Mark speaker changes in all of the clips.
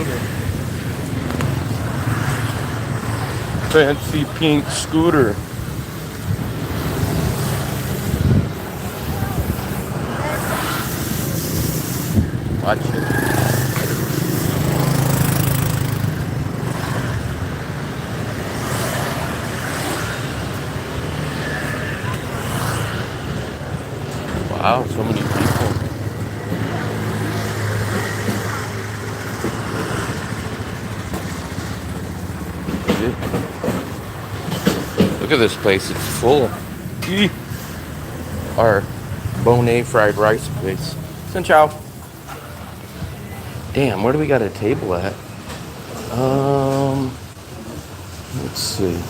Speaker 1: scooter. Fancy pink scooter. Watch it. Wow, so many people. Look at this place, it's full. Our Bonet fried rice place. Xin chào. Damn, where do we got a table at? Let's see.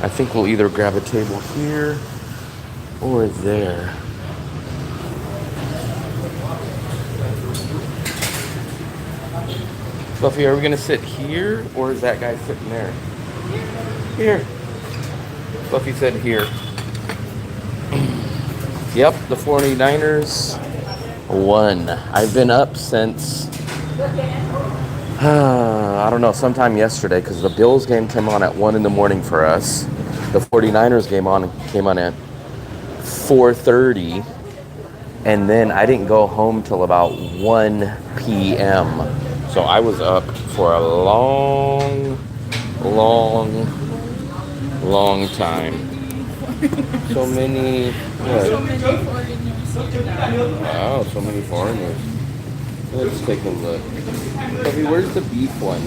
Speaker 1: I think we'll either grab a table here or there. Fluffy, are we gonna sit here or is that guy sitting there? Here. Fluffy said here. Yep, the 49ers won. I've been up since, I don't know, sometime yesterday because the Bills game came on at 1 in the morning for us. The 49ers game came on at 4:30. And then I didn't go home till about 1 p.m. So I was up for a long time. So many foreigners. Wow, so many foreigners. Let's take a look. Bobby, where's the beef one?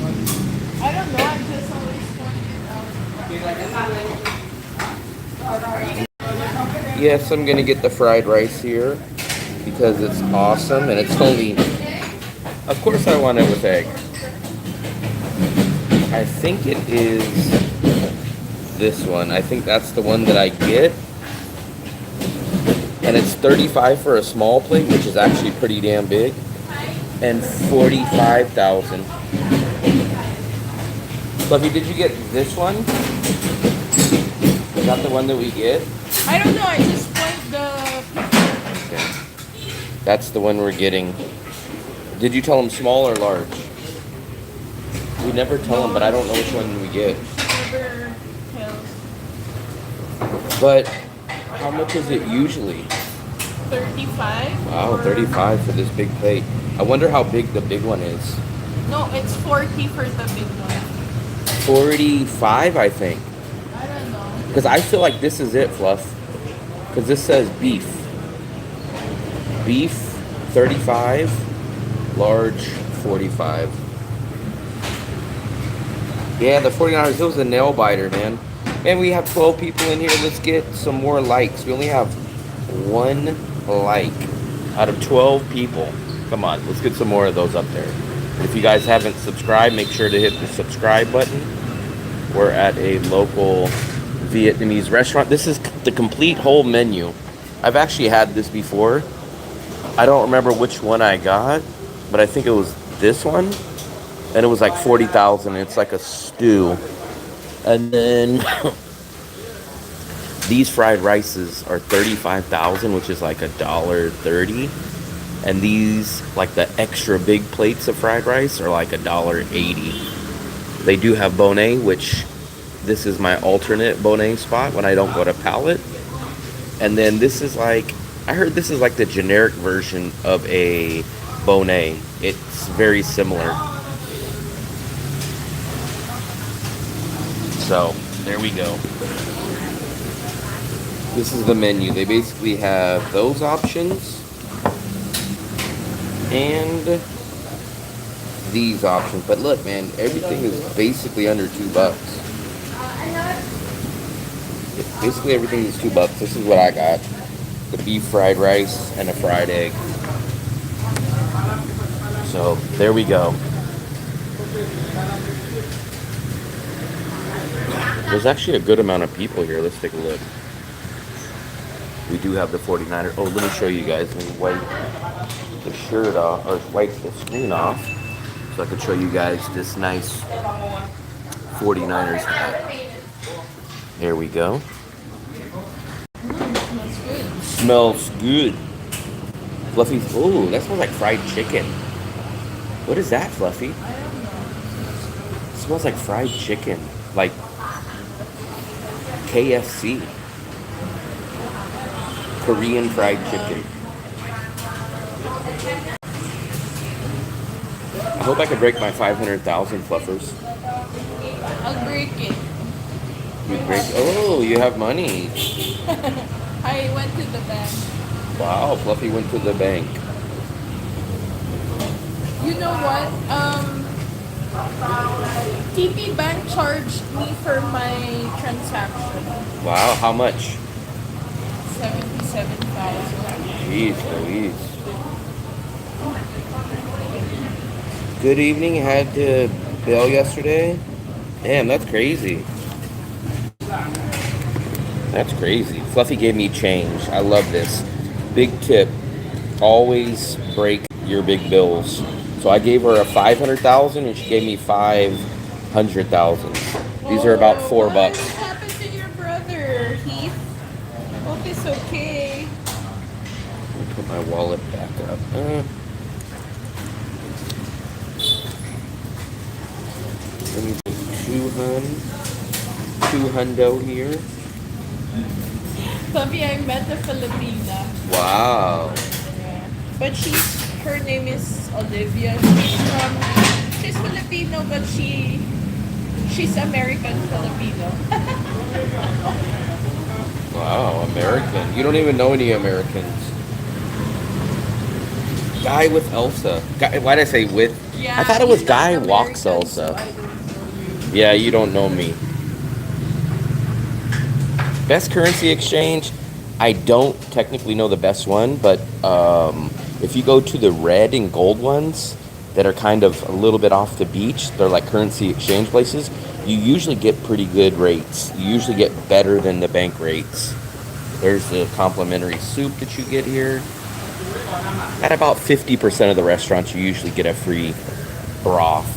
Speaker 2: I don't know, I'm just always
Speaker 1: Yes, I'm gonna get the fried rice here because it's awesome and it's only, of course I want it with egg. I think it is this one. I think that's the one that I get. And it's $35 for a small plate, which is actually pretty damn big. And 45,000. Fluffy, did you get this one? Is that the one that we get?
Speaker 2: I don't know, I just want the...
Speaker 1: Okay. That's the one we're getting. Did you tell them small or large? We never tell them, but I don't know which one we get.
Speaker 2: Never tells.
Speaker 1: But how much is it usually?
Speaker 2: 35.
Speaker 1: Wow, 35 for this big plate. I wonder how big the big one is.
Speaker 2: No, it's 40 for the big one.
Speaker 1: 45, I think.
Speaker 2: I don't know.
Speaker 1: Because I feel like this is it, Fluff. Because this says beef. Beef, 35. Large, 45. Yeah, the 49ers, it was a nail biter, man. Man, we have 12 people in here. Let's get some more likes. We only have 1 like out of 12 people. Come on, let's get some more of those up there. And if you guys haven't subscribed, make sure to hit the subscribe button. We're at a local Vietnamese restaurant. This is the complete whole menu. I've actually had this before. I don't remember which one I got, but I think it was this one. And it was like 40,000. It's like a stew. And then these fried rices are 35,000, which is like $1.30. And these, like the extra big plates of fried rice, are like $1.80. They do have Bonet, which this is my alternate Bonet spot when I don't go to Palette. And then this is like, I heard this is like the generic version of a Bonet. It's very similar. So, there we go. This is the menu. They basically have those options and these options. But look, man, everything is basically under $2. Basically everything is $2. This is what I got. The beef fried rice and a fried egg. So, there we go. There's actually a good amount of people here. Let's take a look. We do have the 49ers. Oh, let me show you guys. Let me wipe the shirt off, or wipe the screen off, so I can show you guys this nice 49ers hat. There we go.
Speaker 2: Smells good.
Speaker 1: Smells good. Fluffy. Oh, that smells like fried chicken. What is that, Fluffy?
Speaker 2: I don't
Speaker 1: smells like fried chicken, like KFC, Korean fried chicken. I hope I can break my 500,000 fluffers.
Speaker 2: I'll break it.
Speaker 1: You break? Oh, you have money.
Speaker 2: I went to the bank.
Speaker 1: Wow, Fluffy went to the bank.
Speaker 2: You know what? TP Bank charged me for my transaction.
Speaker 1: Wow, how much?
Speaker 2: 77,000.
Speaker 1: Jeez Louise. Good evening. Had to bail yesterday. Damn, that's crazy. That's crazy. Fluffy gave me change. I love this. Big tip. Always break your big bills. So I gave her a 500,000 and she gave me 500,000. These are about $4.
Speaker 2: What happened to your brother, Heath? Hope it's okay.
Speaker 1: Let me put my wallet back up. Let me put two hundo here.
Speaker 2: Sabi, I met a Filipina.
Speaker 1: Wow.
Speaker 2: Yeah. But her name is Olivia. She's Filipino, but she's American Filipino.
Speaker 1: Wow, American. You don't even know any Americans. Guy with Elsa. Why did I say with?
Speaker 2: Yeah,
Speaker 1: I thought it was
Speaker 2: he's
Speaker 1: Guy
Speaker 2: not
Speaker 1: Walks
Speaker 2: American,
Speaker 1: Elsa.
Speaker 2: so I don't know you.
Speaker 1: Yeah, you don't know me. Best currency exchange. I don't technically know the best one, but if you go to the red and gold ones that are kind of a little bit off the beach, they're like currency exchange places, you usually get pretty good rates. You usually get better than the bank rates. There's the complimentary soup that you get here. At about 50% of the restaurants, you usually get a free broth.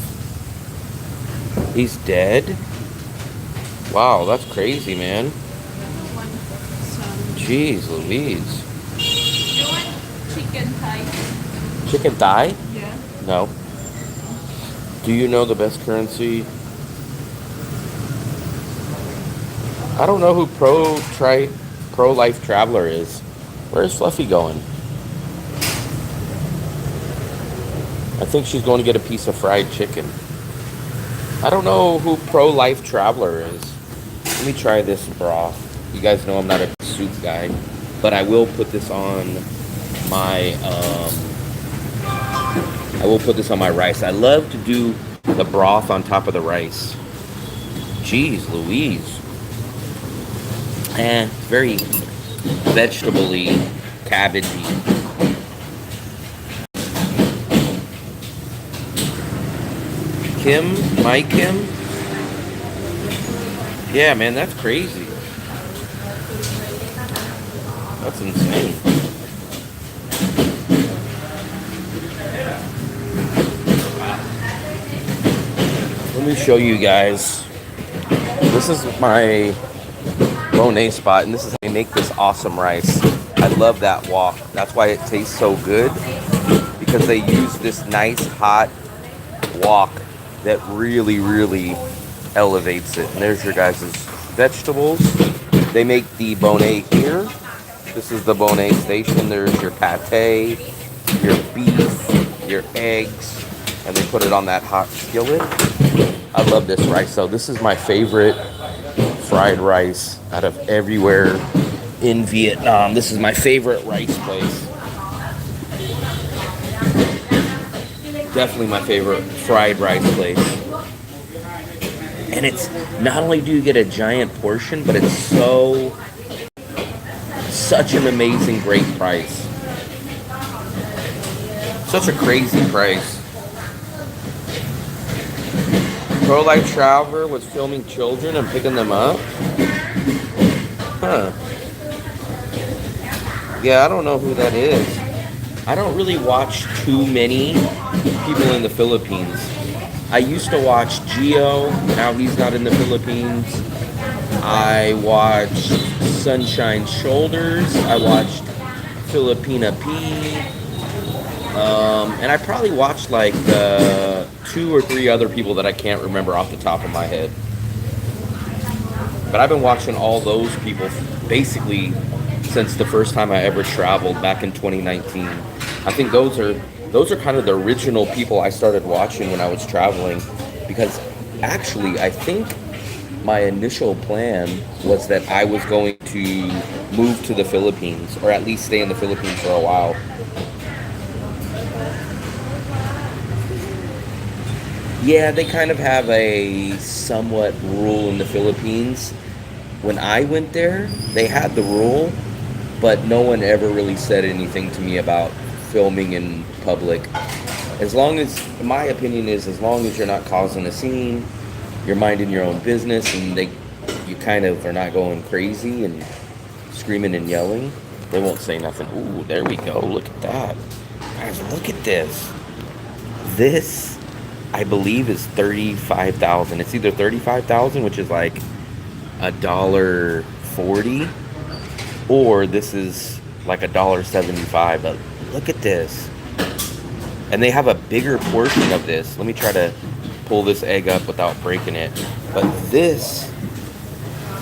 Speaker 1: He's dead? Wow, that's crazy, man. Jeez Louise.
Speaker 2: You want chicken thigh?
Speaker 1: Chicken thigh?
Speaker 2: Yeah.
Speaker 1: No. Do you know the best currency? I don't know who pro-life traveler is. Where's Fluffy going? I think she's going to get a piece of fried chicken. I don't know who pro-life traveler is. Let me try this broth. You guys know I'm not a soup guy, but I will put this on my rice. I love to do the broth on top of the rice. Jeez Louise. Very vegetable-y, cabbagey. Kim? My Kim? Yeah, man, that's crazy. That's insane. Let me show you guys. This is my Monet spot, and this is how they make this awesome rice. I love that wok. That's why it tastes so good, because they use this nice hot wok that really, really elevates it. And there's your guys' vegetables. They make the bonnet here. This is the bonnet station. There's your pate, your beef, your eggs, and they put it on that hot skillet. I love this rice. So this is my favorite fried rice out of everywhere in Vietnam. This is my favorite rice place. Definitely my favorite fried rice place. And it's not only do you get a giant portion, but it's such an amazing great price. Such a crazy price. Pro-life traveler was filming children and picking them up. Huh. Yeah, I don't know who that is. I don't really watch too many people in the Philippines. I used to watch Gio, now he's not in the Philippines. I watched Sunshine Shoulders. I watched Filipina P. And I probably watched like 2 or 3 other people that I can't remember off the top of my head. But I've been watching all those people basically since the first time I ever traveled back in 2019. I think those are kind of the original people I started watching when I was traveling, because actually I think my initial plan was that I was going to move to the Philippines, or at least stay in the Philippines for a while. Yeah, they kind of have a somewhat rule in the Philippines. When I went there, they had the rule, but no one ever really said anything to me about filming in public. As long as, in my opinion is, as long as you're not causing a scene, you're minding your own business, and you kind of are not going crazy and screaming and yelling, they won't say nothing. Ooh, there we go. Look at that. Guys, look at this. This, I believe, is 35,000. It's either 35,000, which is like $1.40, or this is like $1.75. But look at this. And they have a bigger portion of this. Let me try to pull this egg up without breaking it. But this,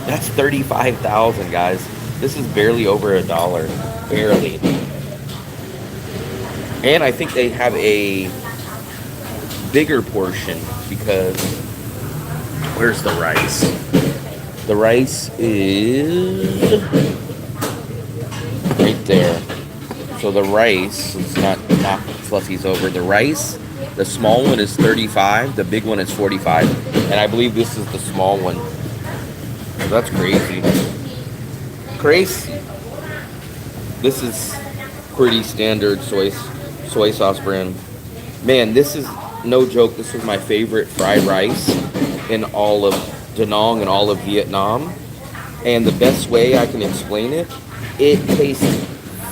Speaker 1: that's 35,000, guys. This is barely over $1. Barely. And I think they have a bigger portion because where's the rice? The rice is right there. So the rice, let's not knock Fluffy's over. The rice, the small one is 35, the big one is 45. And I believe this is the small one. So that's crazy. Crazy. This is pretty standard soy sauce brand. Man, this is no joke. This is my favorite fried rice in all of Da Nang and all of Vietnam. And the best way I can explain it, it tastes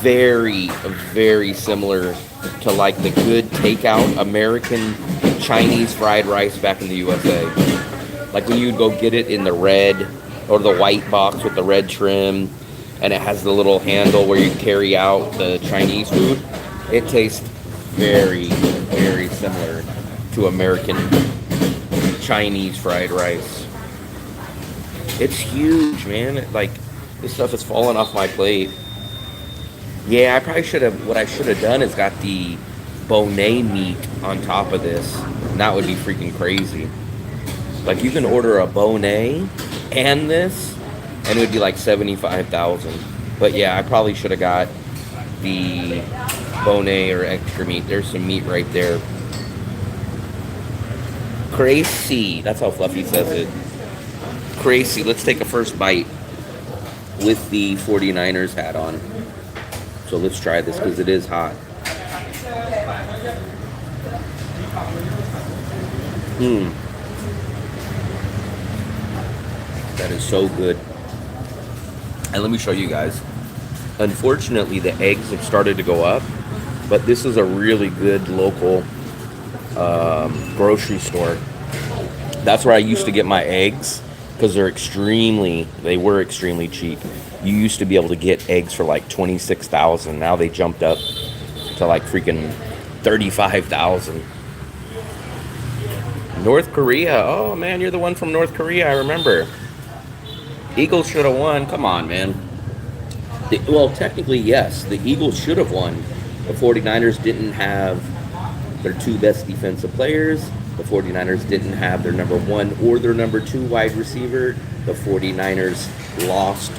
Speaker 1: very, very similar to like the good takeout American Chinese fried rice back in the USA. Like when you'd go get it in the red or the white box with the red trim, and it has the little handle where you carry out the Chinese food. It tastes very, very similar to American Chinese fried rice. It's huge, man. Like, this stuff is falling off my plate. Yeah, I probably should have, what I should have done is got the bonnet meat on top of this. And that would be freaking crazy. Like, you can order a bonnet and this, and it would be like 75,000. But yeah, I probably should have got the bonnet or extra meat. There's some meat right there. Crazy. That's how Fluffy says it. Crazy. Let's take a first bite with the 49ers hat on. So let's try this because it is hot. That is so good. And let me show you guys. Unfortunately, the eggs have started to go up, but this is a really good local grocery store. That's where I used to get my eggs because they were extremely cheap. You used to be able to get eggs for like 26,000. Now they jumped up to like freaking 35,000. North Korea. Oh man, you're the one from North Korea. I remember. Eagles should have won. Come on, man. Well, technically, yes. The Eagles should have won. The 49ers didn't have their two best defensive players. The 49ers didn't have their number 1 or their number 2 wide receiver. The 49ers lost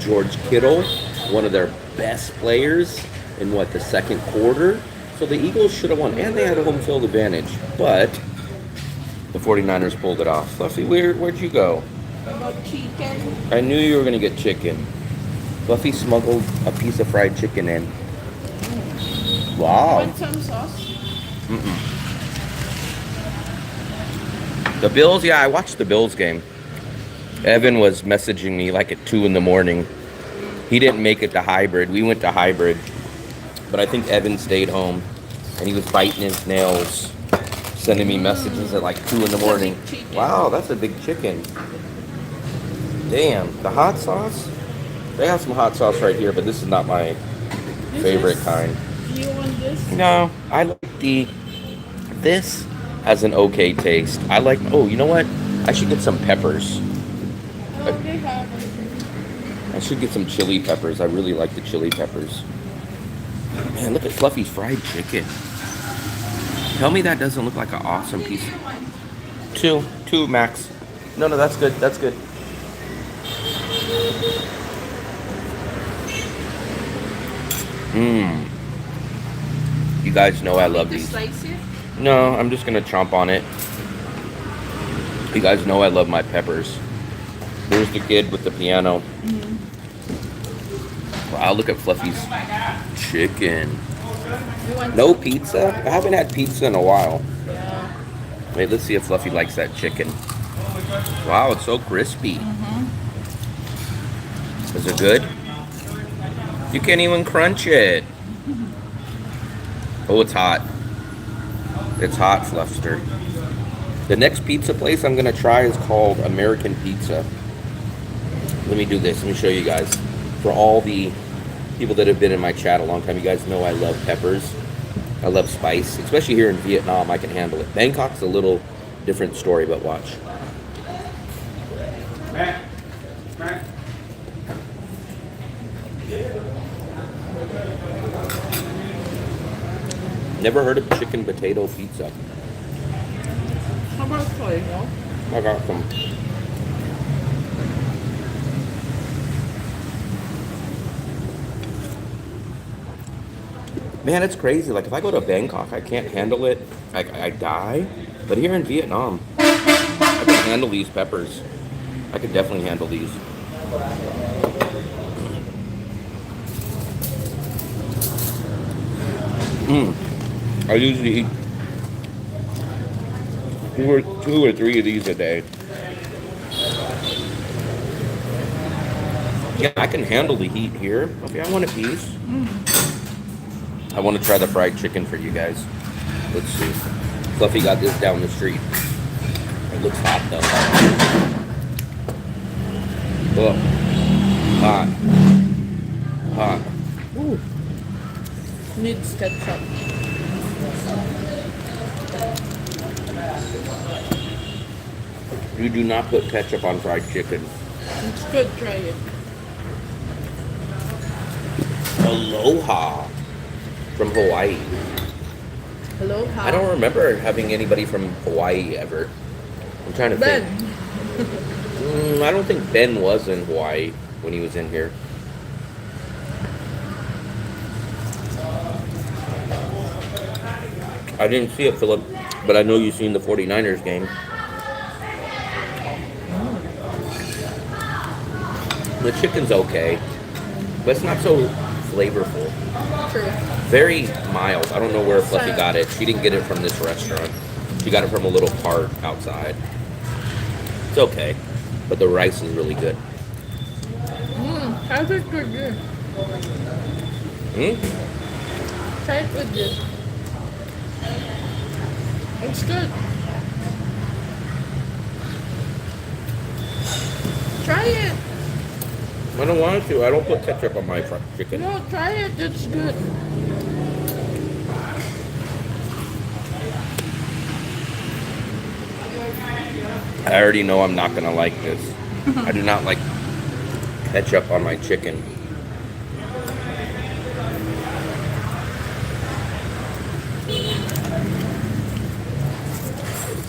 Speaker 1: George Kittle, one of their best players, in the second quarter. So the Eagles should have won, and they had a home field advantage. But the 49ers pulled it off. Fluffy, where'd you go?
Speaker 2: Chicken.
Speaker 1: I knew you were going to get chicken. Fluffy smuggled a piece of fried chicken in. Wow.
Speaker 2: Want some sauce?
Speaker 1: The Bills, yeah, I watched the Bills game. Evan was messaging me like at 2 in the morning. He didn't make it to hybrid. We went to hybrid. But I think Evan stayed home. And he was biting his nails, sending me messages at like 2 in the morning. Wow, that's a big chicken. Damn, the hot sauce? They have some hot sauce right here, but this is not my favorite kind.
Speaker 2: You want this?
Speaker 1: No, I like the This has an okay taste. I like. Oh, you know what? I should get some peppers.
Speaker 2: Oh, they have.
Speaker 1: I should get some chili peppers. I really like the chili peppers. Man, look at Fluffy's fried chicken. Tell me that doesn't look like an awesome piece. Two max. No, that's good. That's good. Mmm. You guys know I love these.
Speaker 2: Slice it?
Speaker 1: No, I'm just gonna chomp on it. You guys know I love my peppers. There's the kid with the piano. Wow, look at Fluffy's chicken. No pizza? I haven't had pizza in a while.
Speaker 2: Yeah.
Speaker 1: Wait, let's see if Fluffy likes that chicken. Wow, it's so crispy. Is it good? You can't even crunch it. Oh, it's hot. It's hot, Fluffster. The next pizza place I'm gonna try is called American Pizza. Let me do this. Let me show you guys. For all the people that have been in my chat a long time, you guys know I love peppers. I love spice, especially here in Vietnam. I can handle it. Bangkok's a little different story, but watch. Never heard of chicken potato pizza.
Speaker 2: How about soy milk?
Speaker 1: I got some. Man, it's crazy. Like, if I go to Bangkok, I can't handle it. I die. But here in Vietnam, I can handle these peppers. I could definitely handle these. I usually eat two or three of these a day. Yeah, I can handle the heat here. Okay, I want a piece. I want to try the fried chicken for you guys. Let's see. Fluffy got this down the street. It looks hot though. Oh, hot. Hot.
Speaker 2: Ooh. Needs ketchup.
Speaker 1: You do not put ketchup on fried chicken.
Speaker 2: It's good, try it.
Speaker 1: Aloha from Hawaii.
Speaker 2: Aloha.
Speaker 1: I don't remember having anybody from Hawaii ever. I'm trying to
Speaker 2: Ben.
Speaker 1: think. I don't think Ben was in Hawaii when he was in here. I didn't see it, Philip, but I know you've seen the 49ers game. The chicken's okay, but it's not so flavorful.
Speaker 2: True.
Speaker 1: Very mild. I don't know where Fluffy got it. She didn't get it from this restaurant. She got it from a little cart outside. It's okay, but the rice is really good.
Speaker 2: Try it with this. Try it with this. It's good. Try it.
Speaker 1: I don't want to. I don't put ketchup on my fried chicken.
Speaker 2: No, try it. It's good.
Speaker 1: I already know I'm not gonna like this. I do not like ketchup on my chicken.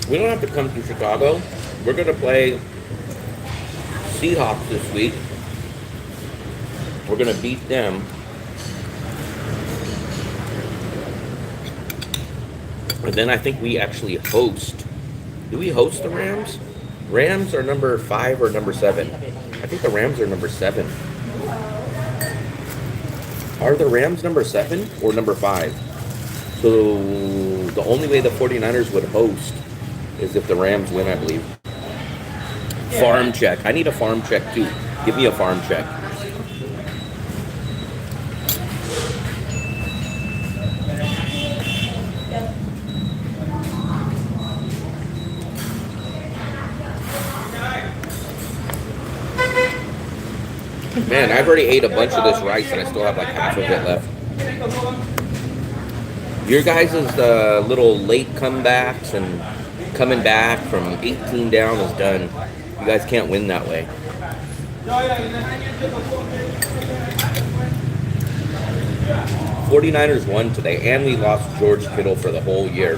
Speaker 1: We don't have to come to Chicago. We're gonna play Seahawks this week. We're gonna beat them. And then I think we actually host. Do we host the Rams? Rams are number 5 or number 7? I think the Rams are number 7. Are the Rams number 7 or number 5? So the only way the 49ers would host is if the Rams win, I believe. Farm check. I need a farm check too. Give me a farm check. Man, I've already ate a bunch of this rice and I still have like half of it left. Your guys' little late comebacks and coming back from 18 down is done. You guys can't win that way. 49ers won today, and we lost George Kittle for the whole year.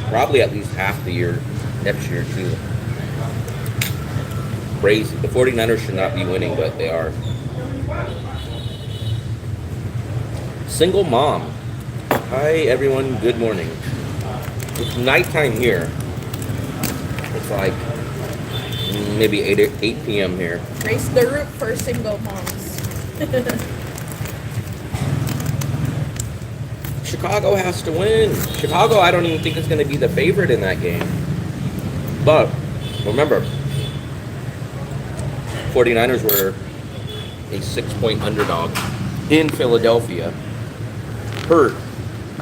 Speaker 1: Probably at least half the year next year, too. Crazy. The 49ers should not be winning, but they are. Single mom. Hi, everyone. Good morning. It's nighttime here. It's like maybe 8 p.m. here.
Speaker 2: Raise the roof for single moms.
Speaker 1: Chicago has to win. Chicago, I don't even think is going to be the favorite in that game. But remember, 49ers were a 6-point underdog in Philadelphia, hurt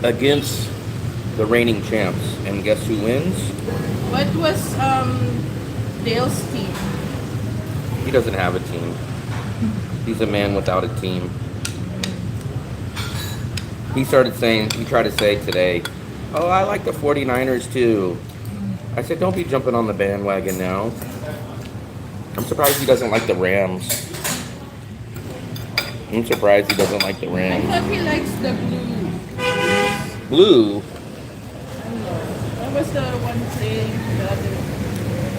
Speaker 1: against the reigning champs. And guess who wins?
Speaker 2: What was Dale's team?
Speaker 1: He doesn't have a team. He's a man without a team. He tried to say today, oh, I like the 49ers too. I said, don't be jumping on the bandwagon now. I'm surprised he doesn't like the Rams. I'm surprised he doesn't like the
Speaker 2: I
Speaker 1: Rams.
Speaker 2: thought he likes the blue.
Speaker 1: Blue?
Speaker 2: What was the one playing the other?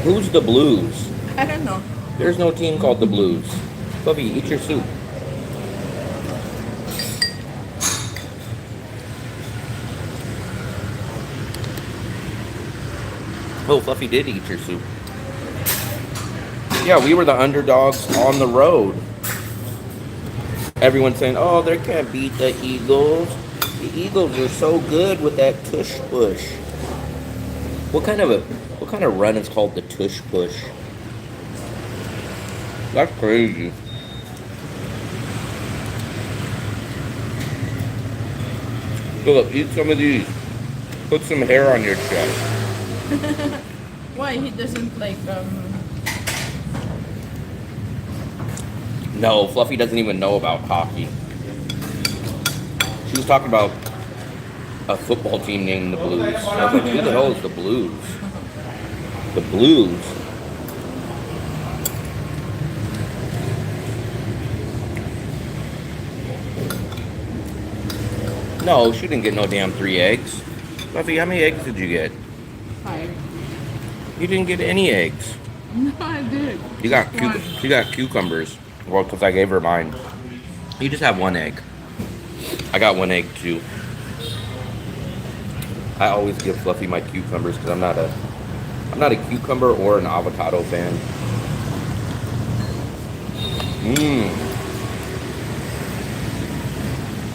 Speaker 1: Who's the Blues?
Speaker 2: I don't know.
Speaker 1: There's no team called the Blues. Fluffy, eat your soup. Oh, Fluffy did eat your soup. Yeah, we were the underdogs on the road. Everyone's saying, oh, they can't beat the Eagles. The Eagles are so good with that tush push. What kind of run is called the tush push? That's crazy. Philip, eat some of these. Put some hair on your chest.
Speaker 2: Why he doesn't like
Speaker 1: No, Fluffy doesn't even know about hockey. She was talking about a football team named the Blues. I was like, who the hell is the Blues? The Blues? No, she didn't get no damn 3 eggs. Fluffy, how many eggs did you get?
Speaker 2: 5.
Speaker 1: You didn't get any eggs.
Speaker 2: No, I did.
Speaker 1: You got
Speaker 2: One.
Speaker 1: she got cucumbers. Well, because I gave her mine. You just have 1 egg. I got 1 egg too. I always give Fluffy my cucumbers because I'm not a cucumber or an avocado fan.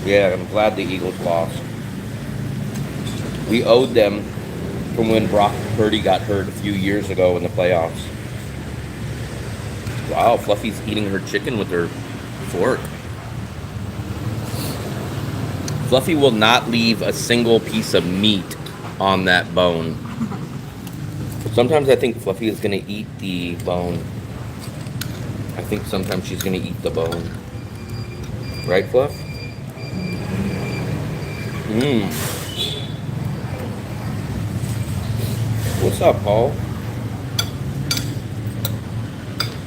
Speaker 1: Yeah, I'm glad the Eagles lost. We owed them from when Brock Purdy got hurt a few years ago in the playoffs. Wow, Fluffy's eating her chicken with her fork. Fluffy will not leave a single piece of meat on that bone. Sometimes I think Fluffy is going to eat the bone. I think sometimes she's going to eat the bone. Right, Fluff? What's up, Paul?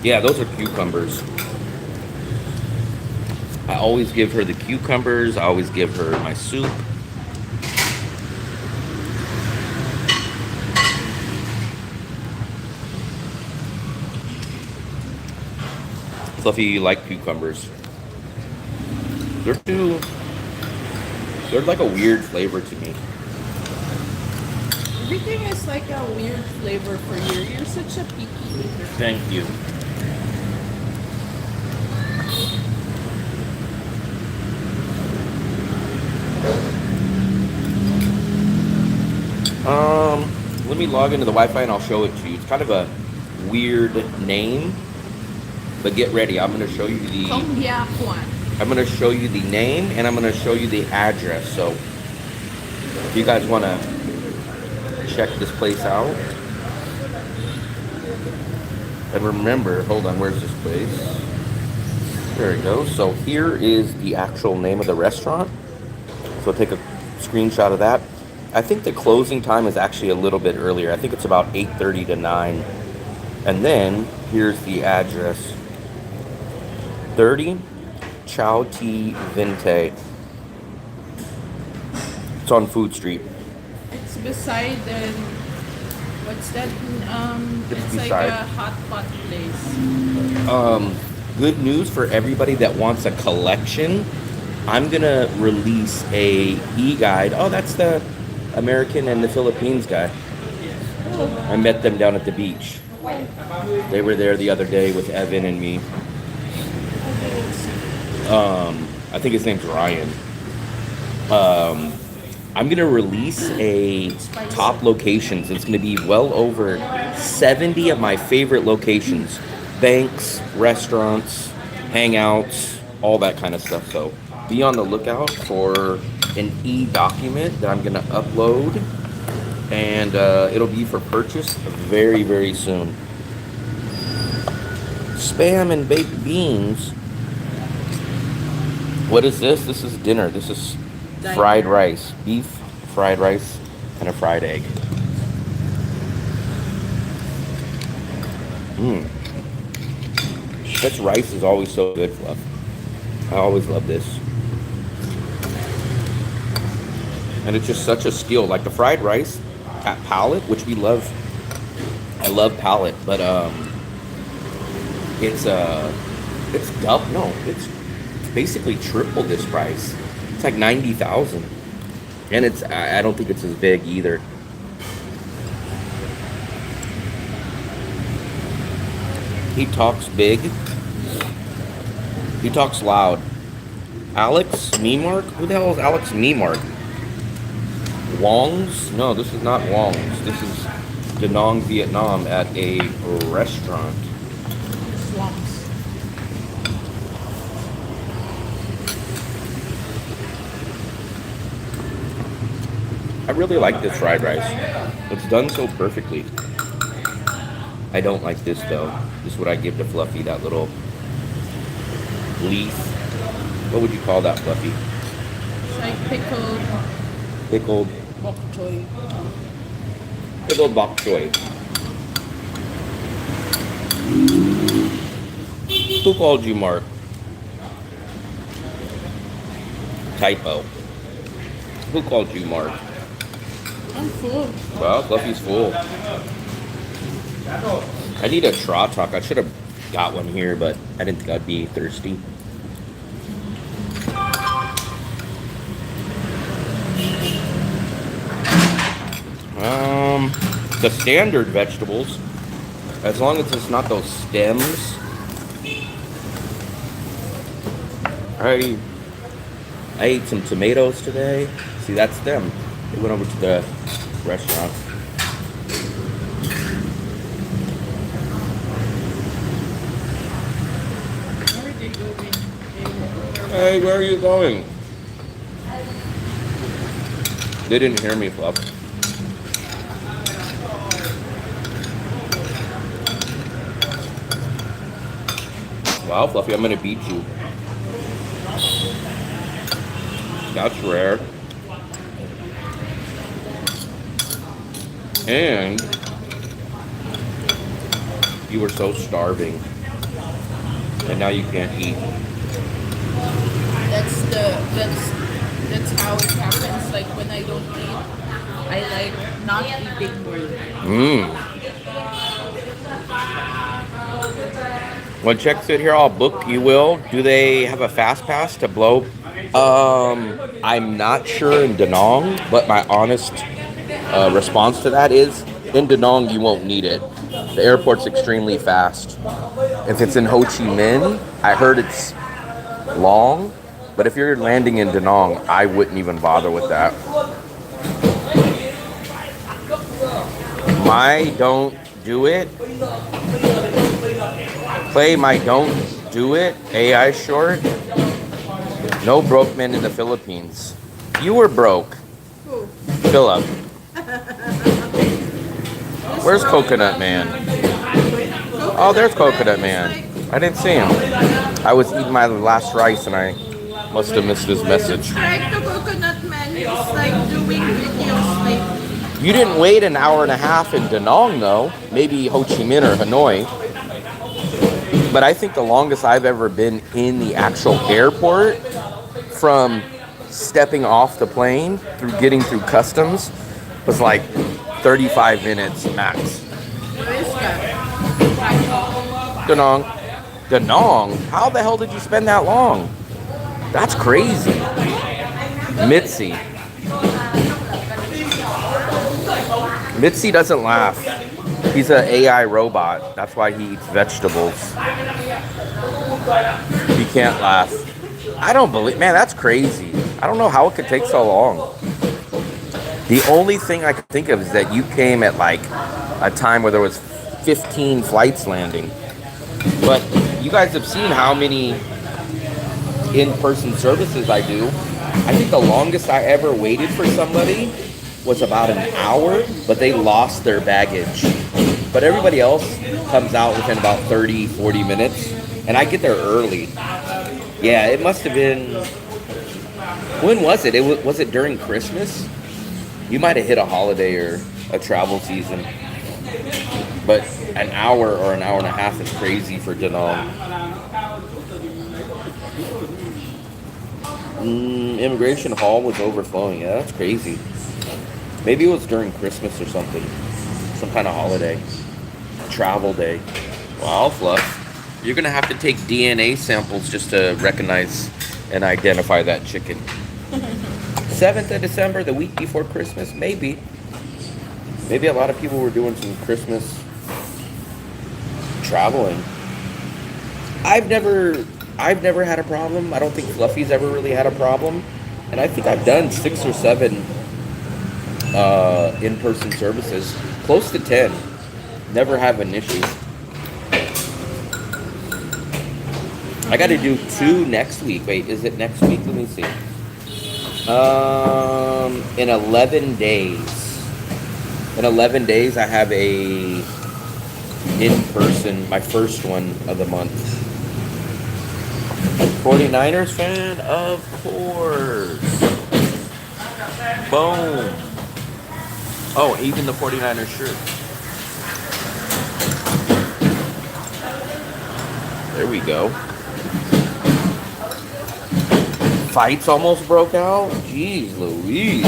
Speaker 1: Yeah, those are cucumbers. I always give her the cucumbers. I always give her my soup. Fluffy, you like cucumbers? They're like a weird flavor to me.
Speaker 2: Everything is like a weird flavor for you. You're such a picky eater.
Speaker 1: Thank you. Let me log into the Wi-Fi and I'll show it to you. It's kind of a weird name, but get ready. I'm going to show you the name and I'm going to show you the address. So if you guys want to check this place out. And remember, hold on, where's this place? There we go. So here is the actual name of the restaurant. So take a screenshot of that. I think the closing time is actually a little bit earlier. I think it's about 8:30 to 9. And then here's the address. 30 Chow Ti Vinte. It's on Food Street.
Speaker 2: It's beside the, what's that? It's like
Speaker 1: beside.
Speaker 2: a hot pot place.
Speaker 1: Good news for everybody that wants a collection. I'm gonna release a e-guide. Oh, that's the American and the Philippines guy. I met them down at the beach. They were there the other day with Evan and me. I think his name's Ryan. I'm gonna release a top locations. It's gonna be well over 70 of my favorite locations. Banks, restaurants, hangouts, all that kind of stuff. So be on the lookout for an e-document that I'm gonna upload, and it'll be for purchase very, very soon. Spam and baked beans. What is this? This is dinner. This is fried rice. Beef, fried rice, and a fried egg. This rice is always so good, Fluff. I always love this. And it's just such a skill. Like the fried rice at Palette, which we love. I love Palette, but it's double. No, it's basically triple this price. It's like 90,000, and I don't think it's as big either. He talks big. He talks loud. Alex Memark? Who the hell is Alex Memark? Wong's? No, this is not Wong's. This is Da Nang, Vietnam at a restaurant.
Speaker 2: Swamps.
Speaker 1: I really like this fried rice. It's done so perfectly. I don't like this though. This is what I give to Fluffy, that little leaf. What would you call that, Fluffy?
Speaker 2: It's like
Speaker 1: Pickled
Speaker 2: bok choy.
Speaker 1: Pickled bok choy. Who called you Mark? Typo. Who called you Mark?
Speaker 2: I'm full.
Speaker 1: Well, Fluffy's full. I need a Tra Talk. I should have got one here, but I didn't think I'd be thirsty. The standard vegetables, as long as it's not those stems. I ate some tomatoes today. See, that's them. They went over to the restaurant.
Speaker 2: Where are they going?
Speaker 1: Hey, where are you going? They didn't hear me, Fluff. Wow, Fluffy, I'm gonna beat you. That's rare. And you were so starving, and now you can't eat.
Speaker 2: That's how it happens. Like when I don't eat, I like not eating more.
Speaker 1: When checks it here, I'll book. You will. Do they have a fast pass to blow? I'm not sure in Da Nang, but my honest response to that is, in Da Nang you won't need it. The airport's extremely fast. If it's in Ho Chi Minh, I heard it's long, but if you're landing in Da Nang, I wouldn't even bother with that. My don't do it. Play my don't do it. AI short. No broke men in the Philippines. You were broke.
Speaker 2: Who?
Speaker 1: Philip. Where's Coconut Man? Oh, there's Coconut Man. I didn't see him. I was eating my last rice and I must have missed his message.
Speaker 2: Strike the coconut man It's like doing videos lately.
Speaker 1: You didn't wait an hour and a half in Da Nang, though. Maybe Ho Chi Minh or Hanoi. But I think the longest I've ever been in the actual airport, from stepping off the plane through getting through customs, was like 35 minutes max.
Speaker 2: Where is that?
Speaker 1: Da Nang. Da Nang? How the hell did you spend that long? That's crazy. Mitzi. Mitzi doesn't laugh. He's an AI robot. That's why he eats vegetables. He can't laugh. I don't believe, man, that's crazy. I don't know how it could take so long. The only thing I could think of is that you came at like a time where there was 15 flights landing. But you guys have seen how many in-person services I do. I think the longest I ever waited for somebody was about an hour, but they lost their baggage. But everybody else comes out within about 30, 40 minutes, and I get there early. Yeah, it must have been, when was it? Was it during Christmas? You might have hit a holiday or a travel season. But an hour or an hour and a half is crazy for Da Nang. Immigration hall was overflowing. Yeah, that's crazy. Maybe it was during Christmas or something. Some kind of holiday. Travel day. Wow, Fluff. You're going to have to take DNA samples just to recognize and identify that chicken. 7th of December, the week before Christmas? Maybe. Maybe a lot of people were doing some Christmas traveling. I've never had a problem. I don't think Fluffy's ever really had a problem. And I think I've done 6 or 7 in-person services. Close to 10. Never have an issue. I got to do 2 next week. Wait, is it next week? Let me see. In 11 days. In 11 days, I have a in-person, my first one of the month. 49ers fan? Of course. Boom. Oh, even the 49ers shirt. There we go. Fights almost broke out? Jeez Louise.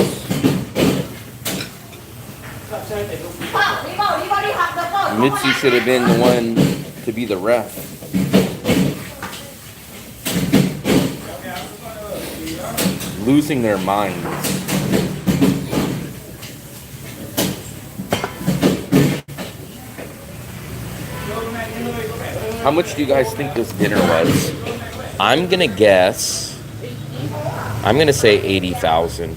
Speaker 1: Mitzi should have been the one to be the ref. Losing their minds. How much do you guys think this dinner was? I'm gonna guess. I'm gonna say 80,000.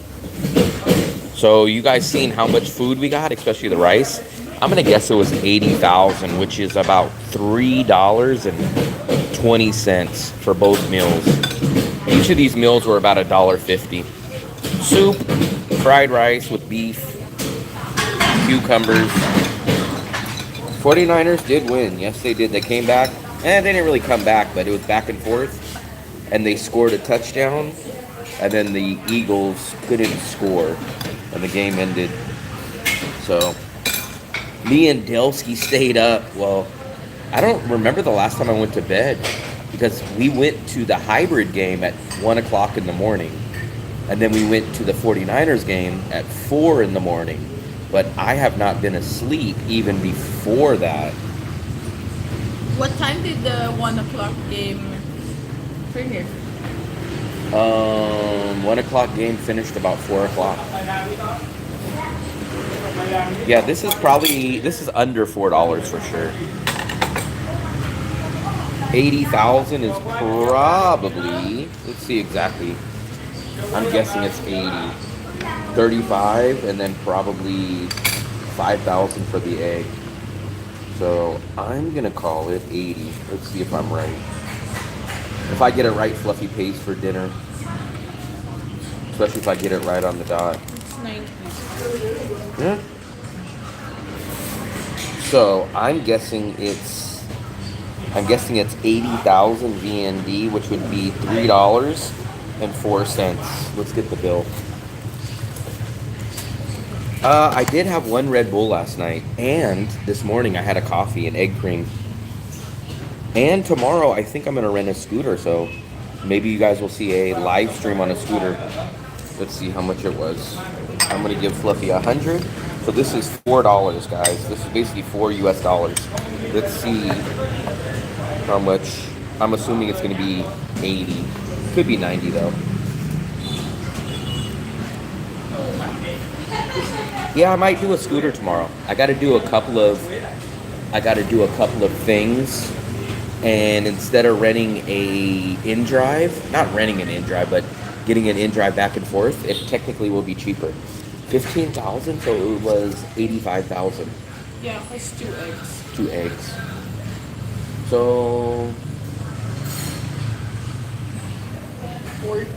Speaker 1: So you guys seen how much food we got, especially the rice? I'm gonna guess it was 80,000, which is about $3.20 for both meals. Each of these meals were about $1.50. Soup, fried rice with beef, cucumbers. 49ers did win. Yes, they did. They came back. They didn't really come back, but it was back and forth. And they scored a touchdown. And then the Eagles couldn't score. And the game ended. So, me and Delsky stayed up. Well, I don't remember the last time I went to bed. Because we went to the hybrid game at 1 o'clock in the morning. And then we went to the 49ers game at 4 in the morning. But I have not been asleep even before that.
Speaker 2: What time did the 1 o'clock game finish?
Speaker 1: 1 o'clock game finished about 4 o'clock. Yeah, this is under $4 for sure. 80,000 is probably, let's see exactly. I'm guessing it's 80. 35 and then probably 5,000 for the egg. So I'm gonna call it 80. Let's see if I'm right. If I get it right, Fluffy pays for dinner. Especially if I get it right on the dot.
Speaker 2: It's 90.
Speaker 1: Yeah. So I'm guessing it's 80,000 VND, which would be $3.04. Let's get the bill. I did have one Red Bull last night, and this morning I had a coffee and egg cream. And tomorrow I think I'm gonna rent a scooter, so maybe you guys will see a live stream on a scooter. Let's see how much it was. I'm gonna give Fluffy 100. So this is $4, guys. This is basically $4 US. Let's see how much. I'm assuming it's gonna be 80. Could be 90 though. Yeah, I might do a scooter tomorrow. I gotta do a couple of things. And instead of renting a in-drive, not renting an in-drive, but getting an in-drive back and forth, it technically will be cheaper. 15,000, so it was 85,000.
Speaker 2: Yeah, that's 2 eggs.
Speaker 1: 2 eggs. So
Speaker 2: 40.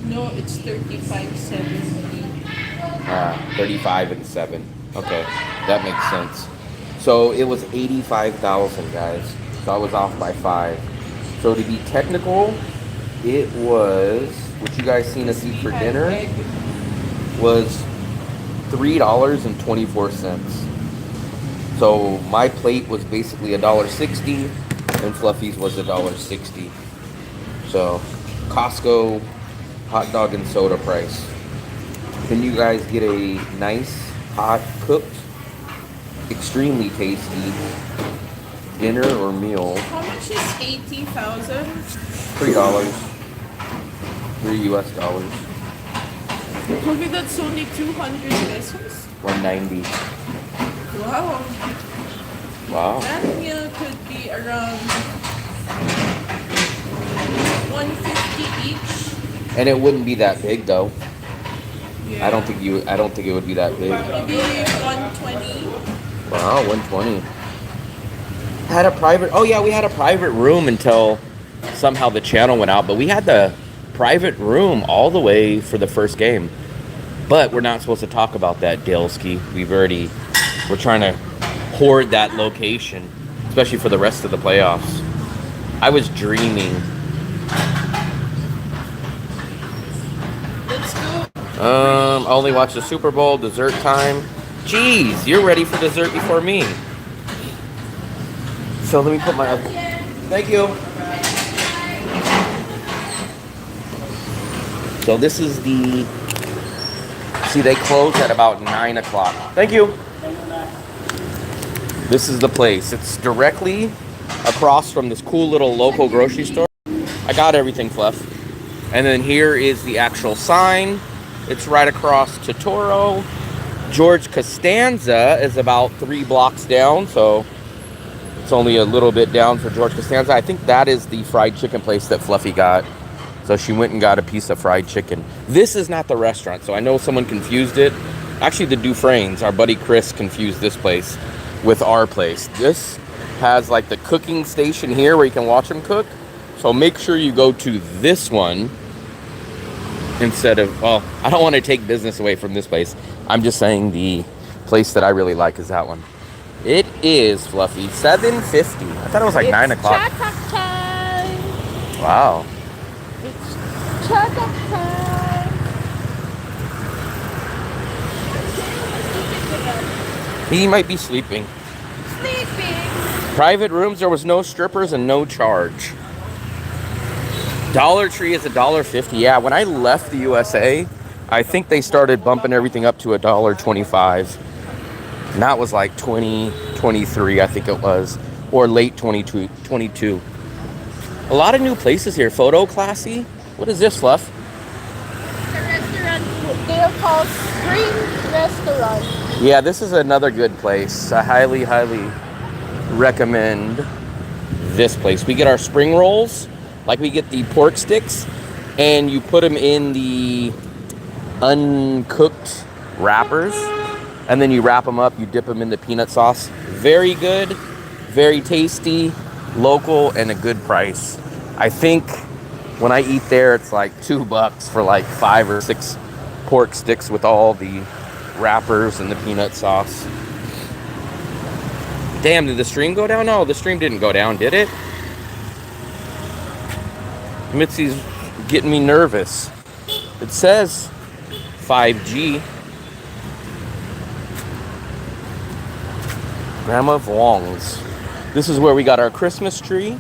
Speaker 2: No, it's 35.70.
Speaker 1: 35 and 7. Okay, that makes sense. So it was 85,000, guys. So I was off by 5. So to be technical, it was, what you guys seen us eat for dinner, was $3.24. So my plate was basically $1.60, and Fluffy's was $1.60. So Costco hot dog and soda price. Can you guys get a nice, hot, cooked, extremely tasty dinner or meal?
Speaker 2: How much is 80,000?
Speaker 1: $3. $3 US.
Speaker 2: Maybe that's only 200 pesos.
Speaker 1: 190.
Speaker 2: Wow.
Speaker 1: Wow.
Speaker 2: That meal could be around 150 each.
Speaker 1: And it wouldn't be that big though.
Speaker 2: Yeah.
Speaker 1: I don't think it would be that big.
Speaker 2: Maybe 120.
Speaker 1: Wow, 120. We had a private room until somehow the channel went out, but we had the private room all the way for the first game. But we're not supposed to talk about that, Dalesky. We're trying to hoard that location, especially for the rest of the playoffs. I was dreaming.
Speaker 2: Let's go.
Speaker 1: I only watched the Super Bowl, dessert time. Jeez, you're ready for dessert before me. So let me put my... Thank you. So this is the... See, they close at about 9 o'clock. Thank you. This is the place. It's directly across from this cool little local grocery store. I got everything, Fluff. And then here is the actual sign. It's right across Totoro. George Costanza is about 3 blocks down, so it's only a little bit down for George Costanza. I think that is the fried chicken place that Fluffy got. So she went and got a piece of fried chicken. This is not the restaurant, so I know someone confused it. Actually, the Dufresnes, our buddy Chris, confused this place with our place. This has like the cooking station here where you can watch them cook. So make sure you go to this one instead of, well, I don't want to take business away from this place. I'm just saying the place that I really like is that one. It is, Fluffy, $7.50. I thought it was like 9 o'clock.
Speaker 2: Check-up time.
Speaker 1: Wow.
Speaker 2: It's check-up time.
Speaker 1: He might be sleeping.
Speaker 2: Sleeping.
Speaker 1: Private rooms, there was no strippers and no charge. Dollar Tree is $1.50. Yeah, when I left the USA, I think they started bumping everything up to $1.25. And that was like 2023, I think it was. Or late 22. A lot of new places here. Photo Classy. What is this, Fluff?
Speaker 2: The restaurant they're called Spring Restaurant.
Speaker 1: Yeah, this is another good place. I highly, highly recommend this place. We get our spring rolls, like we get the pork sticks, and you put them in the uncooked wrappers, and then you wrap them up, you dip them in the peanut sauce. Very good, very tasty, local, and a good price. I think when I eat there, it's like $2 for like 5 or 6 pork sticks with all the wrappers and the peanut sauce. Damn, did the stream go down? No, the stream didn't go down, did it? Mitzi's getting me nervous. It says 5G. Grandma Vuong's. This is where we got our Christmas tree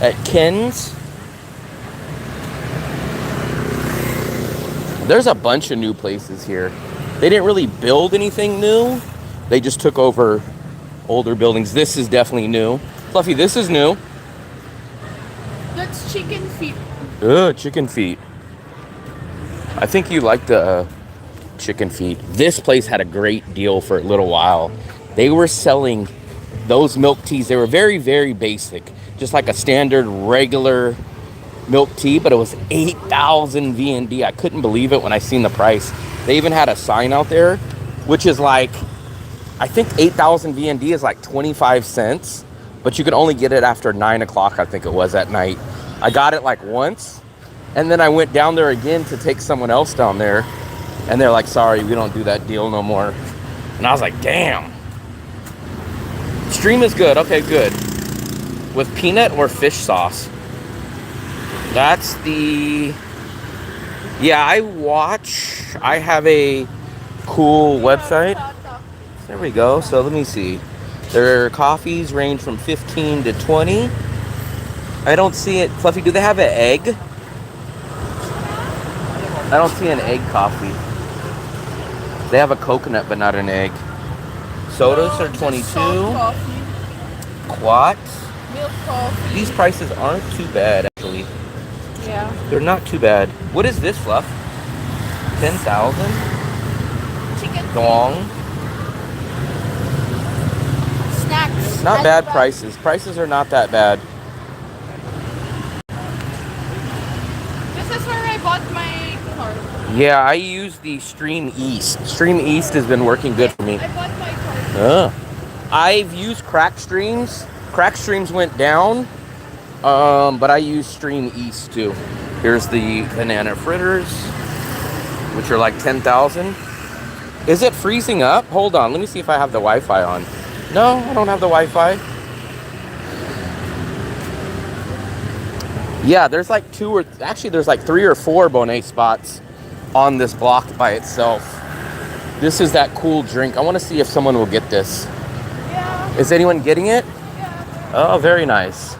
Speaker 1: at Ken's. There's a bunch of new places here. They didn't really build anything new. They just took over older buildings. This is definitely new. Fluffy, this is new.
Speaker 2: That's chicken feet.
Speaker 1: Ugh, chicken feet. I think you like the chicken feet. This place had a great deal for a little while. They were selling those milk teas. They were very, very basic. Just like a standard, regular milk tea, but it was 8,000 VND. I couldn't believe it when I seen the price. They even had a sign out there, which is like, I think 8,000 VND is like 25 cents, but you could only get it after 9 o'clock, I think it was, at night. I got it like once, and then I went down there again to take someone else down there, and they're like, sorry, we don't do that deal no more. And I was like, damn. Stream is good. Okay, good. With peanut or fish sauce. That's the... Yeah, I have a cool website. There we go. So let me see. Their coffees range from 15 to 20. I don't see it. Fluffy, do they have an egg? I don't see an egg coffee. They have a coconut, but not an egg. Sodas are 22. Quat.
Speaker 2: Milk coffee.
Speaker 1: These prices aren't too bad, actually.
Speaker 2: Yeah.
Speaker 1: They're not too bad. What is this, Fluff? 10,000?
Speaker 2: Chicken
Speaker 1: Dong.
Speaker 2: snacks.
Speaker 1: Not bad prices. Prices are not that bad.
Speaker 2: This is where I bought my card.
Speaker 1: Yeah, I use the Stream East. Stream East has been working good for me.
Speaker 2: I bought my card.
Speaker 1: I've used Crack Streams. Crack Streams went down, but I use Stream East too. Here's the banana fritters, which are like 10,000. Is it freezing up? Hold on, let me see if I have the Wi-Fi on. No, I don't have the Wi-Fi. Yeah, there's like there's like 3 or 4 Bonet spots on this block by itself. This is that cool drink. I want to see if someone will get this.
Speaker 2: Yeah.
Speaker 1: Is anyone getting it?
Speaker 2: Yeah.
Speaker 1: Oh, very nice.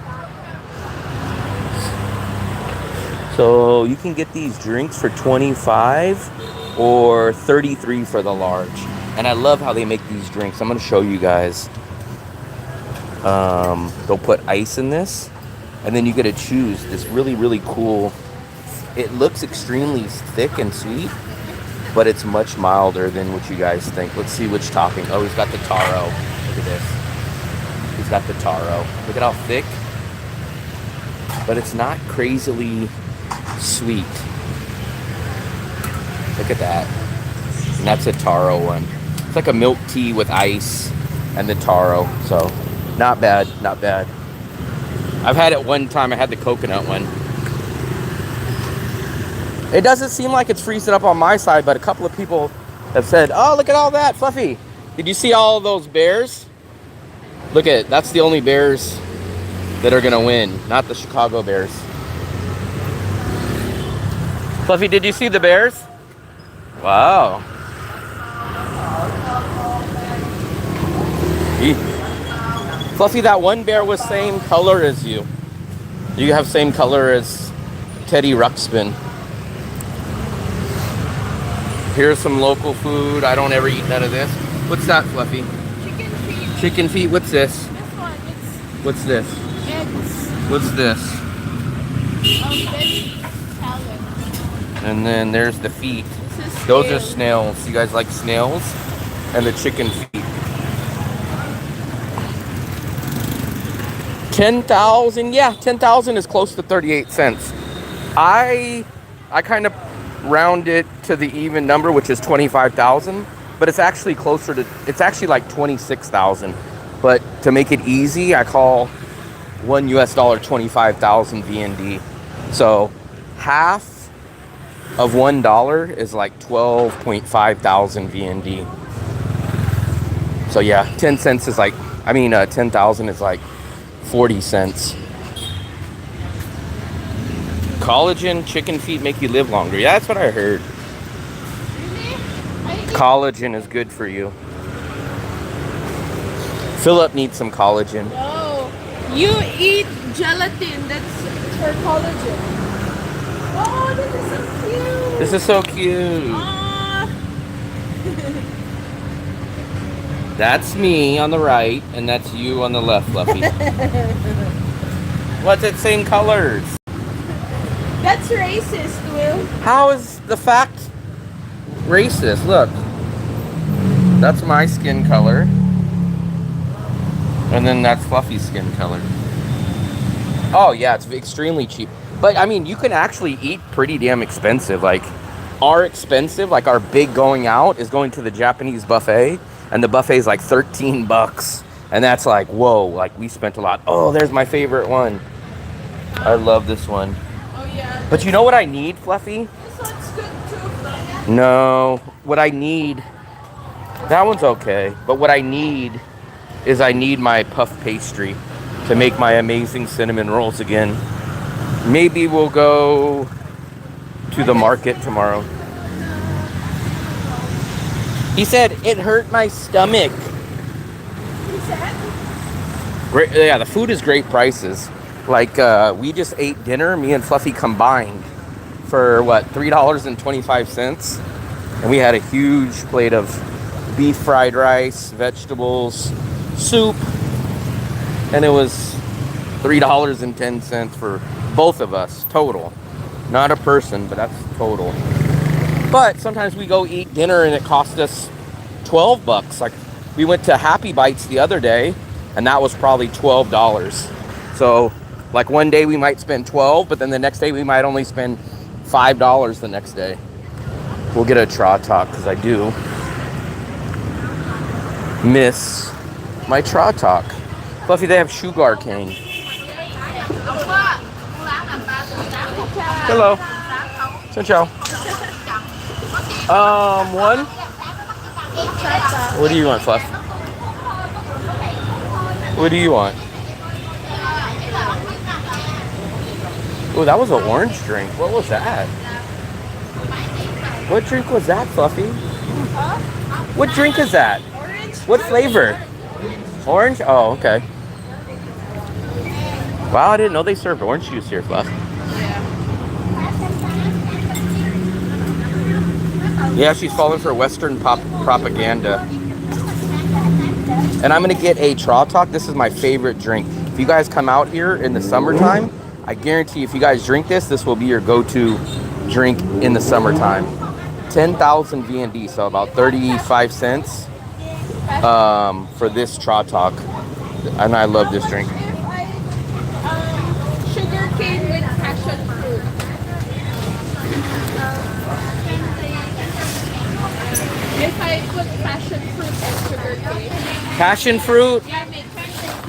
Speaker 1: So you can get these drinks for 25 or 33 for the large. And I love how they make these drinks. I'm going to show you guys. They'll put ice in this, and then you get to choose this really, really cool. It looks extremely thick and sweet, but it's much milder than what you guys think. Let's see which topping. Oh, he's got the taro. Look at this. He's got the taro. Look at how thick. But it's not crazily sweet. Look at that. And that's a taro one. It's like a milk tea with ice and the taro. So, not bad, not bad. I've had it one time. I had the coconut one. It doesn't seem like it's freezing up on my side, but a couple of people have said, oh, look at all that, Fluffy. Did you see all of those bears? Look at, that's the only bears that are gonna win, not the Chicago Bears. Fluffy, did you see the bears? Wow. Fluffy, that one bear was same color as you. You have same color as Teddy Ruxpin. Here's some local food. I don't ever eat none of this. What's that, Fluffy?
Speaker 2: Chicken feet.
Speaker 1: Chicken feet. What's this?
Speaker 2: This one, it's
Speaker 1: What's this?
Speaker 2: eggs.
Speaker 1: What's this?
Speaker 2: Veg salad.
Speaker 1: And then there's the feet.
Speaker 2: This is
Speaker 1: Those are
Speaker 2: snail.
Speaker 1: snails. You guys like snails? And the chicken feet. 10,000. Yeah, 10,000 is close to 38 cents. I kind of round it to the even number, which is 25,000, but it's actually closer to, it's actually like 26,000. But to make it easy, I call $1 US 25,000 VND. So half of $1 is like 12.5 thousand VND. So yeah, 10 cents is like, 10,000 is like 40 cents. Collagen chicken feet make you live longer. Yeah, that's what I heard. Collagen is good for you. Philip needs some collagen.
Speaker 2: No, you eat gelatin. That's for collagen. Oh, this is so cute.
Speaker 1: This is so cute.
Speaker 2: Aw.
Speaker 1: That's me on the right, and that's you on the left, Fluffy. What's it? Same colors.
Speaker 2: That's racist, Will.
Speaker 1: How is the fact racist? Look. That's my skin color. And then that's Fluffy's skin color. Oh, yeah, it's extremely cheap. But, I mean, you can actually eat pretty damn expensive. Like, our big going out is going to the Japanese buffet. And the buffet is like $13. And that's like, whoa, like we spent a lot. Oh, there's my favorite one. I love this one.
Speaker 2: Oh, yeah.
Speaker 1: But you know what I need, Fluffy?
Speaker 2: This one's good, too.
Speaker 1: No, what I need, that one's okay. But what I need is I need my puff pastry to make my amazing cinnamon rolls again. Maybe we'll go to the market tomorrow. He said it hurt my stomach. Great, yeah, the food is great prices. Like we just ate dinner, me and Fluffy combined, for what, $3.25, and we had a huge plate of beef fried rice, vegetables, soup, and it was $3.10 for both of us total. Not a person, but that's total. But sometimes we go eat dinner and it cost us $12. Like we went to Happy Bites the other day and that was probably $12. So like one day we might spend $12, but then the next day we might only spend $5 the next day. We'll get a Tra-Talk because I do miss my Tra-Talk. Fluffy, they have sugar cane. Hello. Ciao. One. What do you want, Fluff? What do you want? Oh, that was an orange drink. What was that? What drink was that, Fluffy? What drink is that?
Speaker 2: Orange.
Speaker 1: What flavor? Orange? Oh, okay. Wow, I didn't know they served orange juice here, Fluff. Yeah, she's falling for Western propaganda. And I'm going to get a Tra-Talk. This is my favorite drink. If you guys come out here in the summertime, I guarantee if you guys drink this, this will be your go-to drink in the summertime. 10,000 VND, so about 35 cents for this Tra-Talk. And I love this drink.
Speaker 2: Sugar cane with passion fruit. If I put passion fruit and sugar cane.
Speaker 1: Passion fruit?
Speaker 2: Yeah, make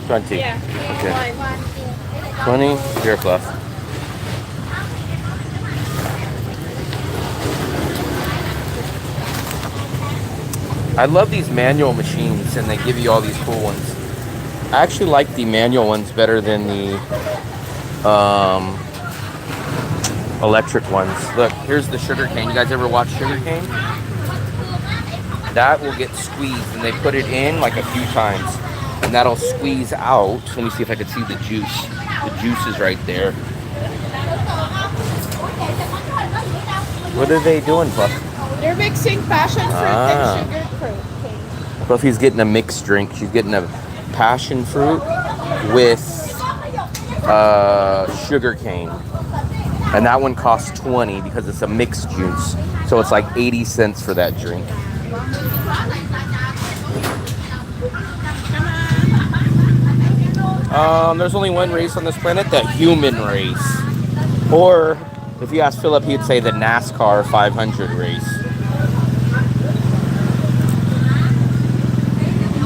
Speaker 1: 20.
Speaker 2: Yeah.
Speaker 1: Okay.
Speaker 2: One.
Speaker 1: 20. Here, Fluff. I love these manual machines, and they give you all these cool ones. I actually like the manual ones better than the electric ones. Look, here's the sugar cane. You guys ever watch sugar cane? That will get squeezed, and they put it in like a few times, and that'll squeeze out. Let me see if I can see the juice. The juice is right there. What are they doing, Fluff?
Speaker 2: They're mixing passion fruit and sugar cane.
Speaker 1: Fluffy's getting a mixed drink. She's getting a passion fruit with sugar cane. And that one costs 20 because it's a mixed juice. So it's like 80 cents for that drink. There's only one race on this planet, the human race. Or, if you ask Philip, he'd say the NASCAR 500 race.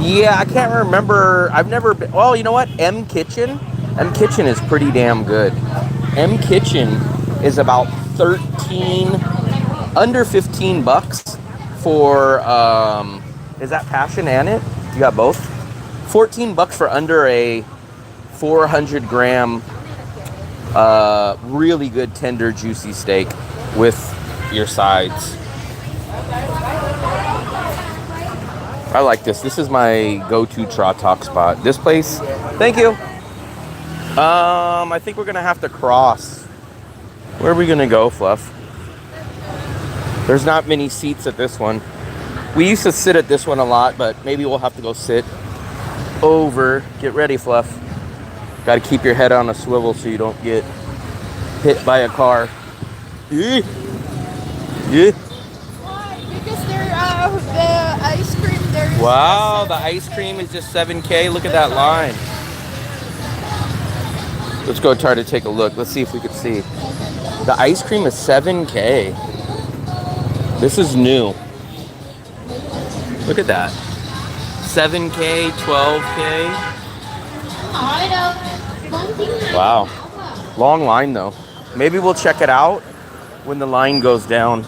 Speaker 1: Yeah, I can't remember. I've never been. Well, you know what? M Kitchen is pretty damn good. M Kitchen is about under $15 for, is that passion and it? You got both? $14 for under a 400 gram, really good tender juicy steak with your sides. I like this. This is my go-to Tratok spot. This place. Thank you. I think we're gonna have to cross. Where are we gonna go, Fluff? There's not many seats at this one. We used to sit at this one a lot, but maybe we'll have to go sit over. Get ready, Fluff. Got to keep your head on a swivel so you don't get hit by a car. Yeah. Yeah.
Speaker 2: Why? Because the ice cream there is.
Speaker 1: Wow, the ice cream is just 7K. Look at that line. Let's go try to take a look. Let's see if we can see. The ice cream is 7K. This is new. Look at that. 7K, 12K. Wow. Long line though. Maybe we'll check it out when the line goes down.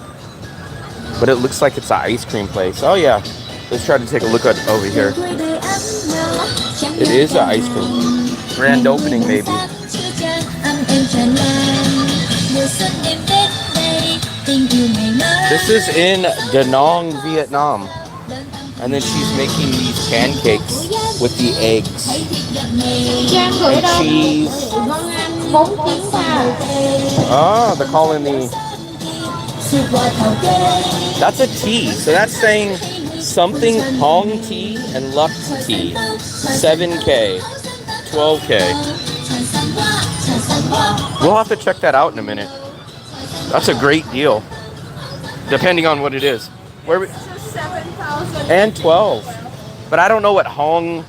Speaker 1: But it looks like it's an ice cream place. Oh yeah. Let's try to take a look at over here. It is an ice cream. Grand opening maybe. This is in Da Nang, Vietnam. And then she's making these pancakes with the eggs and cheese. Oh, they're calling the... That's a tea. So that's saying something Hong tea and Luck tea. 7K, 12K. We'll have to check that out in a minute. That's a great deal, depending on what it is. Where we...
Speaker 2: 7,000
Speaker 1: and 12. But I don't know what Hong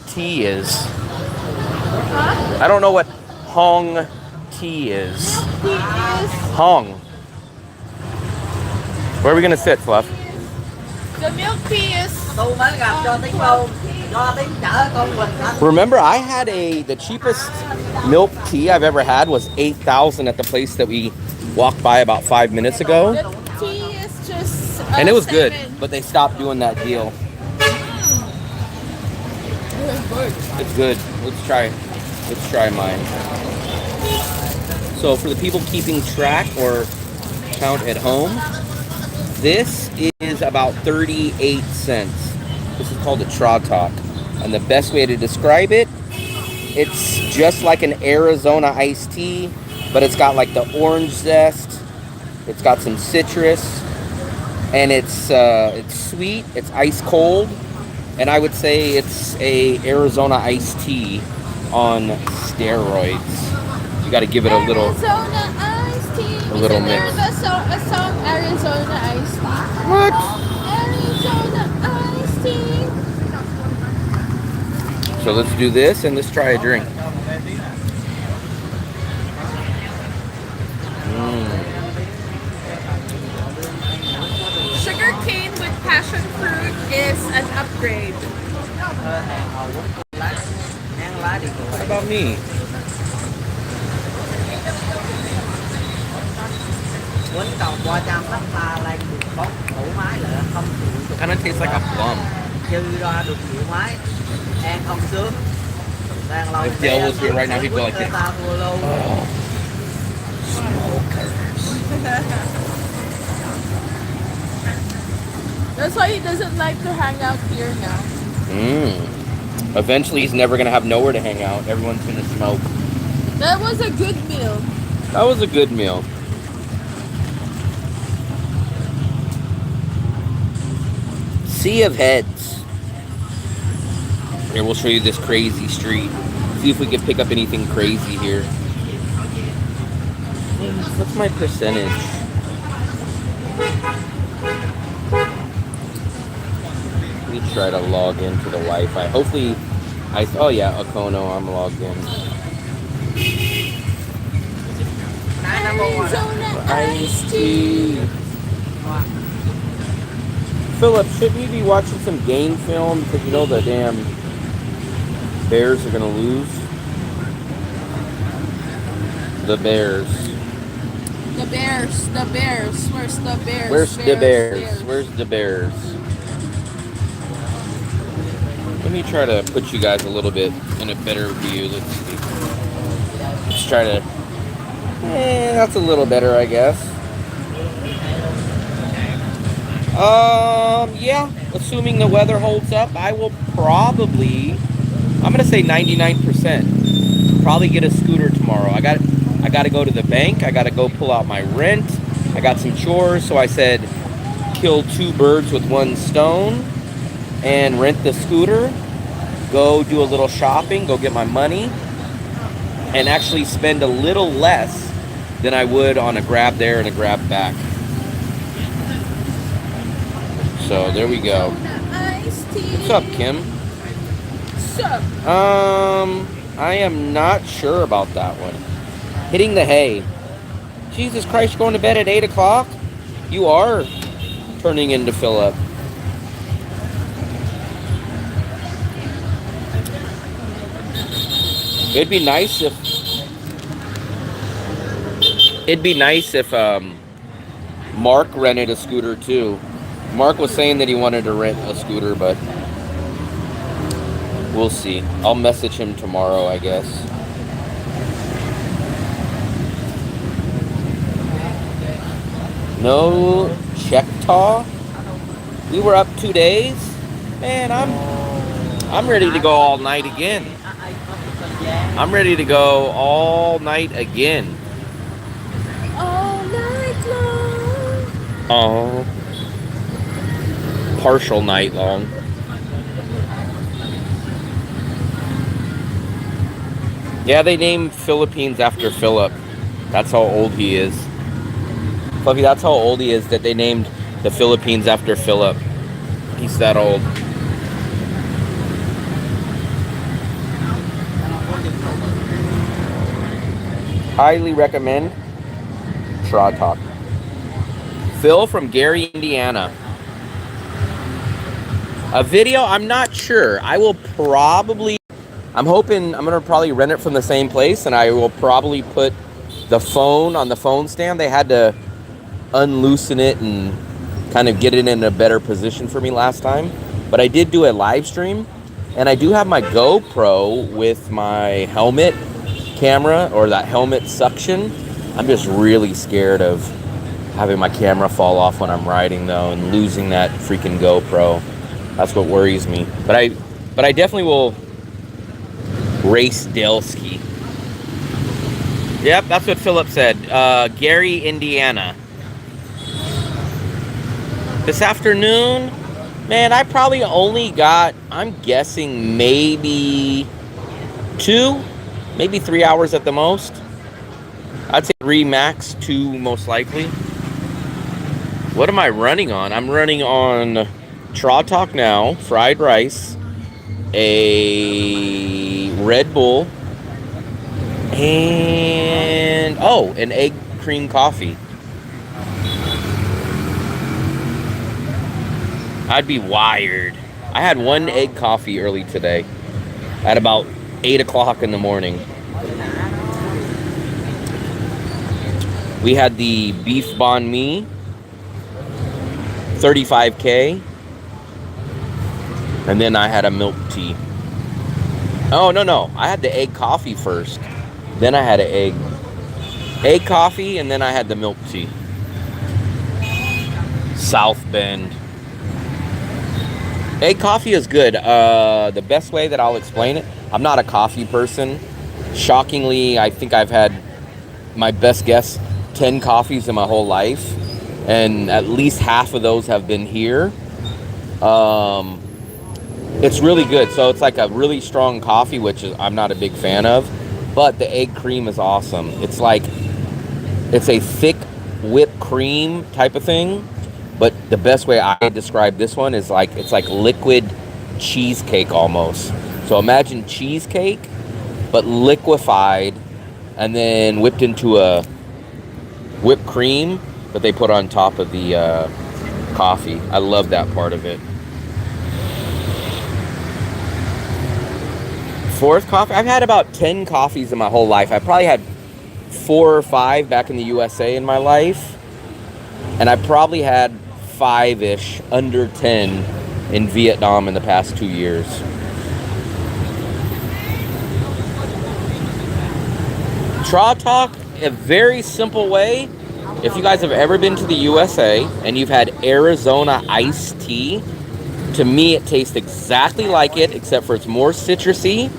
Speaker 1: tea is.
Speaker 2: Huh?
Speaker 1: I don't know what Hong tea is.
Speaker 2: Tea is
Speaker 1: Hong. Where are we gonna sit, Fluff?
Speaker 2: the milk tea is.
Speaker 1: Remember, I had the cheapest milk tea I've ever had was 8,000 at the place that we walked by about 5 minutes ago.
Speaker 2: The tea is just.
Speaker 1: And it was good,
Speaker 2: 7.
Speaker 1: but they stopped doing that deal. It's good. Let's try mine. So for the people keeping track or count at home, this is about 38 cents. This is called a Tratok. And the best way to describe it, it's just like an Arizona iced tea, but it's got like the orange zest. It's got some citrus. And it's sweet, it's ice cold, and I would say it's a Arizona iced tea on steroids. You got to give it a little
Speaker 2: Arizona iced tea.
Speaker 1: mix.
Speaker 2: There's a song Arizona iced tea.
Speaker 1: What?
Speaker 2: Arizona iced tea.
Speaker 1: So let's do this and let's try a drink.
Speaker 2: Sugar cane with passion fruit is an upgrade.
Speaker 1: What about me? Kind of tastes like a plum. If Dale was here right now, he'd be like this. Oh, smokers.
Speaker 2: That's why he doesn't like to hang out here now.
Speaker 1: Eventually, he's never going to have nowhere to hang out. Everyone's going to smoke.
Speaker 2: That was a good meal.
Speaker 1: That was a good meal. Sea of heads. Here, we'll show you this crazy street. See if we can pick up anything crazy here. What's my percentage? Let me try to log into the Wi-Fi. Hopefully, oh yeah, Okono, I'm logged in.
Speaker 2: Arizona iced tea.
Speaker 1: Philip, shouldn't you be watching some game film? Because you know the damn Bears are going to lose. The Bears.
Speaker 2: The Bears. The Bears. Where's the Bears?
Speaker 1: Where's the Bears? Where's the Bears? Let me try to put you guys a little bit in a better view. Let's see. Let's try to... that's a little better, I guess. Yeah, assuming the weather holds up, I will probably, I'm gonna say 99%. Probably get a scooter tomorrow. I got to go to the bank. I got to go pull out my rent. I got some chores, so I said kill two birds with one stone and rent the scooter, go do a little shopping, go get my money, and actually spend a little less than I would on a grab there and a grab back. So there we go. What's up, Kim?
Speaker 2: What's up?
Speaker 1: I am not sure about that one. Hitting the hay. Jesus Christ, you're going to bed at 8 o'clock? You are turning into Philip. It'd be nice if Mark rented a scooter too. Mark was saying that he wanted to rent a scooter, but we'll see. I'll message him tomorrow, I guess. No Chectaw. We were up 2 days. Man, I'm ready to go all night again. I'm ready to go all night again.
Speaker 2: All night long.
Speaker 1: Oh. Partial night long. Yeah, they named Philippines after Philip. That's how old he is. Fluffy, that's how old he is, that they named the Philippines after Philip. He's that old. Highly recommend Straw Talk. Phil from Gary, Indiana. A video, I'm not sure. I will probably, I'm hoping, I'm going to probably rent it from the same place, and I will probably put the phone on the phone stand. They had to unloosen it and kind of get it in a better position for me last time. But I did do a live stream, and I do have my GoPro with my helmet camera, or that helmet suction. I'm just really scared of having my camera fall off when I'm riding though, and losing that freaking GoPro. That's what worries me. But I definitely will race Delski. Yep, that's what Philip said. Gary, Indiana. This afternoon, man, I probably only got, I'm guessing maybe 2, maybe 3 hours at the most. I'd say 3 max, 2 most likely. What am I running on? I'm running on Straw Talk now, fried rice, a Red Bull, and, oh, an egg cream coffee. I'd be wired. I had 1 egg coffee early today at about 8 o'clock in the morning. We had the beef banh mi, 35K, and then I had a milk tea. Oh, no. I had the egg coffee first. Then I had an egg coffee, and then I had the milk tea. South Bend. Egg coffee is good. The best way that I'll explain it, I'm not a coffee person. Shockingly, I think I've had, my best guess, 10 coffees in my whole life. And at least half of those have been here. It's really good. So it's like a really strong coffee, which I'm not a big fan of. But the egg cream is awesome. It's like, it's a thick whipped cream type of thing. But the best way I describe this one is like, it's like liquid cheesecake almost. So imagine cheesecake, but liquefied and then whipped into a whipped cream that they put on top of the coffee. I love that part of it. Fourth coffee, I've had about 10 coffees in my whole life. I probably had 4 or 5 back in the USA in my life. And I probably had 5-ish, under 10 in Vietnam in the past 2 years. Straw Talk, a very simple way. If you guys have ever been to the USA and you've had Arizona iced tea, to me it tastes exactly like it, except for it's more citrusy,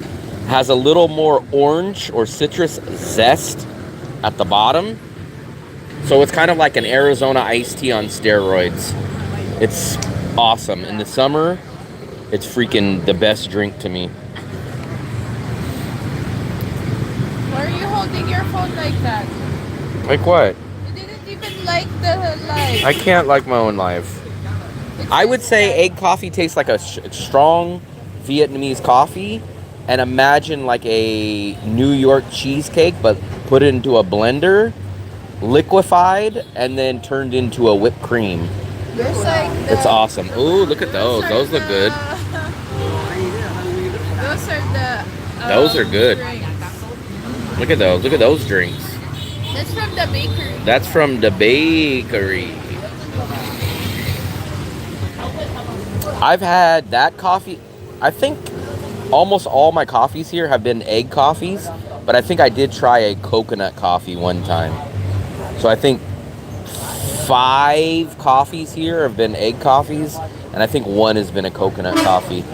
Speaker 1: has a little more orange or citrus zest at the bottom. So it's kind of like an Arizona iced tea on steroids. It's awesome. In the summer, it's freaking the best drink to me.
Speaker 2: Why are you holding your phone like that?
Speaker 1: Like what?
Speaker 2: You didn't even like the light.
Speaker 1: I can't like my own life. I would say egg coffee tastes like a strong Vietnamese coffee, and imagine like a New York cheesecake, but put it into a blender, liquefied, and then turned into a whipped cream. It's awesome. Ooh, look at those. Those look good.
Speaker 2: Those are good.
Speaker 1: Drinks. Look at those. Look at those drinks.
Speaker 2: That's from the bakery.
Speaker 1: That's from the bakery. I've had that coffee. I think almost all my coffees here have been egg coffees, but I think I did try a coconut coffee one time. So I think 5 coffees here have been egg coffees, and I think 1 has been a coconut coffee.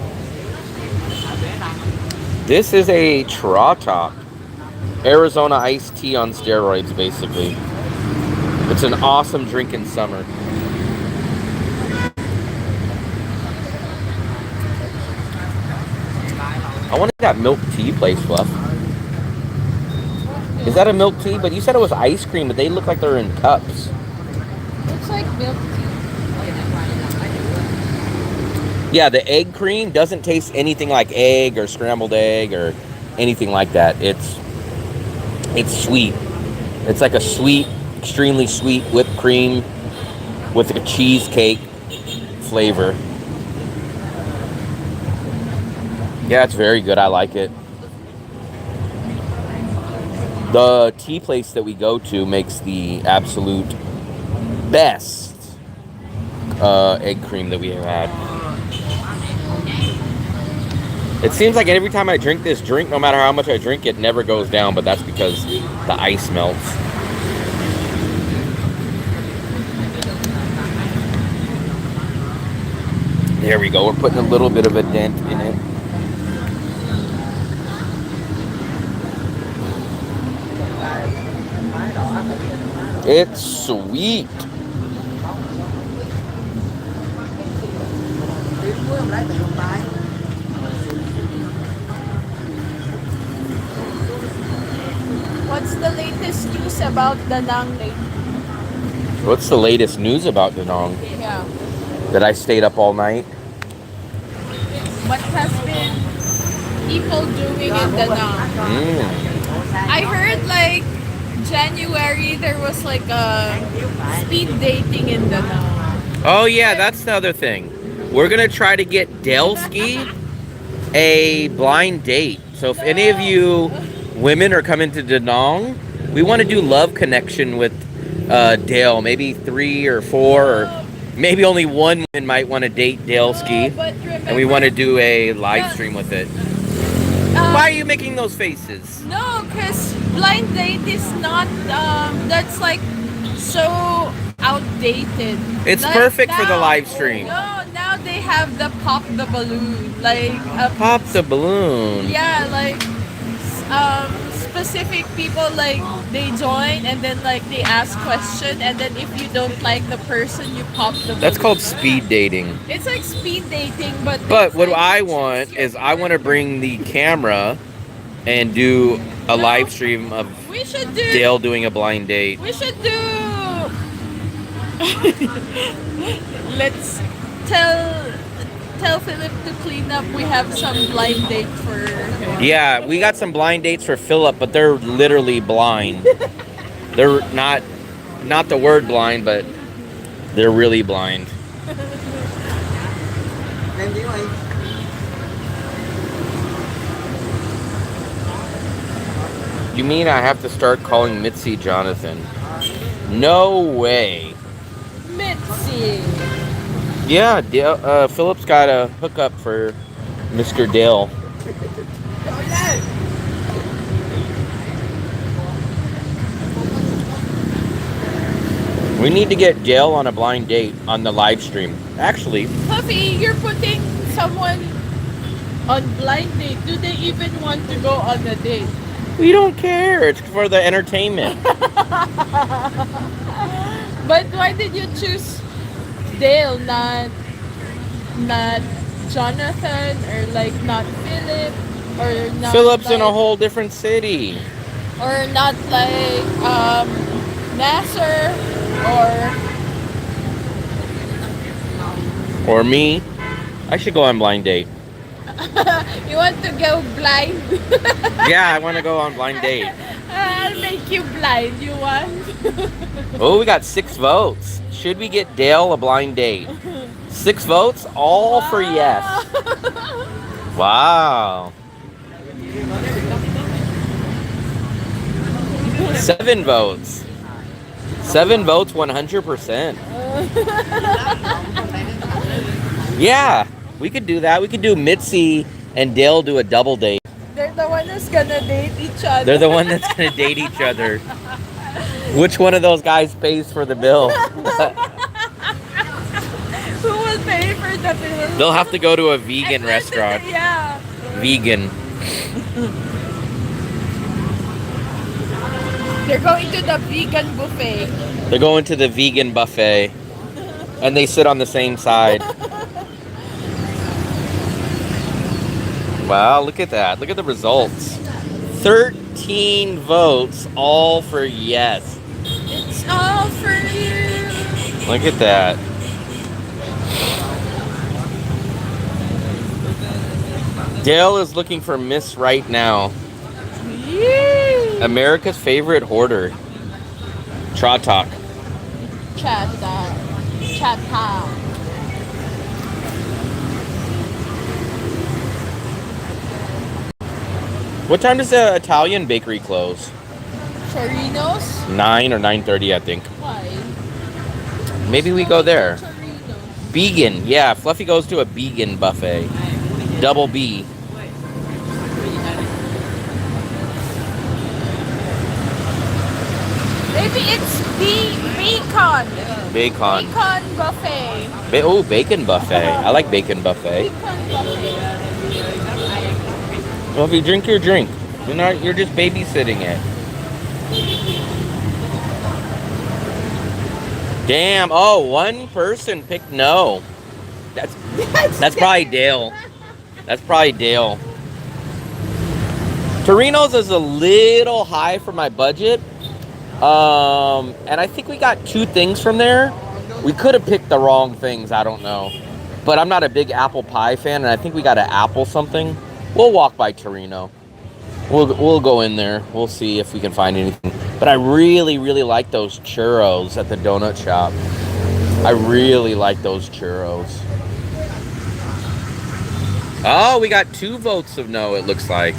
Speaker 1: This is a Trata, Arizona iced tea on steroids, basically. It's an awesome drink in summer. I wanted that milk tea place, Fluff. Is that a milk tea? But you said it was ice cream, but they look like they're in cups.
Speaker 2: Looks like milk tea.
Speaker 1: Yeah, the egg cream doesn't taste anything like egg or scrambled egg or anything like that. It's sweet. It's like a sweet, extremely sweet whipped cream with a cheesecake flavor. Yeah, it's very good. I like it. The tea place that we go to makes the absolute best egg cream that we have had. It seems like every time I drink this drink, no matter how much I drink, it never goes down, but that's because the ice melts. There we go. We're putting a little bit of a dent in it. It's sweet.
Speaker 2: What's the latest news about Da Nang lately?
Speaker 1: What's the latest news about Da Nang?
Speaker 2: Yeah.
Speaker 1: That I stayed up all night?
Speaker 2: What has been people doing in Da Nang? I heard like January there was like a speed dating in Da Nang.
Speaker 1: Oh yeah, that's the other thing. We're gonna try to get Delsky a blind date. So if any of you women are coming to Da Nang, we want to do love connection with Dale. Maybe 3 or 4, or maybe only 1 woman might want to date Delsky, and we want to do a live stream with it. Why are you making those faces?
Speaker 2: No, because blind date is not, that's like so outdated.
Speaker 1: It's
Speaker 2: like
Speaker 1: perfect for the
Speaker 2: now-
Speaker 1: live stream.
Speaker 2: No, now they have the pop the balloon. Like,
Speaker 1: Pop the balloon.
Speaker 2: yeah, like, specific people, like, they join and then, like, they ask question, and then if you don't like the person, you pop the balloon.
Speaker 1: That's called speed dating.
Speaker 2: It's like speed dating, but
Speaker 1: But
Speaker 2: it's
Speaker 1: what
Speaker 2: like
Speaker 1: I
Speaker 2: you choose
Speaker 1: want
Speaker 2: your
Speaker 1: is I want to bring the camera and do a live stream of
Speaker 2: We should do.
Speaker 1: Dale doing a blind date.
Speaker 2: We should do. Let's tell Philip to clean up. We have some blind date for him.
Speaker 1: Yeah, we got some blind dates for Philip, but they're literally blind. They're not the word blind, but they're really blind. You mean I have to start calling Mitzi Jonathan? No way.
Speaker 2: Mitzi.
Speaker 1: Yeah, Dale, Philip's got a hookup for Mr. Dale. We need to get Dale on a blind date on the live stream. Actually,
Speaker 2: Puffy, you're putting someone on blind date. Do they even want to go on a date?
Speaker 1: we don't care. It's for the entertainment.
Speaker 2: But why did you choose Dale, not Jonathan, or like not Philip, or not
Speaker 1: Philip's in a
Speaker 2: like-
Speaker 1: whole different city.
Speaker 2: or not like Nasser,
Speaker 1: Or me. I should go on blind date.
Speaker 2: you want to go blind?
Speaker 1: Yeah, I want to go on blind date.
Speaker 2: I'll make you blind. You want?
Speaker 1: Oh, we got 6 votes. Should we get Dale a blind date? 6 votes, all for yes. Wow. 7 votes. 7 votes, 100%. Yeah, we could do that. We could do Mitzi and Dale do a double date.
Speaker 2: They're the one who's gonna date each other.
Speaker 1: They're the one that's gonna date each other. Which one of those guys pays for the bill?
Speaker 2: Who will pay for the bill?
Speaker 1: They'll have to go to a vegan restaurant.
Speaker 2: Yeah.
Speaker 1: Vegan.
Speaker 2: They're going to the vegan buffet.
Speaker 1: They're going to the vegan buffet. And they sit on the same side. Wow, look at that. Look at the results. 13 votes, all for yes.
Speaker 2: It's all for you.
Speaker 1: Look at that. Dale is looking for Miss right now.
Speaker 2: Yee.
Speaker 1: America's favorite hoarder. Tratok.
Speaker 2: Chat town.
Speaker 1: What time does the Italian bakery close?
Speaker 2: Chorinos?
Speaker 1: 9 or 9:30, I think.
Speaker 2: Why?
Speaker 1: Maybe we go there.
Speaker 2: Chorinos.
Speaker 1: Vegan. Yeah, Fluffy goes to a vegan buffet. Double B.
Speaker 2: Maybe it's bacon.
Speaker 1: Bacon.
Speaker 2: Bacon buffet.
Speaker 1: Oh, bacon buffet. I like bacon buffet.
Speaker 2: Bacon buffet.
Speaker 1: Well, if you drink your drink, you're just babysitting it. Damn. Oh, one person picked no. That's probably Dale. That's probably Dale. Torino's is a little high for my budget. And I think we got 2 things from there. We could have picked the wrong things. I don't know. But I'm not a big apple pie fan, and I think we got an apple something. We'll walk by Torino. We'll go in there. We'll see if we can find anything. But I really, really like those churros at the donut shop. I really like those churros. Oh, we got 2 votes of no, it looks like.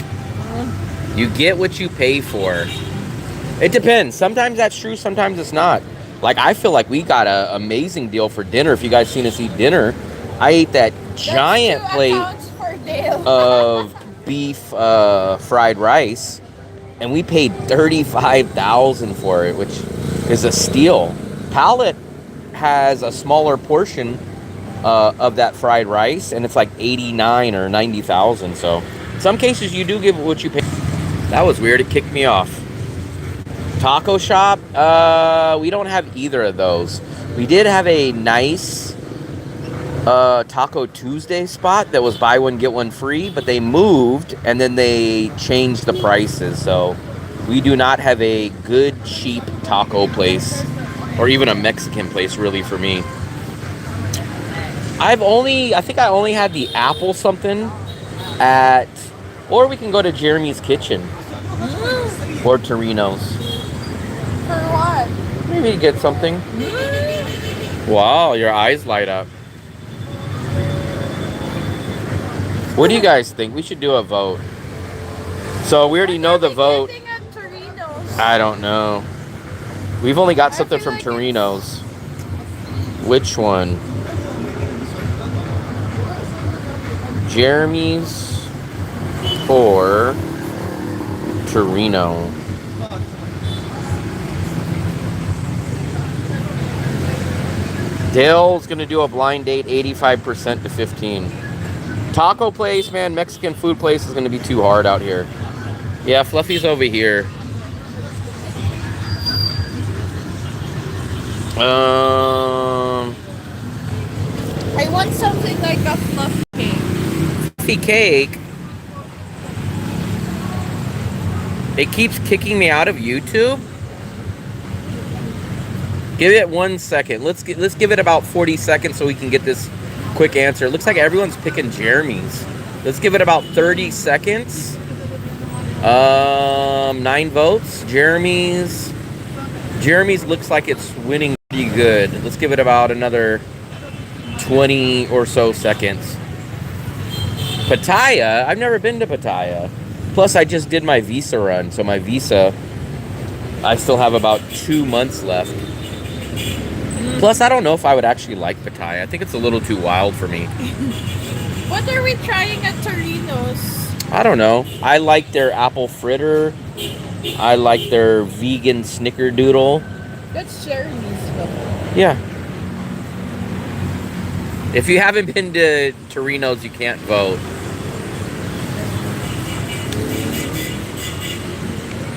Speaker 1: You get what you pay for. It depends. Sometimes that's true, sometimes it's not. Like, I feel like we got an amazing deal for dinner. If you guys seen us eat dinner, I ate that giant plate of beef fried rice, and we paid $35,000 for it, which is a steal. Pallet has a smaller portion of that fried rice, and it's like $89,000 or $90,000. So in some cases you do give what you pay. That was weird. It kicked me off. Taco shop, we don't have either of those. We did have a nice Taco Tuesday spot that was buy one get one free, but they moved and then they changed the prices. So we do not have a good cheap taco place, or even a Mexican place really for me. I think I only had the apple something at, or we can go to Jeremy's Kitchen or Torino's.
Speaker 2: For what?
Speaker 1: Maybe get something. Wow, your eyes light up. What do you guys think? We should do a vote. So we already know the vote. I don't know. We've only got something from Torino's. Which one? Jeremy's or Torino? Dale's gonna do a blind date, 85% to 15. Taco place, man, Mexican food place is gonna be too hard out here. Yeah, Fluffy's over here.
Speaker 2: I want something like a fluffy cake.
Speaker 1: Fluffy cake. It keeps kicking me out of YouTube. Give it 1 second. Let's give it about 40 seconds so we can get this quick answer. It looks like everyone's picking Jeremy's. Let's give it about 30 seconds. 9 votes. Jeremy's looks like it's winning pretty good. Let's give it about another 20 or so seconds. Pattaya, I've never been to Pattaya. Plus, I just did my visa run, so my visa, I still have about 2 months left. Plus, I don't know if I would actually like Pattaya. I think it's a little too wild for me.
Speaker 2: What are we trying at Torino's?
Speaker 1: I don't know. I like their apple fritter. I like their vegan snickerdoodle.
Speaker 2: That's Jeremy's though.
Speaker 1: Yeah. If you haven't been to Torino's, you can't vote.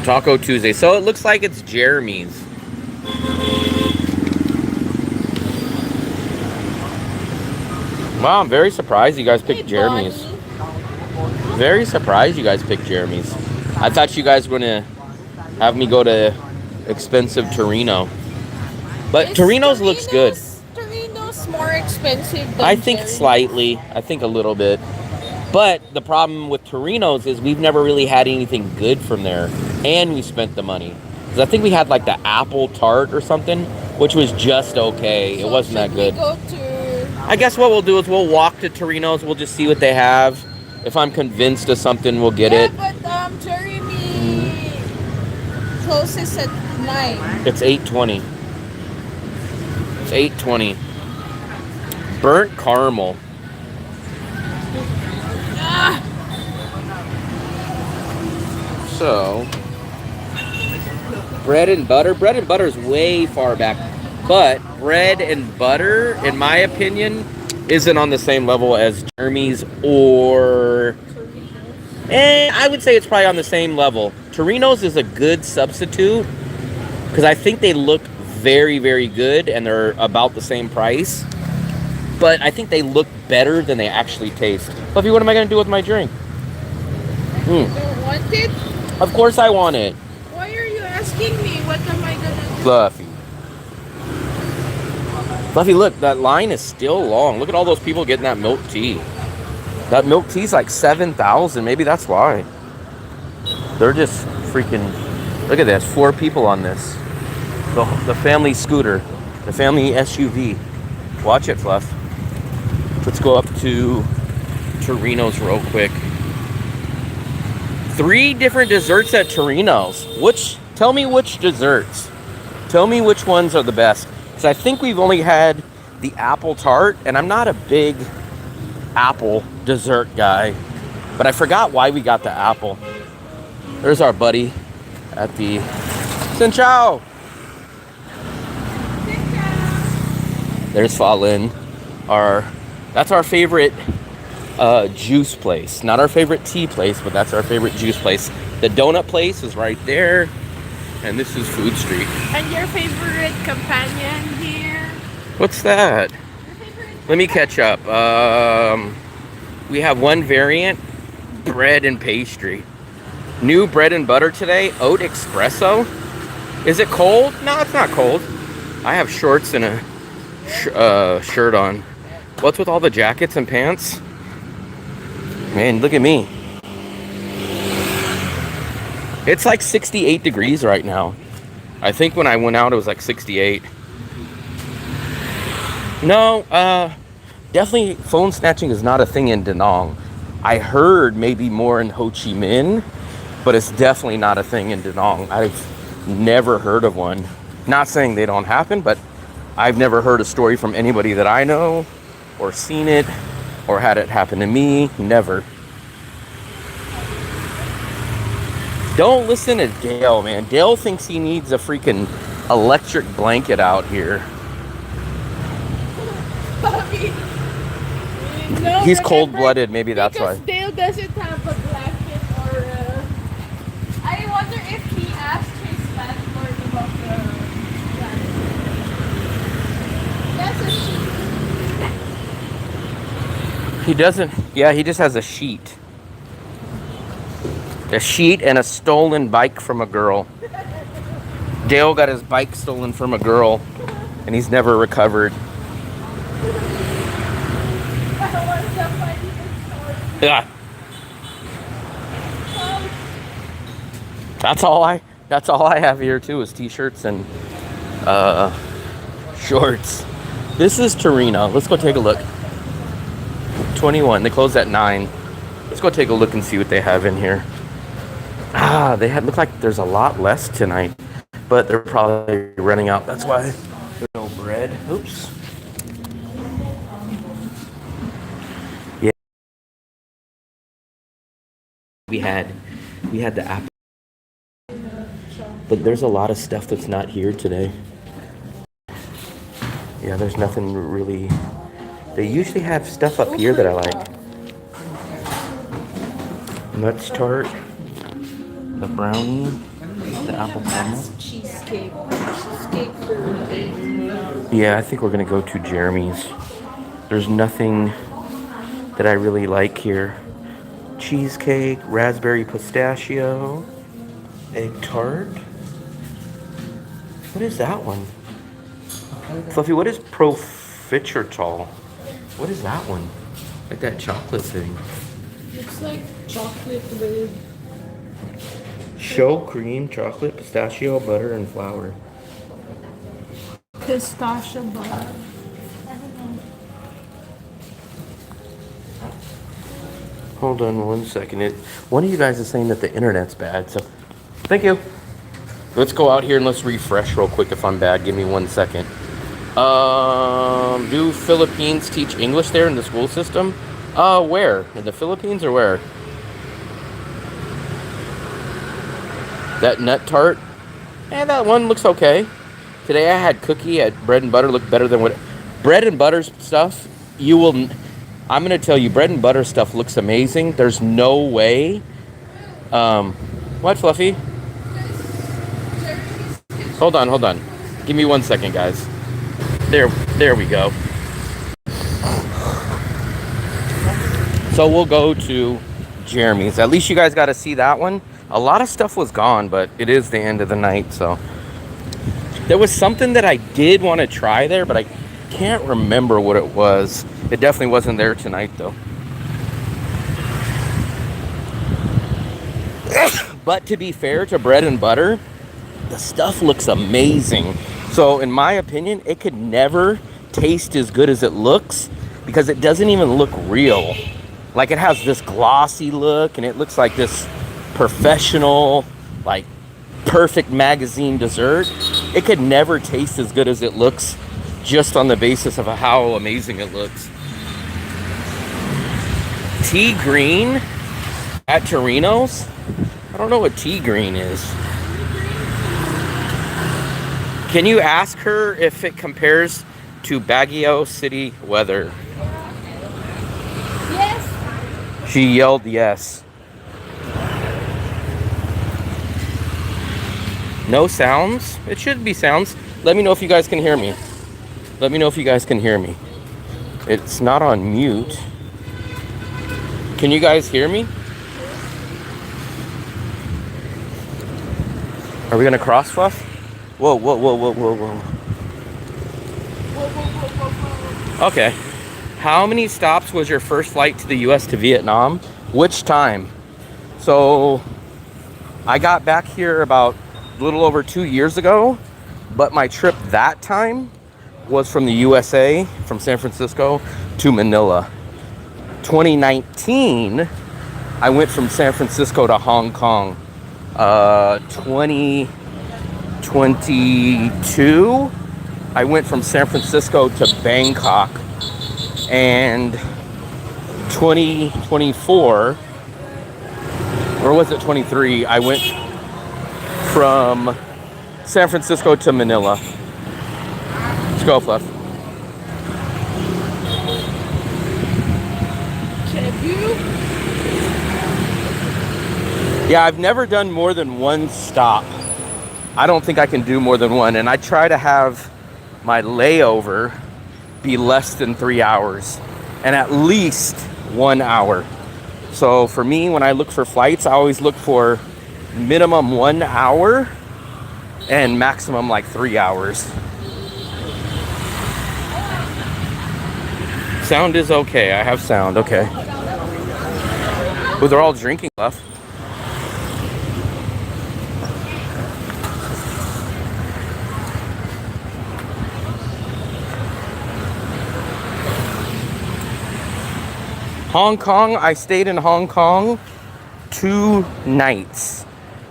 Speaker 1: Taco Tuesday. So it looks like it's Jeremy's. Wow, I'm very surprised you guys picked Jeremy's. Very surprised you guys picked Jeremy's. I thought you guys were going to have me go to expensive Torino. But Torino's looks good.
Speaker 2: Torino's more expensive than
Speaker 1: I think
Speaker 2: Jeremy's.
Speaker 1: slightly. I think a little bit. But the problem with Torino's is we've never really had anything good from there. And we spent the money. Because I think we had like the apple tart or something, which was just okay.
Speaker 2: So
Speaker 1: it wasn't that good.
Speaker 2: Go to...
Speaker 1: I guess what we'll do is we'll walk to Torino's. We'll just see what they have. If I'm convinced of something, we'll get it.
Speaker 2: But Jeremy closes at 9.
Speaker 1: It's 8:20. It's 8:20. Burnt caramel.
Speaker 2: Ah.
Speaker 1: So, bread and butter. Bread and butter is way far back. But bread and butter, in my opinion, isn't on the same level as Jeremy's or... I would say it's probably on the same level. Torino's is a good substitute because I think they look very, very good and they're about the same price. But I think they look better than they actually taste. Fluffy, what am I going to do with my drink?
Speaker 2: You don't want it?
Speaker 1: Of course I want it.
Speaker 2: Why are you asking me? What am I going to do?
Speaker 1: Fluffy. Fluffy, look, that line is still long. Look at all those people getting that milk tea. That milk tea's like 7,000. Maybe that's why. They're just freaking... Look at this. 4 people on this. The family scooter. The family SUV. Watch it, Fluff. Let's go up to Torino's real quick. 3 different desserts at Torino's. Tell me which desserts. Tell me which ones are the best. Because I think we've only had the apple tart, and I'm not a big apple dessert guy. But I forgot why we got the apple. There's our buddy at the... Sin Chow! There's Fallen. That's our favorite juice place. Not our favorite tea place, but that's our favorite juice place. The donut place is right there. And this is Food Street.
Speaker 2: And your favorite companion here?
Speaker 1: What's that? Let me catch up. We have one variant, bread and pastry. New bread and butter today, oat espresso. Is it cold? No, it's not cold. I have shorts and a shirt on. What's with all the jackets and pants? Man, look at me. It's like 68 degrees right now. I think when I went out, it was like 68. No, definitely phone snatching is not a thing in Da Nang. I heard maybe more in Ho Chi Minh, but it's definitely not a thing in Da Nang. I've never heard of one. Not saying they don't happen, but I've never heard a story from anybody that I know, or seen it, or had it happen to me. Never. Don't listen to Dale, man. Dale thinks he needs a freaking electric blanket out here. He's
Speaker 2: remember,
Speaker 1: cold-blooded. Maybe that's
Speaker 2: because
Speaker 1: why.
Speaker 2: Dale doesn't have a blanket or I wonder if he asked his landlord about the blanket. That's a sheet.
Speaker 1: He doesn't. Yeah, he just has a sheet. A sheet and a stolen bike from a girl. Dale got his bike stolen from a girl, and he's never recovered. Yeah. That's all I have here too is t-shirts and shorts. This is Torino. Let's go take a look. 21. They close at 9. Let's go take a look and see what they have in here. Look like there's a lot less tonight, but they're probably running out. That's why there's no bread. Oops. Yeah. We had the apple, but there's a lot of stuff that's not here today. Yeah, there's nothing really. They usually have stuff up here that I like. Nuts tart, the brownie, the apple caramel.
Speaker 2: Cheesecake.
Speaker 1: Yeah, I think we're gonna go to Jeremy's. There's nothing that I really like here. Cheesecake, raspberry pistachio, egg tart. What is that one? Fluffy, what is profiterole? What is that one? Like that chocolate thing.
Speaker 2: Looks like chocolate with
Speaker 1: Show cream, chocolate, pistachio, butter, and flour.
Speaker 2: pistachio butter.
Speaker 1: Hold on one second. One of you guys is saying that the internet's bad, so thank you. Let's go out here and let's refresh real quick if I'm bad. Give me 1 second. Do Philippines teach English there in the school system? Where? In the Philippines or where? That nut tart? That one looks okay. Today I had cookie at bread and butter. Looked better than what... Bread and butter stuff, you will... I'm going to tell you, bread and butter stuff looks amazing. There's no way... What, Fluffy? Hold on. Give me 1 second, guys. There we go. So we'll go to Jeremy's. At least you guys got to see that one. A lot of stuff was gone, but it is the end of the night, so. There was something that I did want to try there, but I can't remember what it was. It definitely wasn't there tonight, though. But to be fair to bread and butter, the stuff looks amazing. So in my opinion, it could never taste as good as it looks because it doesn't even look real. Like it has this glossy look and it looks like this professional, like perfect magazine dessert. It could never taste as good as it looks just on the basis of how amazing it looks. Tea green at Torino's? I don't know what tea green is. Can you ask her if it compares to Baguio City weather?
Speaker 2: Yes.
Speaker 1: She yelled yes. No sounds? It should be sounds. Let me know if you guys can hear me. It's not on mute. Can you guys hear me? Are we gonna cross, Fluff? Whoa. Okay. How many stops was your first flight to the US to Vietnam? Which time? So I got back here about a little over 2 years ago, but my trip that time was from the USA, from San Francisco to Manila. 2019, I went from San Francisco to Hong Kong. 2022, I went from San Francisco to Bangkok. And 2024, or was it 23, I went from San Francisco to Manila. Let's go, Fluff. Yeah, I've never done more than one stop. I don't think I can do more than one. And I try to have my layover be less than 3 hours and at least 1 hour. So for me, when I look for flights, I always look for minimum 1 hour and maximum like 3 hours. Sound is okay. I have sound. Okay. Oh, they're all drinking stuff. Hong Kong, I stayed in Hong Kong 2 nights.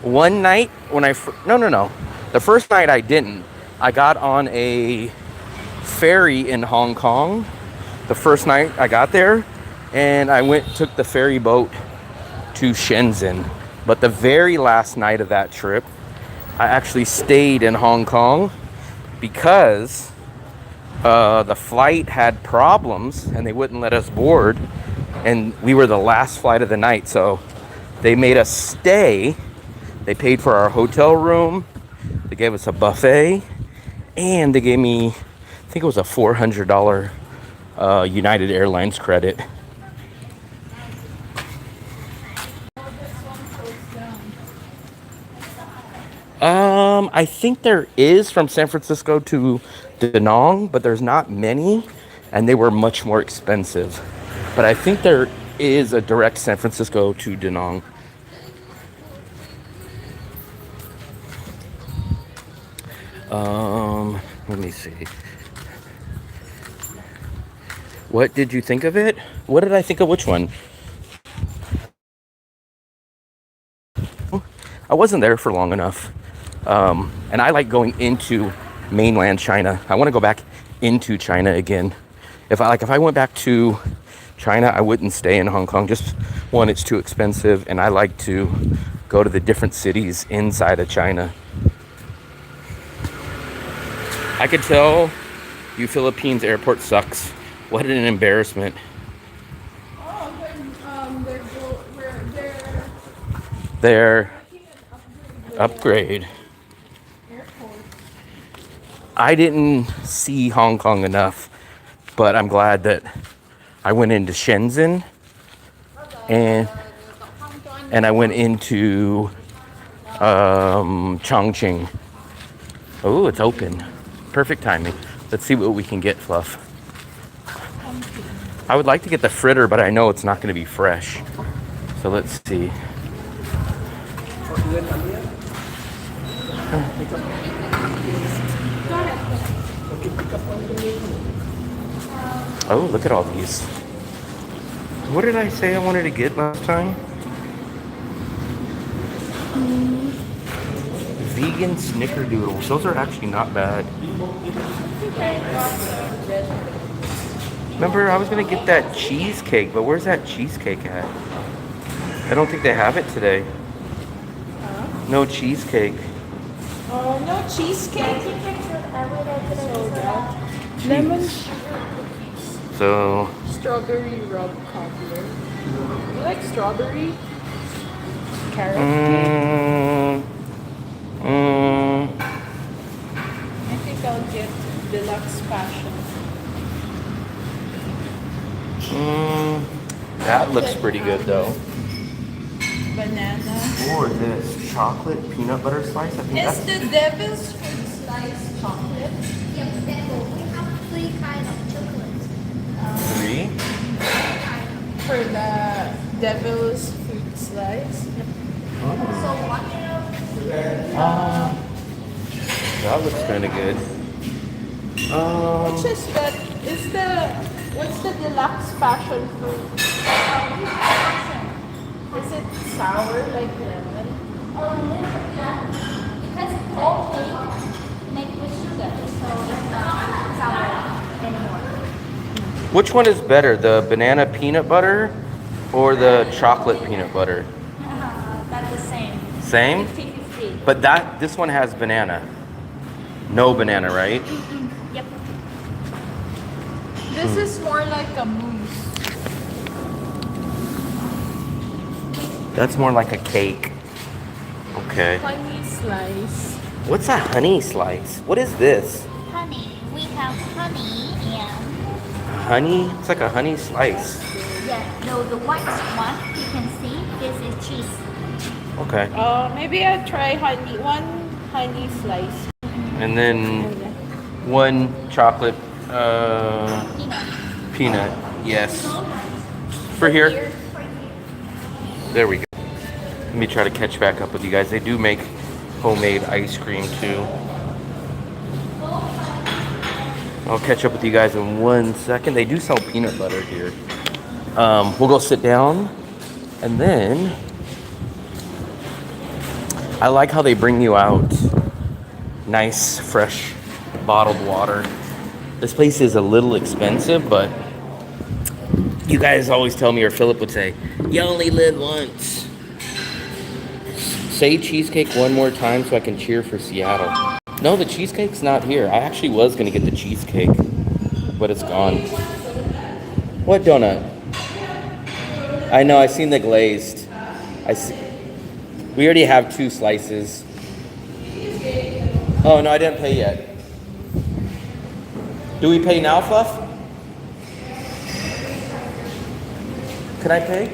Speaker 1: One night when no. The first night I didn't. I got on a ferry in Hong Kong. The first night I got there, and I took the ferry boat to Shenzhen. But the very last night of that trip, I actually stayed in Hong Kong because the flight had problems and they wouldn't let us board. And we were the last flight of the night, so they made us stay. They paid for our hotel room. They gave us a buffet, and they gave me, I think it was a $400 United Airlines credit. I think there is from San Francisco to Da Nang, but there's not many, and they were much more expensive. But I think there is a direct San Francisco to Da Nang. Let me see. What did you think of it? What did I think of which one? I wasn't there for long enough. And I like going into mainland China. I want to go back into China again. If I went back to China, I wouldn't stay in Hong Kong. Just one, it's too expensive, and I like to go to the different cities inside of China. I could tell you Philippines airport sucks. What an embarrassment.
Speaker 2: Oh,
Speaker 1: They're upgrade.
Speaker 2: Airport.
Speaker 1: I didn't see Hong Kong enough, but I'm glad that I went into Shenzhen and I went into Chongqing. Oh, it's open. Perfect timing. Let's see what we can get, Fluff. I would like to get the fritter, but I know it's not going to be fresh. So let's see. Oh, look at all these. What did I say I wanted to get last time? Vegan snickerdoodles. Those are actually not bad. Remember, I was going to get that cheesecake, but where's that cheesecake at? I don't think they have it today. No cheesecake.
Speaker 2: Oh, no cheesecake.
Speaker 1: Jeez.
Speaker 2: Lemon
Speaker 1: So,
Speaker 2: strawberry rub cobbler. You like strawberry? Carrot cake? I think I'll get deluxe passion.
Speaker 1: That looks pretty good though.
Speaker 2: Banana.
Speaker 1: Or this chocolate peanut butter slice. I think
Speaker 2: Is
Speaker 1: that's
Speaker 2: the devil's fruit slice chocolate?
Speaker 3: Yeah, but then we have 3 kinds of chocolates.
Speaker 1: 3.
Speaker 2: For the devil's fruit slice?
Speaker 3: So one
Speaker 1: That looks kind of good.
Speaker 2: Which is that? What's the deluxe passion fruit? Is it sour like lemon?
Speaker 3: because all cake made with sugar, so it's not sour anymore.
Speaker 1: Which one is better, the banana peanut butter or the chocolate peanut butter?
Speaker 3: That's the same.
Speaker 1: Same?
Speaker 3: 50-50.
Speaker 1: But this one has banana. No banana, right?
Speaker 3: Yep.
Speaker 2: This is more like a mousse.
Speaker 1: That's more like a cake. Okay.
Speaker 2: Honey slice.
Speaker 1: What's a honey slice? What is this?
Speaker 3: Honey. We have honey and
Speaker 1: Honey? It's like a honey slice.
Speaker 3: yeah, no, the white one you can see. This is cheese.
Speaker 1: Okay.
Speaker 2: Maybe I'll try one honey slice.
Speaker 1: And then one chocolate
Speaker 3: Peanut.
Speaker 1: peanut. Yes. For here. There we go. Let me try to catch back up with you guys. They do make homemade ice cream too. I'll catch up with you guys in 1 second. They do sell peanut butter here. We'll go sit down, and then I like how they bring you out nice, fresh, bottled water. This place is a little expensive, but you guys always tell me, or Philip would say, you only live once. Say cheesecake one more time so I can cheer for Seattle. No, the cheesecake's not here. I actually was gonna get the cheesecake, but it's gone. What donut? I know, I seen the glazed. We already have 2 slices. Oh, no, I didn't pay yet. Do we pay now, Fluff? Can I pay?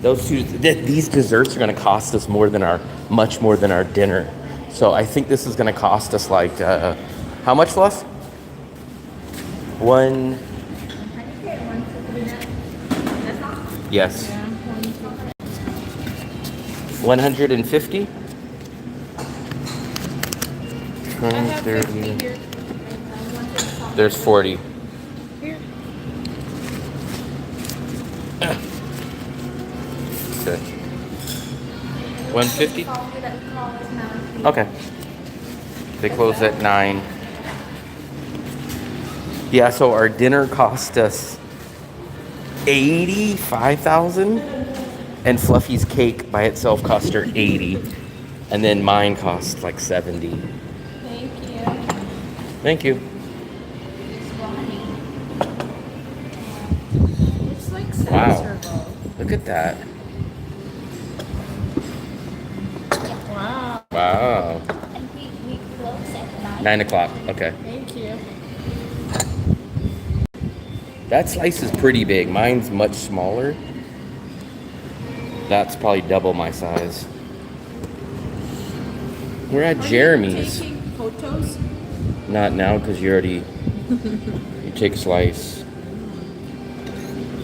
Speaker 1: These desserts are going to cost us much more than our dinner. So I think this is going to cost us like, how much, Fluff? Yes. 150?
Speaker 2: I have 50 here.
Speaker 1: There's 40.
Speaker 2: Here.
Speaker 1: Okay. 150? Okay. They close at 9. Yeah, so our dinner cost us $85,000, and Fluffy's cake by itself cost her 80, and then mine cost like 70.
Speaker 2: Thank you.
Speaker 1: Thank you.
Speaker 2: It's like
Speaker 1: Wow.
Speaker 2: Sanserville.
Speaker 1: Look at that.
Speaker 2: Wow.
Speaker 1: Wow.
Speaker 3: And we close at 9.
Speaker 1: 9 o'clock. Okay.
Speaker 2: Thank you.
Speaker 1: That slice is pretty big. Mine's much smaller. That's probably double my size. We're at Jeremy's.
Speaker 2: Taking photos?
Speaker 1: Not now, because you already you take slice.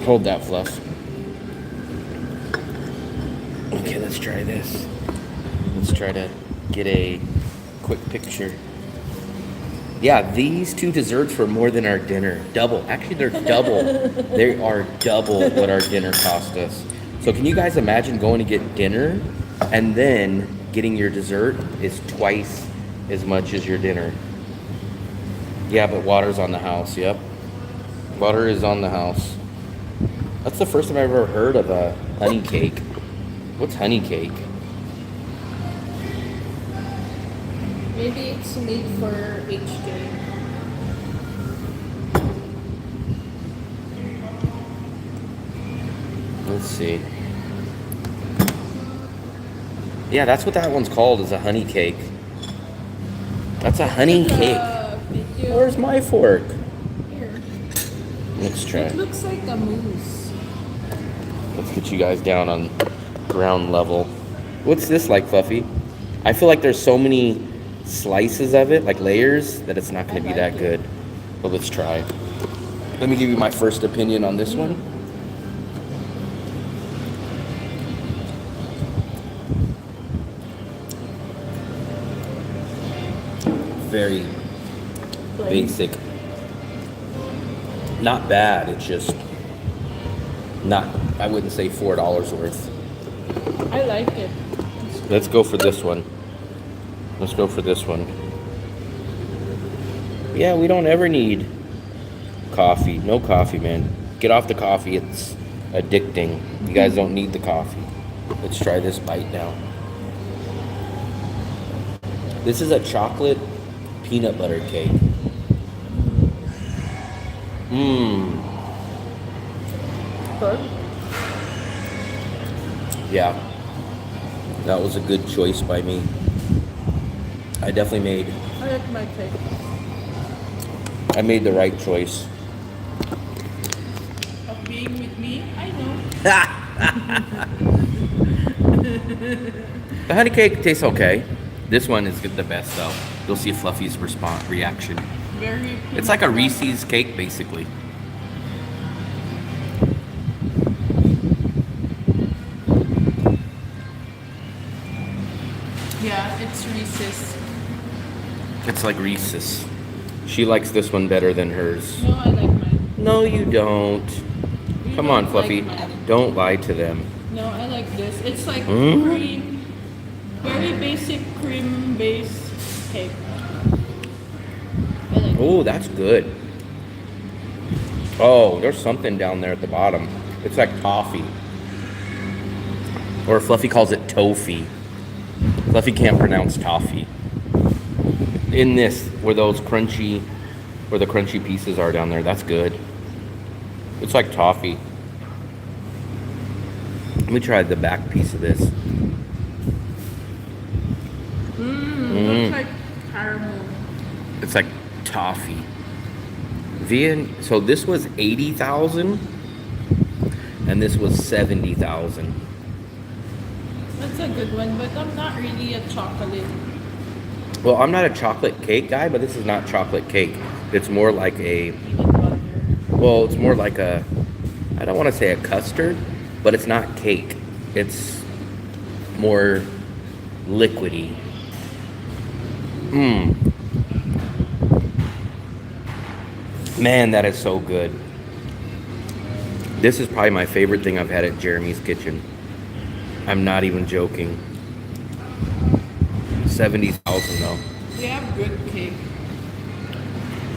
Speaker 1: Hold that, Fluff. Okay, let's try this. Let's try to get a quick picture. Yeah, these 2 desserts were more than our dinner. Double. Actually, they're double. They are double what our dinner cost us. So can you guys imagine going to get dinner and then getting your dessert is twice as much as your dinner? Yeah, but water's on the house. Yep. Water is on the house. That's the first time I've ever heard of a honey cake. What's honey cake?
Speaker 2: Maybe it's made for HJ.
Speaker 1: Let's see. Yeah, that's what that one's called, is a honey cake. That's a honey cake.
Speaker 2: Video.
Speaker 1: Where's my fork?
Speaker 2: Here.
Speaker 1: Let's try.
Speaker 2: It looks like a mousse.
Speaker 1: Let's get you guys down on ground level. What's this like, Fluffy? I feel like there's so many slices of it, like layers, that it's not going to be that good. But let's try. Let me give you my first opinion on this one. Very basic. Not bad. It's just not, I wouldn't say $4 worth.
Speaker 2: I like it.
Speaker 1: Let's go for this one. Let's go for this one. Yeah, we don't ever need coffee. No coffee, man. Get off the coffee. It's addicting. You guys don't need the coffee. Let's try this bite now. This is a chocolate peanut butter cake.
Speaker 2: good.
Speaker 1: Yeah. That was a good choice by me. I definitely
Speaker 2: I like my cake.
Speaker 1: made the right choice.
Speaker 2: Of being with me, I know.
Speaker 1: The honey cake tastes okay. This one is the best though. You'll see Fluffy's reaction.
Speaker 2: Very.
Speaker 1: It's like a Reese's cake basically.
Speaker 2: Yeah, it's Reese's.
Speaker 1: It's like Reese's. She likes this one better than hers.
Speaker 2: No, I like mine.
Speaker 1: No, you don't.
Speaker 2: You
Speaker 1: Come
Speaker 2: don't
Speaker 1: on, Fluffy.
Speaker 2: like mine.
Speaker 1: Don't lie to them.
Speaker 2: No, I like this. It's like
Speaker 1: Mm.
Speaker 2: cream, very basic cream-based cake. I like it.
Speaker 1: Oh, that's good. Oh, there's something down there at the bottom. It's like toffee. Or Fluffy calls it toffee. Fluffy can't pronounce toffee. In this, where the crunchy pieces are down there, that's good. It's like toffee. Let me try the back piece of this.
Speaker 2: Looks like caramel.
Speaker 1: It's like toffee. So this was 80,000 and this was 70,000.
Speaker 2: That's a good one, but I'm not really a chocolate.
Speaker 1: Well, I'm not a chocolate cake guy, but this is not chocolate cake. It's more like a,
Speaker 2: Peanut butter.
Speaker 1: well, it's more like a, I don't want to say a custard, but it's not cake. It's more liquidy. Man, that is so good. This is probably my favorite thing I've had at Jeremy's Kitchen. I'm not even joking. 70,000 though.
Speaker 2: They have good cake.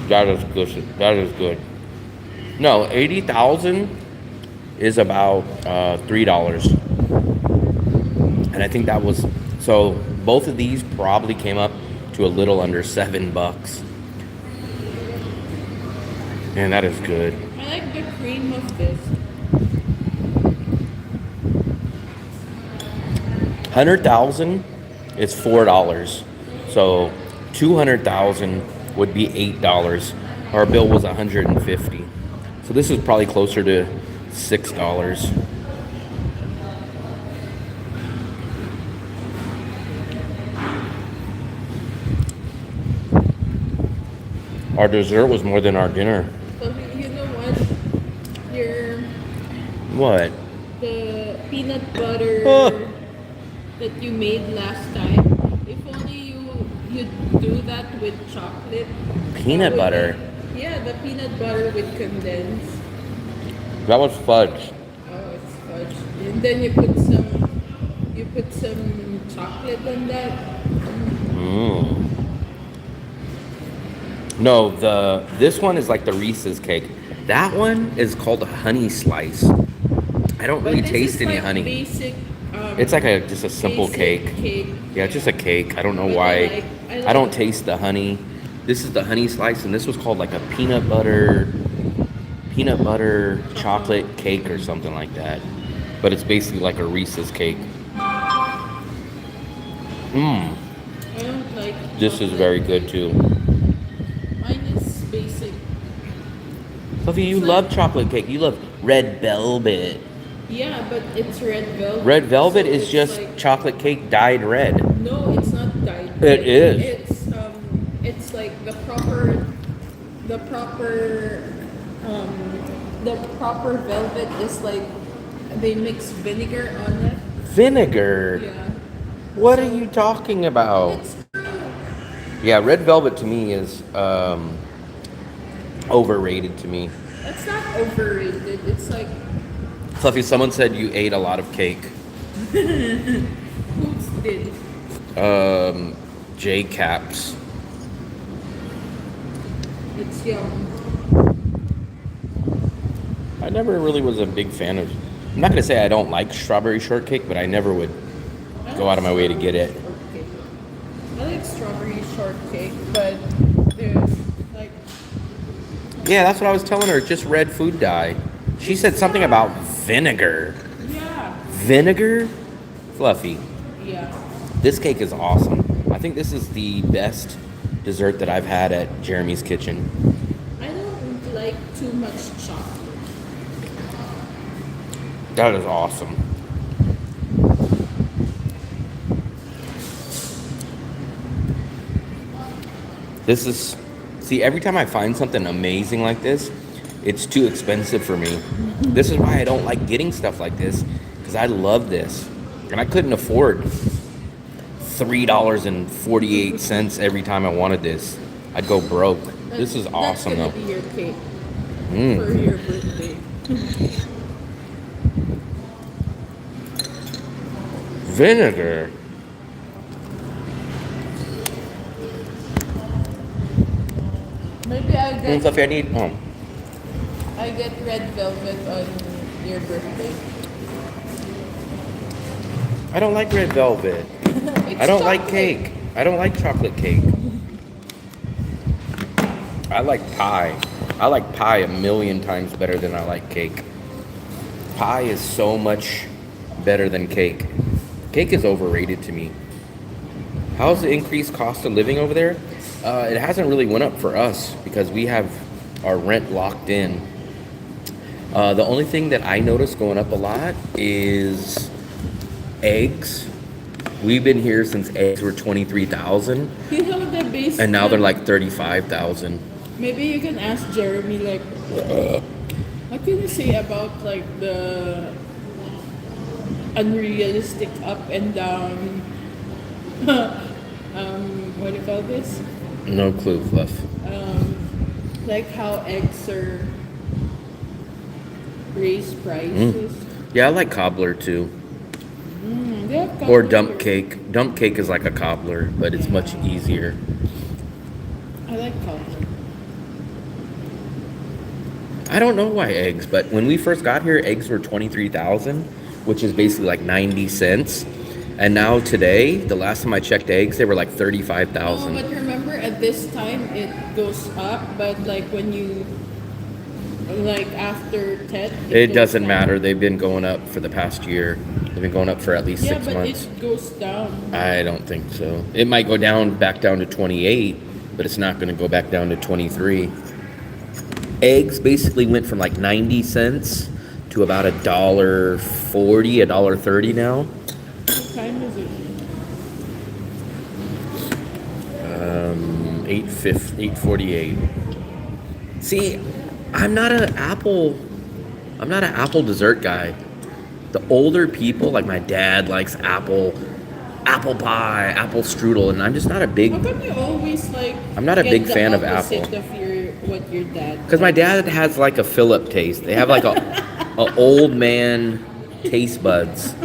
Speaker 1: That is good. That is good. No, 80,000 is about $3. And I think that was, so both of these probably came up to a little under $7. Man, that is good.
Speaker 2: I like the cream of this.
Speaker 1: 100,000 is $4. So 200,000 would be $8. Our bill was 150. So this is probably closer to $6. Our dessert was more than our dinner.
Speaker 2: So you know what?
Speaker 1: What?
Speaker 2: The peanut butter
Speaker 1: Oh.
Speaker 2: that you made last time. If only you do that with chocolate.
Speaker 1: Peanut
Speaker 2: that would
Speaker 1: butter?
Speaker 2: be- yeah, the peanut butter with condensed.
Speaker 1: That was fudge.
Speaker 2: Oh, it's fudge. And then you put some chocolate on that.
Speaker 1: No, this one is like the Reese's cake. That one is called a honey slice. I don't really
Speaker 2: But this
Speaker 1: taste
Speaker 2: is
Speaker 1: any
Speaker 2: like
Speaker 1: honey.
Speaker 2: Basic.
Speaker 1: It's like just a simple
Speaker 2: basic
Speaker 1: cake. Yeah, it's just a cake. I don't know
Speaker 2: But
Speaker 1: why.
Speaker 2: I like
Speaker 1: I don't taste the honey. This is the honey slice, and this was called like a peanut butter chocolate cake or something like that. But it's basically like a Reese's cake.
Speaker 2: I don't like.
Speaker 1: This is
Speaker 2: chocolate.
Speaker 1: very good too.
Speaker 2: Mine is basic.
Speaker 1: Sophie, you love chocolate cake. You love red velvet.
Speaker 2: Yeah, but it's red velvet.
Speaker 1: Red velvet
Speaker 2: so
Speaker 1: is
Speaker 2: it's
Speaker 1: just
Speaker 2: like,
Speaker 1: chocolate cake dyed red.
Speaker 2: no, it's not dyed.
Speaker 1: It is.
Speaker 2: It's like the proper velvet is like they mix vinegar on it.
Speaker 1: Vinegar?
Speaker 2: Yeah.
Speaker 1: What are you talking about?
Speaker 2: It's
Speaker 1: Yeah, red velvet to me is overrated to me.
Speaker 2: It's not overrated. It's like
Speaker 1: Fluffy, someone said you ate a lot of cake.
Speaker 2: who's did.
Speaker 1: J Caps.
Speaker 2: It's yum.
Speaker 1: I never really was a big fan of. I'm not gonna say I don't like strawberry shortcake, but I never would go out of my way to get it.
Speaker 2: Shortcake. I like strawberry shortcake, but there's like
Speaker 1: Yeah, that's what I was telling her. It's just red food dye. She said something about vinegar.
Speaker 2: Yeah.
Speaker 1: Vinegar? Fluffy.
Speaker 2: Yeah.
Speaker 1: This cake is awesome. I think this is the best dessert that I've had at Jeremy's Kitchen.
Speaker 2: I don't like too much chocolate.
Speaker 1: That is awesome. This is, see, every time I find something amazing like this, it's too expensive for me. This is why I don't like getting stuff like this, because I love this. And I couldn't afford $3.48 every time I wanted this. I'd go broke. This is awesome,
Speaker 2: That's
Speaker 1: though.
Speaker 2: gonna be your cake
Speaker 1: Mm.
Speaker 2: for your birthday.
Speaker 1: Vinegar.
Speaker 2: Maybe I'll get
Speaker 1: Fluffy, I need. Oh.
Speaker 2: I get red velvet on your birthday.
Speaker 1: I don't like red velvet. I don't like cake. I don't like chocolate cake. I like pie. I like pie a million times better than I like cake. Pie is so much better than cake. Cake is overrated to me. How's the increased cost of living over there? It hasn't really went up for us because we have our rent locked in. The only thing that I notice going up a lot is eggs. We've been here since eggs were 23,000,
Speaker 2: You know the base.
Speaker 1: and now they're like 35,000.
Speaker 2: Maybe you can ask Jeremy like, what can you say about like the unrealistic up and down? What do you call this?
Speaker 1: No clue, Fluff.
Speaker 2: Like how eggs are raised prices.
Speaker 1: Yeah, I like cobbler too,
Speaker 2: They have
Speaker 1: or
Speaker 2: cobbler
Speaker 1: dump
Speaker 2: here.
Speaker 1: cake. Dump cake is like a cobbler, but it's much easier.
Speaker 2: I like cobbler.
Speaker 1: I don't know why eggs, but when we first got here, eggs were 23,000, which is basically like 90 cents. And now today, the last time I checked eggs, they were like
Speaker 2: Oh,
Speaker 1: 35,000.
Speaker 2: but remember at this time it goes up, but like when you like after 10
Speaker 1: It
Speaker 2: goes
Speaker 1: doesn't
Speaker 2: down.
Speaker 1: matter. They've been going up for the past year. They've been going up for at least
Speaker 2: Yeah,
Speaker 1: 6
Speaker 2: but
Speaker 1: months.
Speaker 2: it goes down.
Speaker 1: I don't think so. It might go back down to 28, but it's not going to go back down to 23. Eggs basically went from like 90 cents to about $1.40, $1.30 now.
Speaker 2: What time is it?
Speaker 1: 8:48. See, I'm not an apple dessert guy. The older people, like my dad, likes apple pie, apple strudel, and I'm just not a big.
Speaker 2: How come you always like?
Speaker 1: I'm not a
Speaker 2: get
Speaker 1: big
Speaker 2: the
Speaker 1: fan of
Speaker 2: opposite
Speaker 1: apple.
Speaker 2: Of what your dad.
Speaker 1: Because my dad has like a Philip taste. They have like a old man taste buds.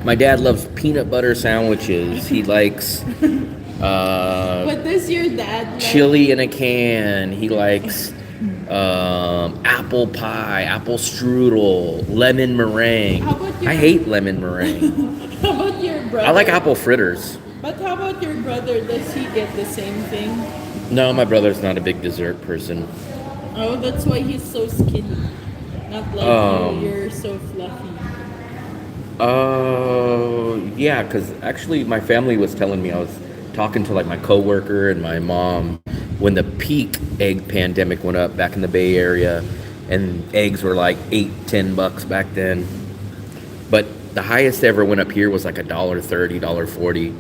Speaker 1: My dad loves peanut butter sandwiches. He likes
Speaker 2: What does your dad like?
Speaker 1: chili in a can. He likes apple pie, apple strudel, lemon meringue.
Speaker 2: How about your-
Speaker 1: I hate lemon meringue.
Speaker 2: How about your brother?
Speaker 1: I like apple fritters.
Speaker 2: But how about your brother? Does he get the same thing?
Speaker 1: No, my brother's not a big dessert person.
Speaker 2: Oh, that's why he's so skinny. Not like you. You're so fluffy.
Speaker 1: Yeah, because actually my family was telling me, I was talking to like my coworker and my mom when the peak egg pandemic went up back in the Bay Area, and eggs were like $8-10 back then. But the highest ever went up here was like $1.30, $1.40.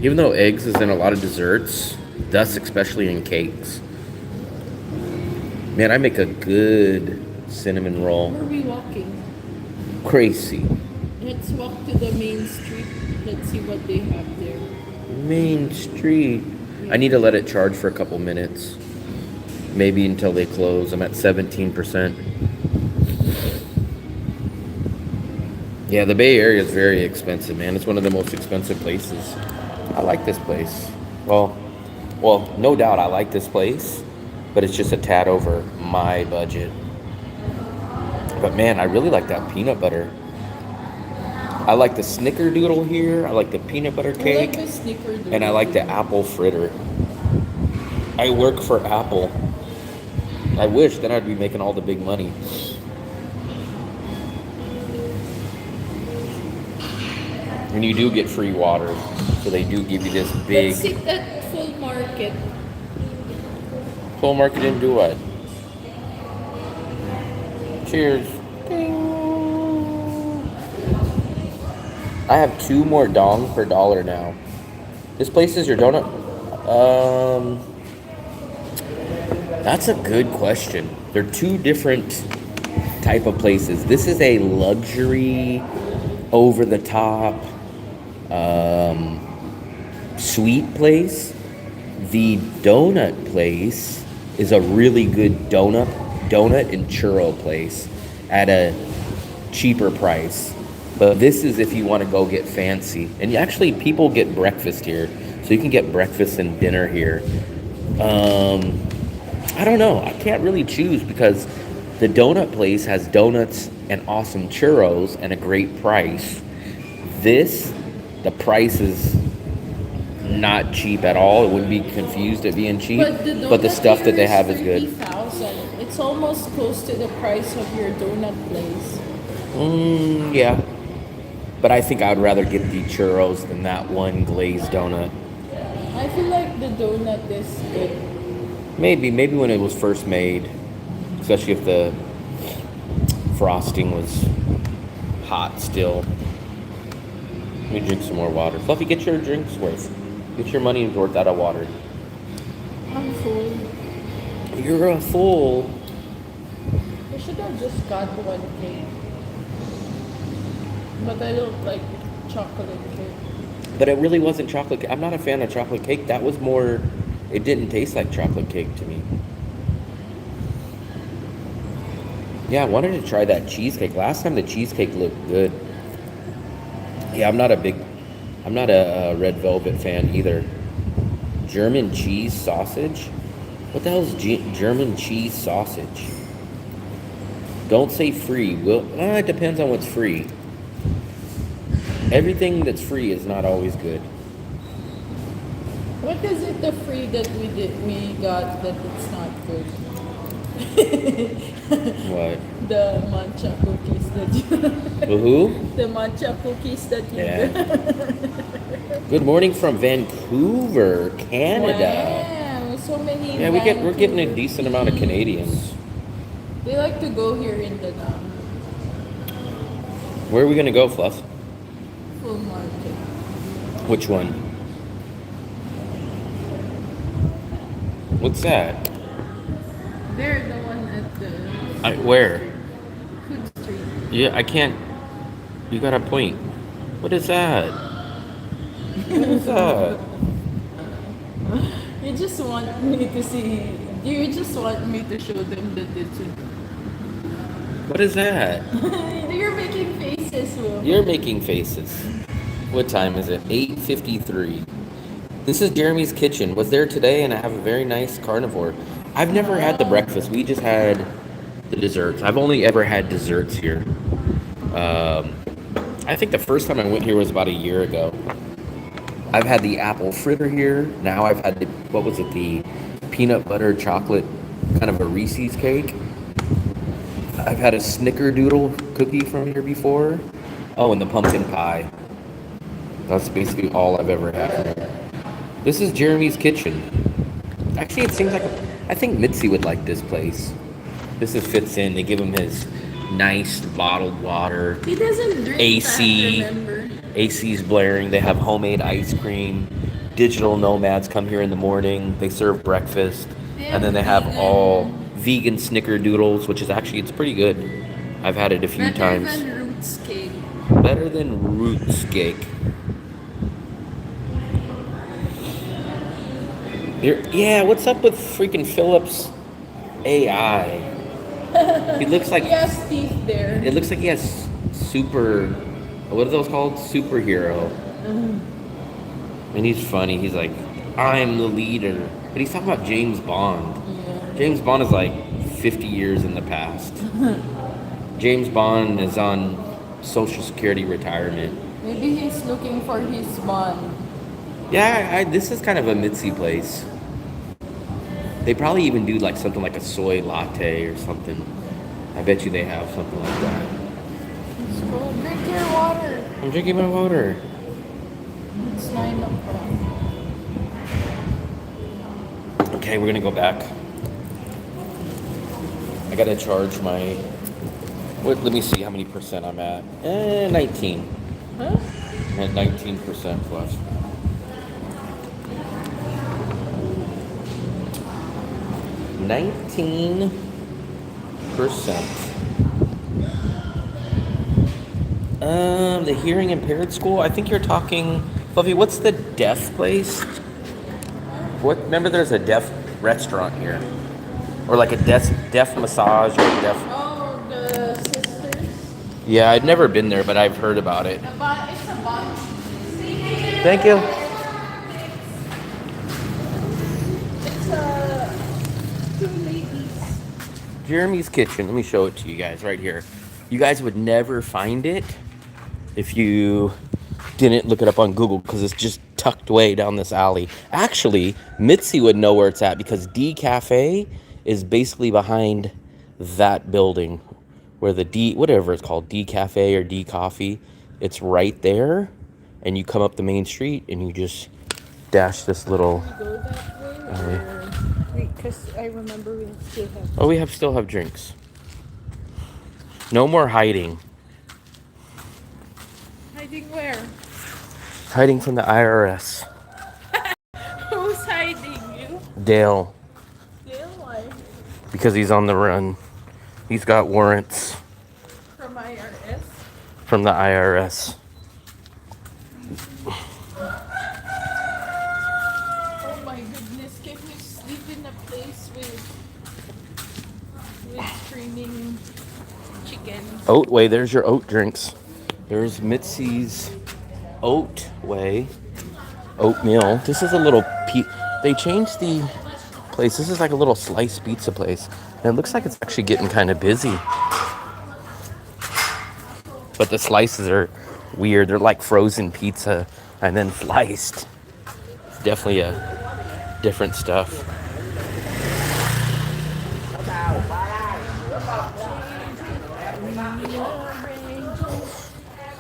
Speaker 1: Even though eggs is in a lot of desserts, thus especially in cakes. Man, I make a good cinnamon roll.
Speaker 2: Where are we walking?
Speaker 1: Crazy.
Speaker 2: Let's walk to the main street. Let's see what they have there.
Speaker 1: Main Street. I need to let it charge for a couple minutes. Maybe until they close. I'm at 17%. Yeah, the Bay Area is very expensive, man. It's one of the most expensive places. I like this place. Well, no doubt I like this place, but it's just a tad over my budget. But man, I really like that peanut butter. I like the snickerdoodle here. I like the peanut butter
Speaker 2: I like
Speaker 1: cake.
Speaker 2: the snickerdoodle.
Speaker 1: And I like the apple fritter. I work for Apple. I wish, then I'd be making all the big money. And you do get free water, so they do give you this big.
Speaker 2: Let's sit at full market.
Speaker 1: Full market didn't do what? Cheers. I have 2 more dong per dollar now. This place is your donut. That's a good question. They're 2 different type of places. This is a luxury, over the top, sweet place. The donut place is a really good donut and churro place at a cheaper price. But this is if you want to go get fancy. And actually, people get breakfast here. So you can get breakfast and dinner here. I don't know. I can't really choose because the donut place has donuts and awesome churros and a great price. The price is not cheap at all. It wouldn't be confused at being cheap. But the stuff that they have is good.
Speaker 2: 30,000. It's almost close to the price of your donut place.
Speaker 1: Yeah. But I think I would rather get the churros than that one glazed donut.
Speaker 2: I feel like the donut is good.
Speaker 1: Maybe when it was first made, especially if the frosting was hot still. Let me drink some more water. Fluffy, get your drinks worth. Get your money's worth out of water.
Speaker 2: I'm full.
Speaker 1: You're a fool.
Speaker 2: I should have just got one cake. But I don't like chocolate cake.
Speaker 1: But it really wasn't chocolate cake. I'm not a fan of chocolate cake. That was more, it didn't taste like chocolate cake to me. Yeah, I wanted to try that cheesecake. Last time the cheesecake looked good. Yeah, I'm not a red velvet fan either. German cheese sausage? What the hell is German cheese sausage? Don't say free. It depends on what's free. Everything that's free is not always good.
Speaker 2: What is it the free that we got that it's not good?
Speaker 1: What?
Speaker 2: The matcha cookies that you
Speaker 1: The who?
Speaker 2: The matcha cookies that you
Speaker 1: Yeah. Good morning from Vancouver, Canada.
Speaker 2: Wow, so many.
Speaker 1: Yeah, we're getting a decent amount of Canadians.
Speaker 2: They like to go here in the
Speaker 1: Where are we gonna go, Fluff?
Speaker 2: full market.
Speaker 1: Which one? What's that?
Speaker 2: They're the one at the
Speaker 1: Where?
Speaker 2: food street.
Speaker 1: Yeah, I can't. You got a point. What is that? What is that?
Speaker 2: You just want me to see. You just want me to show them that it's.
Speaker 1: What is that?
Speaker 2: You're making faces, Will.
Speaker 1: You're making faces. What time is it? 8:53. This is Jeremy's kitchen. Was there today, and I have a very nice carnivore. I've never had the breakfast. We just had the desserts. I've only ever had desserts here. I think the first time I went here was about a year ago. I've had the apple fritter here. Now I've had the peanut butter chocolate, kind of a Reese's cake. I've had a snickerdoodle cookie from here before. Oh, and the pumpkin pie. That's basically all I've ever had from here. This is Jeremy's kitchen. Actually, it seems like I think Mitzi would like this place. This fits in. They give him his nice bottled water.
Speaker 2: He doesn't drink
Speaker 1: AC.
Speaker 2: that, remember?
Speaker 1: AC's blaring. They have homemade ice cream. Digital nomads come here in the morning. They serve breakfast. And then they have all vegan snickerdoodles, which is actually, it's pretty good. I've had it a few times.
Speaker 2: Better than Roots cake.
Speaker 1: Better than Roots cake. Yeah, what's up with freaking Philip's AI? He looks like
Speaker 2: He has teeth there.
Speaker 1: it looks like he has what are those called? Superhero. And he's funny. He's like, I'm the leader. But he's talking about James Bond.
Speaker 2: Yeah.
Speaker 1: James Bond is like 50 years in the past. James Bond is on Social Security retirement.
Speaker 2: Maybe he's looking for his bond.
Speaker 1: Yeah, this is kind of a Mitzi place. They probably even do like something like a soy latte or something. I bet you they have something like that.
Speaker 2: Let's go. Drink your water.
Speaker 1: I'm drinking my water.
Speaker 2: It's 9 o'clock.
Speaker 1: Okay, we're gonna go back. I gotta charge my. What? Let me see how many percent I'm at. 19.
Speaker 2: Huh?
Speaker 1: I'm at 19% plus. $19. The hearing impaired school. I think you're talking, Fluffy. What's the deaf place? What? Remember, there's a deaf restaurant here, or like a deaf massage or a deaf.
Speaker 2: Oh, the sisters.
Speaker 1: Yeah, I'd never been there, but I've heard about it.
Speaker 2: It's a bunch.
Speaker 1: Thank you.
Speaker 2: It's two ladies.
Speaker 1: Jeremy's Kitchen. Let me show it to you guys right here. You guys would never find it if you didn't look it up on Google, because it's just tucked away down this alley. Actually, Mitzi would know where it's at, because D Cafe is basically behind that building where the D, whatever it's called, D Cafe or D Coffee, it's right there. And you come up the main street and you just dash this little.
Speaker 2: Go that way, because I remember we still have.
Speaker 1: Oh, we still have drinks. No more hiding.
Speaker 2: Hiding where?
Speaker 1: Hiding from the IRS.
Speaker 2: Who's hiding? You?
Speaker 1: Dale,
Speaker 2: Dale, why?
Speaker 1: because he's on the run. He's got warrants
Speaker 2: From IRS?
Speaker 1: from the IRS.
Speaker 2: Oh my goodness, can you sleep in a place with screaming chickens?
Speaker 1: Oatway, there's your oat drinks. There's Mitzi's Oatway oatmeal. This is a little they changed the place. This is like a little sliced pizza place. And it looks like it's actually getting kind of busy. But the slices are weird. They're like frozen pizza and then sliced. It's definitely a different stuff.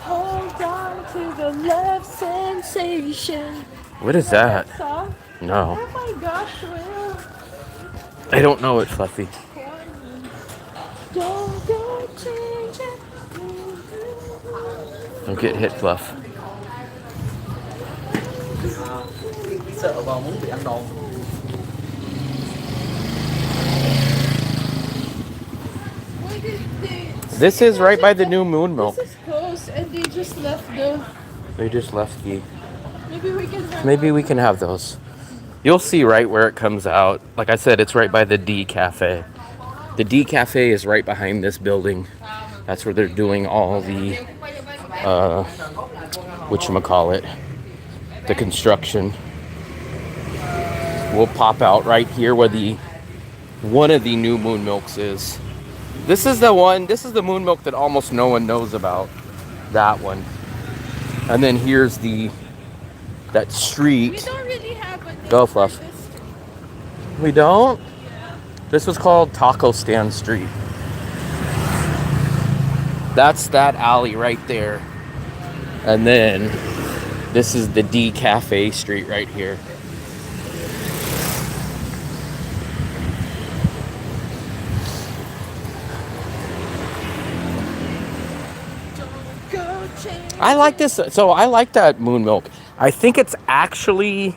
Speaker 2: Hold on to the love sensation.
Speaker 1: What is that?
Speaker 2: Song?
Speaker 1: No.
Speaker 2: Oh my gosh, Will.
Speaker 1: I don't know it, Fluffy.
Speaker 2: Don't go changing.
Speaker 1: Don't get hit, Fluff.
Speaker 4: Sợ bò muốn bị ăn đòn.
Speaker 2: Why did they?
Speaker 1: This is right by the new moon milk.
Speaker 2: This is close, and they just left
Speaker 1: They just left the.
Speaker 2: Maybe we can have
Speaker 1: those. You'll see right where it comes out. Like I said, it's right by the D Cafe. The D Cafe is right behind this building. That's where they're doing all the, whatchamacallit, the construction. We'll pop out right here where one of the new moon milks is. This is the moon milk that almost no one knows about. That one. And then here's that street.
Speaker 2: We don't really have a name
Speaker 1: Go,
Speaker 2: for
Speaker 1: Fluff.
Speaker 2: this.
Speaker 1: We don't? This was called Taco Stand Street. That's that alley right there. And then this is the D Cafe Street right here. I like this. So I like that moon milk. I think it's actually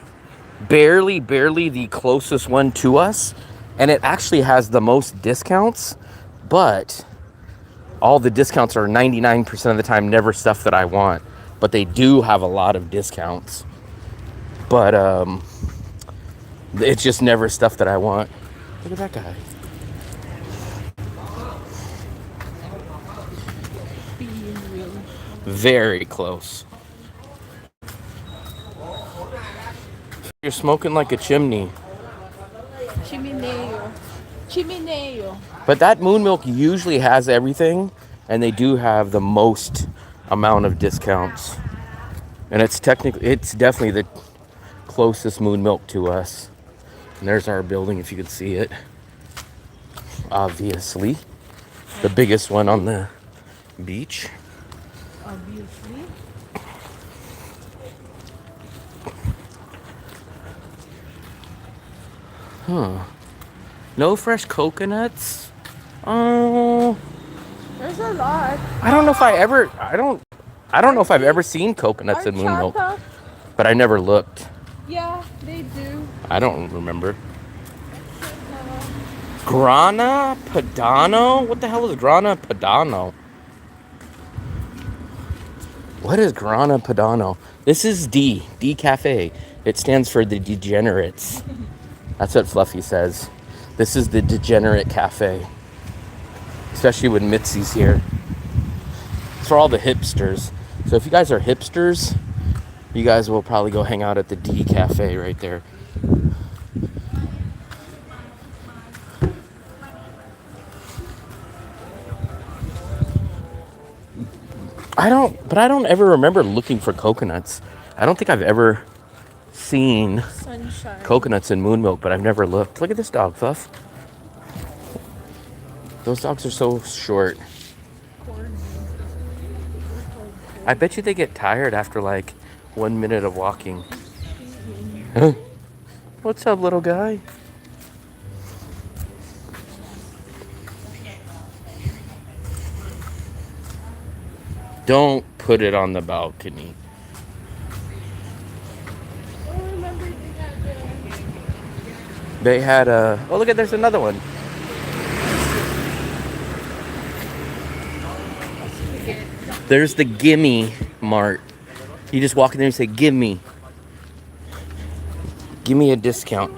Speaker 1: barely the closest one to us. And it actually has the most discounts. But all the discounts are 99% of the time never stuff that I want. But they do have a lot of discounts. But it's just never stuff that I want. Look at that guy. Very close. You're smoking like a chimney.
Speaker 2: Chimineo.
Speaker 1: But that moon milk usually has everything, and they do have the most amount of discounts. And it's definitely the closest moon milk to us. And there's our building, if you could see it. Obviously. The biggest one on the beach.
Speaker 2: Obviously.
Speaker 1: Huh. No fresh coconuts? Oh.
Speaker 2: There's a lot.
Speaker 1: I don't know if I don't know if I've ever seen coconuts in Moon Milk.
Speaker 2: Horchata.
Speaker 1: But I never looked.
Speaker 2: Yeah, they do.
Speaker 1: I don't remember. Grana Padano? What the hell is Grana Padano? What is Grana Padano? This is D Cafe. It stands for the degenerates. That's what Fluffy says. This is the degenerate cafe. Especially when Mitzi's here. It's for all the hipsters. So if you guys are hipsters, you guys will probably go hang out at the D Cafe right there. I don't ever remember looking for coconuts. I don't think I've ever seen
Speaker 2: Sunshine.
Speaker 1: coconuts in Moon Milk, but I've never looked. Look at this dog, Fluff. Those dogs are so short. I bet you they get tired after like 1 minute of walking. Huh? What's up, little guy? Don't put it on the balcony. They had a... Oh, look at, there's another one. There's the Gimme Mart. You just walk in there and say, Gimme. Give me a discount.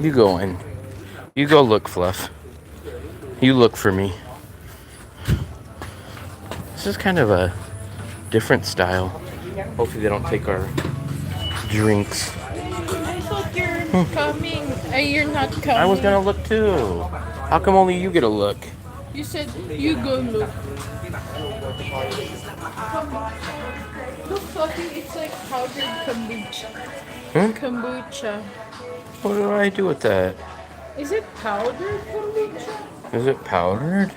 Speaker 1: You go in. You go look, Fluff. You look for me. This is kind of a different style. Hopefully they don't take our drinks.
Speaker 2: I thought you're coming. You're not coming.
Speaker 1: I was gonna look too. How come only you get a look?
Speaker 2: You said you go look. Look, Fluffy, it's like powdered kombucha.
Speaker 1: Hmm?
Speaker 2: Kombucha.
Speaker 1: What do I do with that?
Speaker 2: Is it powdered kombucha?
Speaker 1: Is it powdered?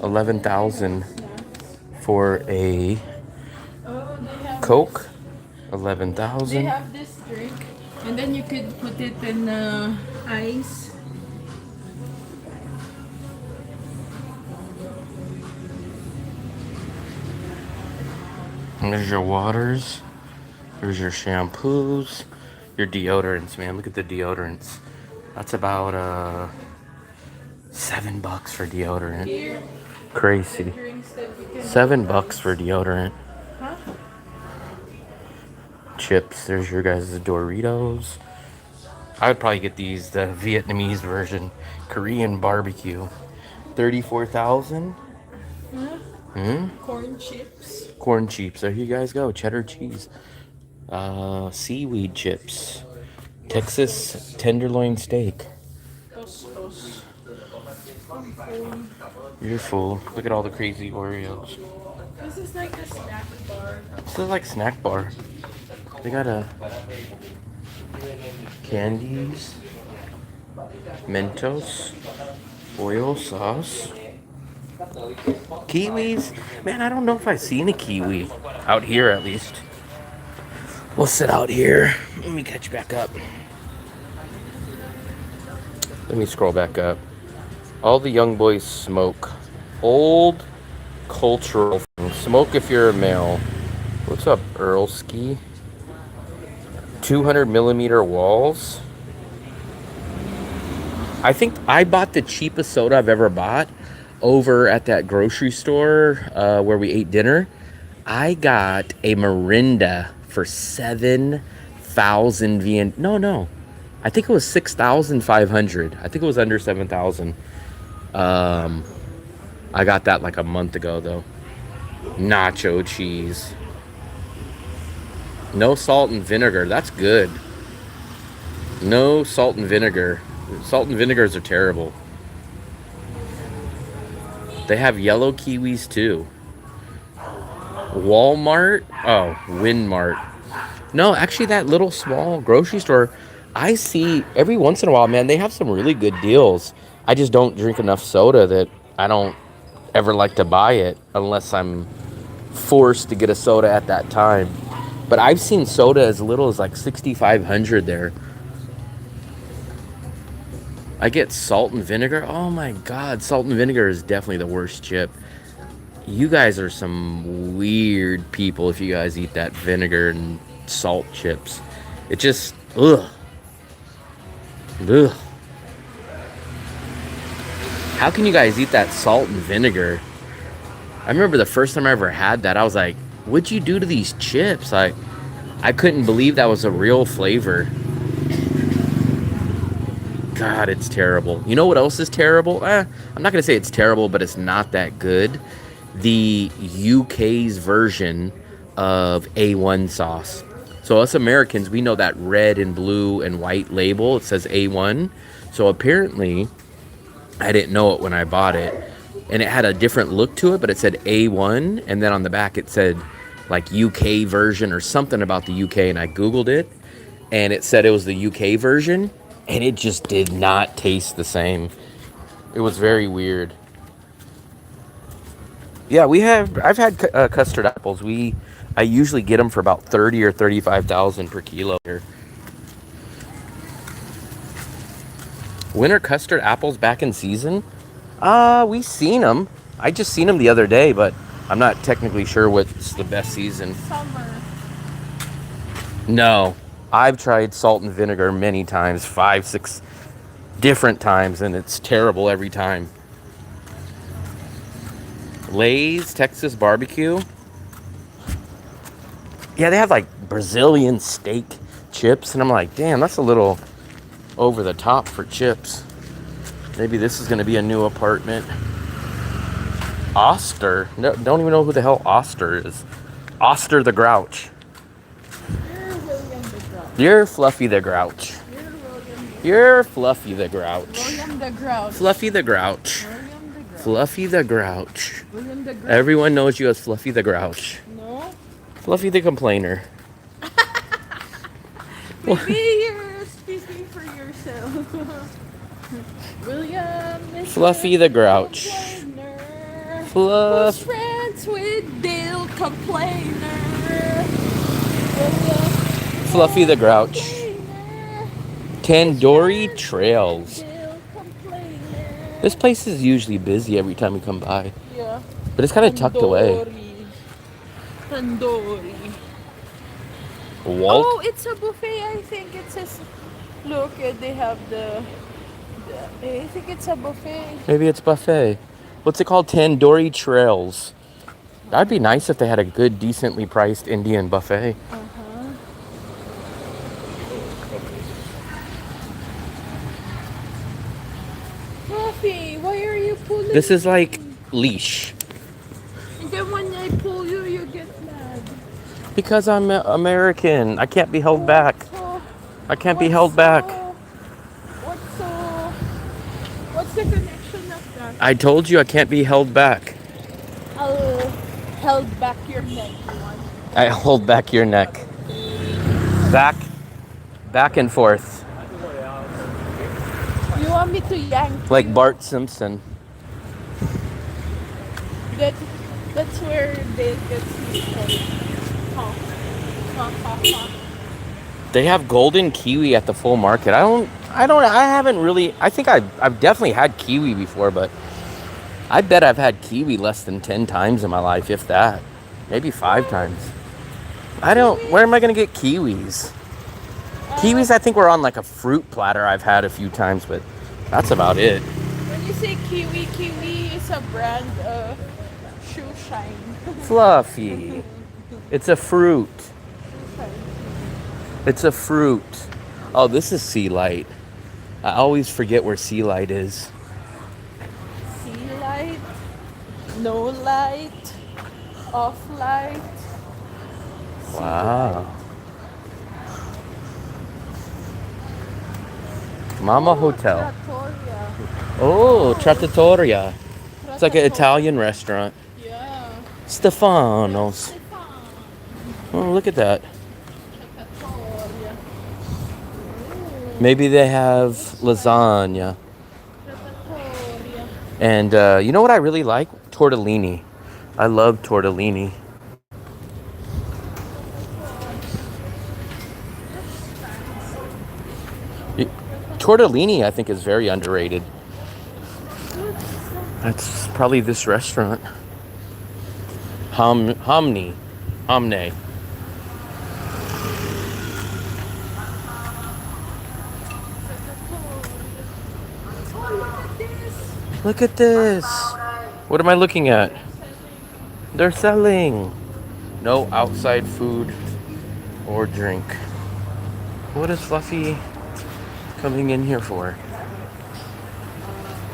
Speaker 1: $11,000 for a
Speaker 2: Oh, they have
Speaker 1: Coke.
Speaker 2: They
Speaker 1: $11,000.
Speaker 2: have this drink, and then you could put it in ice.
Speaker 1: And there's your waters. There's your shampoos. Your deodorants, man. Look at the deodorants. That's about $7 for deodorant.
Speaker 2: Here,
Speaker 1: Crazy.
Speaker 2: drinks that you can.
Speaker 1: $7 for deodorant.
Speaker 2: Huh?
Speaker 1: Chips. There's your guys' Doritos. I would probably get these, the Vietnamese version. Korean barbecue. 34,000.
Speaker 2: Corn chips.
Speaker 1: Corn chips. There you guys go. Cheddar cheese. Seaweed chips. Texas tenderloin steak.
Speaker 2: Tostos.
Speaker 1: You're full. Look at all the crazy Oreos.
Speaker 2: This is like a snack bar.
Speaker 1: This is like snack bar. They got a candies, Mentos, oil sauce, kiwis. Man, I don't know if I've seen a kiwi out here at least. We'll sit out here. Let me catch back up. Let me scroll back up. All the young boys smoke. Old cultural things. Smoke if you're a male. What's up, Earl Ski? 200 millimeter walls. I think I bought the cheapest soda I've ever bought over at that grocery store where we ate dinner. I got a Mirinda for 7,000 VN. No. I think it was 6,500. I think it was under 7,000. I got that like a month ago though. Nacho cheese. No salt and vinegar. That's good. No salt and vinegar. Salt and vinegars are terrible. They have yellow kiwis too. Walmart. Oh, Winmart. No, actually, that little small grocery store, I see every once in a while, man, they have some really good deals. I just don't drink enough soda that I don't ever like to buy it unless I'm forced to get a soda at that time. But I've seen soda as little as like 6,500 there. I get salt and vinegar. Oh my God, salt and vinegar is definitely the worst chip. You guys are some weird people if you guys eat that vinegar and salt chips. It just, ugh. Ugh. How can you guys eat that salt and vinegar? I remember the first time I ever had that, I was like, what'd you do to these chips? I couldn't believe that was a real flavor. God, it's terrible. You know what else is terrible? I'm not going to say it's terrible, but it's not that good. The UK's version of A1 sauce. So us Americans, we know that red and blue and white label. It says A1. So apparently, I didn't know it when I bought it. And it had a different look to it, but it said A1. And then on the back, it said like UK version or something about the UK. And I Googled it. And it said it was the UK version. And it just did not taste the same. It was very weird. Yeah, I've had custard apples. I usually get them for about 30 or 35,000 per kilo here. When are custard apples back in season? We seen them. I just seen them the other day, but I'm not technically sure what's the best season.
Speaker 2: Summer.
Speaker 1: No, I've tried salt and vinegar many times, 5, 6 different times, and it's terrible every time. Lay's Texas barbecue. Yeah, they have like Brazilian steak chips, and I'm like, damn, that's a little over the top for chips. Maybe this is going to be a new apartment. Oster. No, don't even know who the hell Oster is. Oster the Grouch.
Speaker 2: You're William the Grouch.
Speaker 1: You're Fluffy the Grouch. You're Fluffy the Grouch.
Speaker 2: William the Grouch.
Speaker 1: Fluffy the Grouch.
Speaker 2: William the Grouch.
Speaker 1: Fluffy the Grouch.
Speaker 2: William the Grouch.
Speaker 1: Everyone knows you as Fluffy the Grouch.
Speaker 2: No?
Speaker 1: Fluffy the Complainer.
Speaker 2: Maybe you're speaking for yourself. William is
Speaker 1: Fluffy the Grouch.
Speaker 2: Complainer.
Speaker 1: Fluff.
Speaker 2: Who's friends with Dale Complainer? William
Speaker 1: Fluffy the Grouch.
Speaker 2: Complainer.
Speaker 1: Tandoori Trails.
Speaker 2: Dale Complainer.
Speaker 1: This place is usually busy every time we come by,
Speaker 2: Yeah.
Speaker 1: but it's kind of tucked away.
Speaker 2: Tandoori.
Speaker 1: Walt.
Speaker 2: Oh, it's a buffet. I think it says. Look, they have the. I think it's a buffet.
Speaker 1: Maybe it's buffet. What's it called? Tandoori Trails. That'd be nice if they had a good, decently priced Indian buffet.
Speaker 2: Coffee, why are you pulling?
Speaker 1: This is like leash.
Speaker 2: And then when I pull you, you get mad.
Speaker 1: Because I'm American. I can't be held back.
Speaker 2: So,
Speaker 1: I can't be held back.
Speaker 2: What's the connection of that?
Speaker 1: I told you I can't be held back.
Speaker 2: I'll held back your neck one.
Speaker 1: I hold back your neck. Back and forth.
Speaker 2: You want me to yank?
Speaker 1: Like
Speaker 2: you?
Speaker 1: Bart Simpson.
Speaker 2: That's where they get
Speaker 1: They have golden kiwi at the full market. I haven't really, I think I've definitely had kiwi before, but I bet I've had kiwi less than 10 times in my life, if that. Maybe 5 times. Where am I going to get kiwis? Kiwis, I think, were on like a fruit platter I've had a few times, but that's about it.
Speaker 2: When you say kiwi, kiwi is a brand of shoe shine.
Speaker 1: Fluffy. It's a fruit. It's a fruit. Oh, this is Sea Light. I always forget where Sea Light is.
Speaker 2: Sea light, no light, off light.
Speaker 1: Wow. Mama Hotel.
Speaker 2: Trattoria.
Speaker 1: Oh, Trattoria. It's like an Italian restaurant.
Speaker 2: Yeah.
Speaker 1: Stefano's.
Speaker 2: Stefano's.
Speaker 1: Oh, look at that. Maybe they have lasagna. And you know what I really like? Tortellini. I love tortellini. Tortellini, I think, is very underrated. That's probably this restaurant. Homne. Look at this. What am I looking at? They're selling. No outside food or drink. What is Fluffy coming in here for?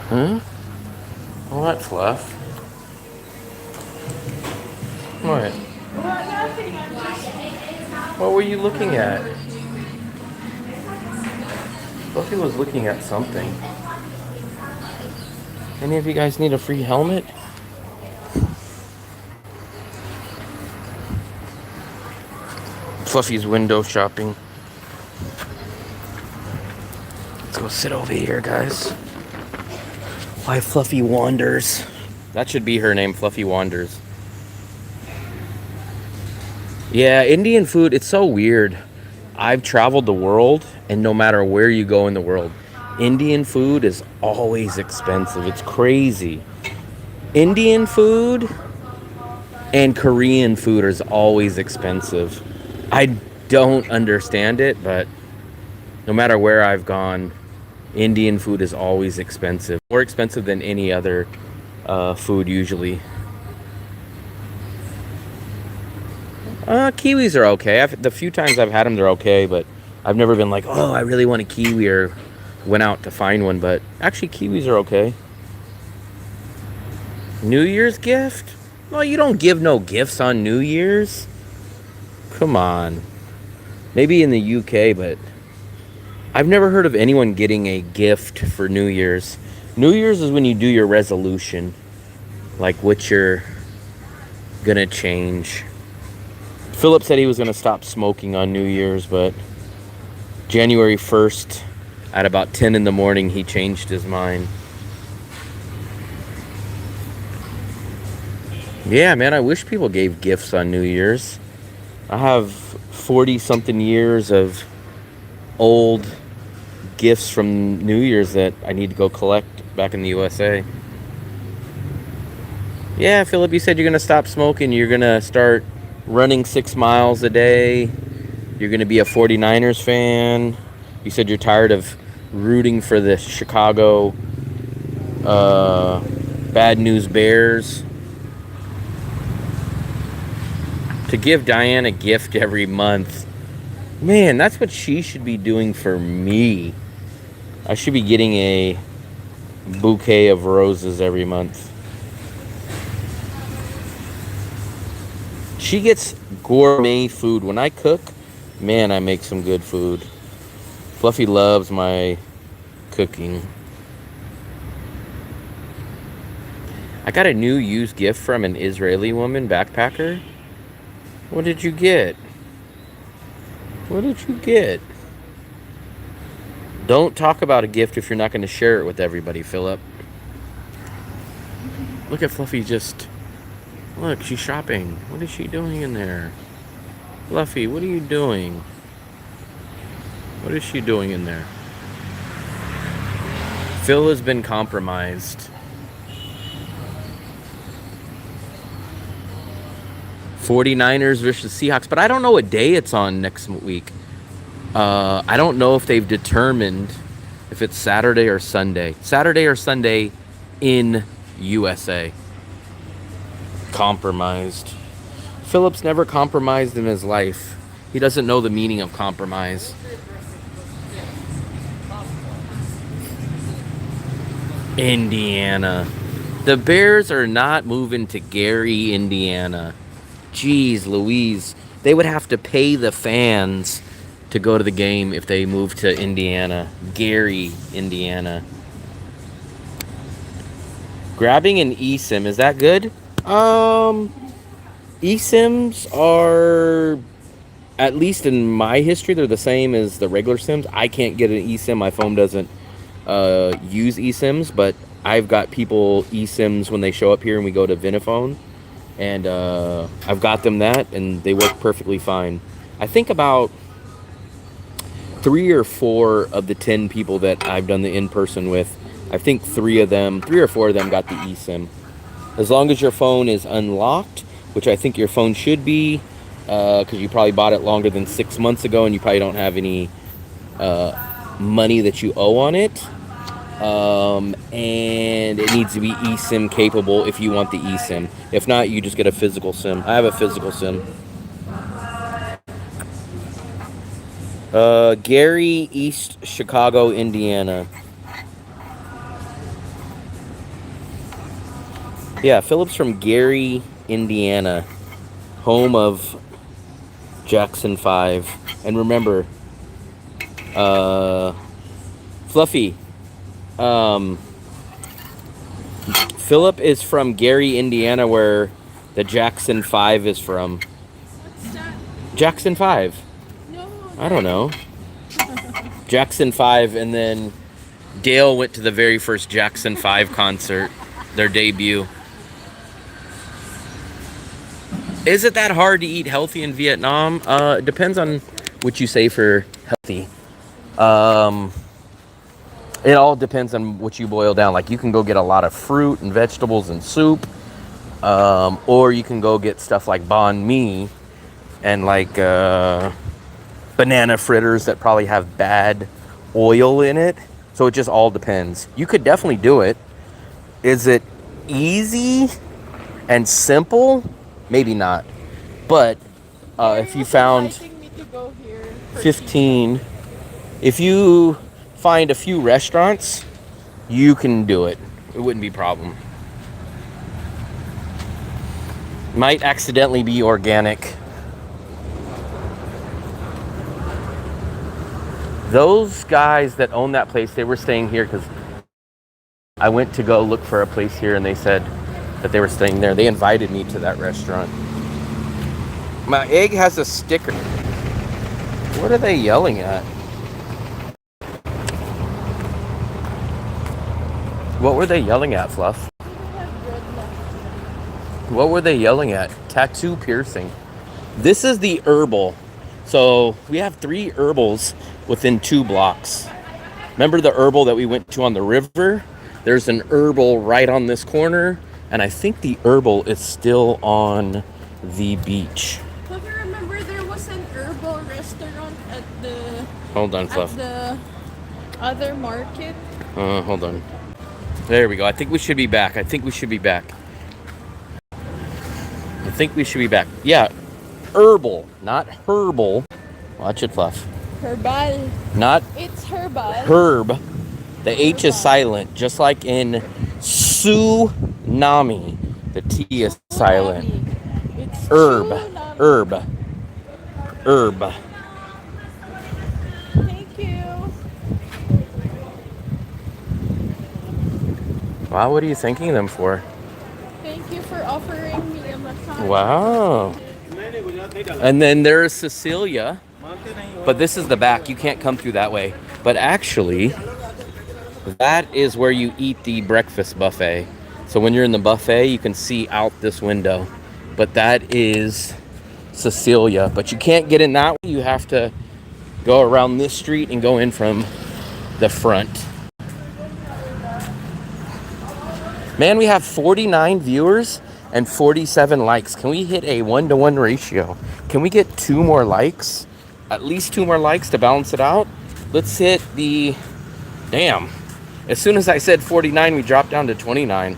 Speaker 1: Huh? What, Fluff? What? What were you looking at? Fluffy was looking at something. Any of you guys need a free helmet? Fluffy's window shopping. Let's go sit over here, guys. Why Fluffy wanders. That should be her name, Fluffy Wanders. Yeah, Indian food, it's so weird. I've traveled the world, and no matter where you go in the world, Indian food is always expensive. It's crazy. Indian food and Korean food is always expensive. I don't understand it, but no matter where I've gone, Indian food is always expensive. More expensive than any other food usually. Kiwis are okay. The few times I've had them, they're okay, but I've never been like, oh, I really want a kiwi, or went out to find one. But actually, kiwis are okay. New Year's gift? Well, you don't give no gifts on New Year's. Come on. Maybe in the UK, but I've never heard of anyone getting a gift for New Year's. New Year's is when you do your resolution, like what you're gonna change. Philip said he was gonna stop smoking on New Year's, but January 1st at about 10 in the morning, he changed his mind. Yeah, man, I wish people gave gifts on New Year's. I have 40-something years of old gifts from New Year's that I need to go collect back in the USA. Yeah, Philip, you said you're going to stop smoking. You're going to start running 6 miles a day. You're going to be a 49ers fan. You said you're tired of rooting for the Chicago Bad News Bears. To give Diane a gift every month. Man, that's what she should be doing for me. I should be getting a bouquet of roses every month. She gets gourmet food. When I cook, man, I make some good food. Fluffy loves my cooking. I got a new used gift from an Israeli woman backpacker. What did you get? What did you get? Don't talk about a gift if you're not going to share it with everybody, Philip. Look at Fluffy just... Look, she's shopping. What is she doing in there? Fluffy, what are you doing? What is she doing in there? Phil has been compromised. 49ers versus Seahawks, but I don't know what day it's on next week. I don't know if they've determined if it's Saturday or Sunday. Saturday or Sunday in USA. Compromised. Philip's never compromised in his life. He doesn't know the meaning of compromise. Indiana. The Bears are not moving to Gary, Indiana. Jeez Louise. They would have to pay the fans to go to the game if they moved to Indiana. Gary, Indiana. Grabbing an eSIM, is that good? eSIMs are at least in my history, they're the same as the regular SIMs. I can't get an eSIM. My phone doesn't use eSIMs, but I've got people eSIMs when they show up here and we go to Vinaphone. And I've got them that, and they work perfectly fine. I think about 3 or 4 of the 10 people that I've done the in-person with, I think 3 or 4 of them got the eSIM. As long as your phone is unlocked, which I think your phone should be, because you probably bought it longer than 6 months ago and you probably don't have any money that you owe on it. And it needs to be eSIM capable if you want the eSIM. If not, you just get a physical SIM. I have a physical SIM. Gary, East Chicago, Indiana. Yeah, Philip's from Gary, Indiana, home of Jackson 5. And remember, Fluffy, Philip is from Gary, Indiana, where the Jackson 5 is from.
Speaker 2: What's that?
Speaker 1: Jackson 5.
Speaker 2: No.
Speaker 1: I don't know. Jackson 5, and then Dale went to the very first Jackson 5 concert, their debut. Is it that hard to eat healthy in Vietnam? It depends on what you say for healthy. It all depends on what you boil down. Like, you can go get a lot of fruit and vegetables and soup, or you can go get stuff like banh mi and like banana fritters that probably have bad oil in it. So it just all depends. You could definitely do it. Is it easy and simple? Maybe not. But if you found
Speaker 2: Inviting me to go here for
Speaker 1: 15, if you find a few restaurants, you can do it. It wouldn't be a problem. Might accidentally be organic. Those guys that own that place, they were staying here because I went to go look for a place here and they said that they were staying there. They invited me to that restaurant. My egg has a sticker. What are they yelling at? What were they yelling at, Fluff? What were they yelling at? Tattoo piercing. This is the herbal. So we have 3 herbals within 2 blocks. Remember the herbal that we went to on the river? There's an herbal right on this corner. And I think the herbal is still on the beach.
Speaker 2: But I remember there was an herbal restaurant at the...
Speaker 1: Hold on, Fluff.
Speaker 2: At the other market.
Speaker 1: Hold on. There we go. I think we should be back. I think we should be back. Yeah, herbal, not herbal. Watch it, Fluff.
Speaker 2: Herbal.
Speaker 1: Not
Speaker 2: It's herbal.
Speaker 1: herb. The H is silent, just like in tsunami. The T is silent.
Speaker 2: It's
Speaker 1: Herb.
Speaker 2: tsunami.
Speaker 1: Herb.
Speaker 2: Thank you.
Speaker 1: Wow, what are you thanking them for?
Speaker 2: Thank you for offering me a massage.
Speaker 1: Wow. And then there's Cecilia. But this is the back. You can't come through that way. But actually, that is where you eat the breakfast buffet. So when you're in the buffet, you can see out this window. But that is Cecilia. But you can't get in that way. You have to go around this street and go in from the front. Man, we have 49 viewers and 47 likes. Can we hit a 1-to-1 ratio? Can we get 2 more likes? At least 2 more likes to balance it out? Let's hit the... Damn. As soon as I said 49, we dropped down to 29.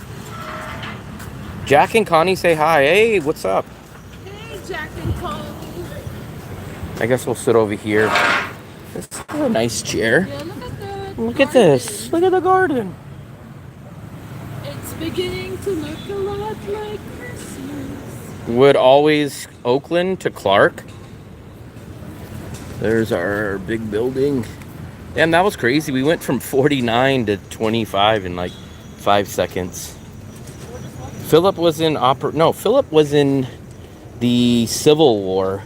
Speaker 1: Jack and Connie say hi. Hey, what's up?
Speaker 2: Hey, Jack and Connie.
Speaker 1: I guess we'll sit over here. This is a nice chair.
Speaker 2: Yeah, look at that.
Speaker 1: Look at this. Look at the garden.
Speaker 2: It's beginning to look a lot like Christmas.
Speaker 1: Would always Oakland to Clark. There's our big building. Damn, that was crazy. We went from 49 to 25 in like 5 seconds. Philip was in Philip was in the Civil War.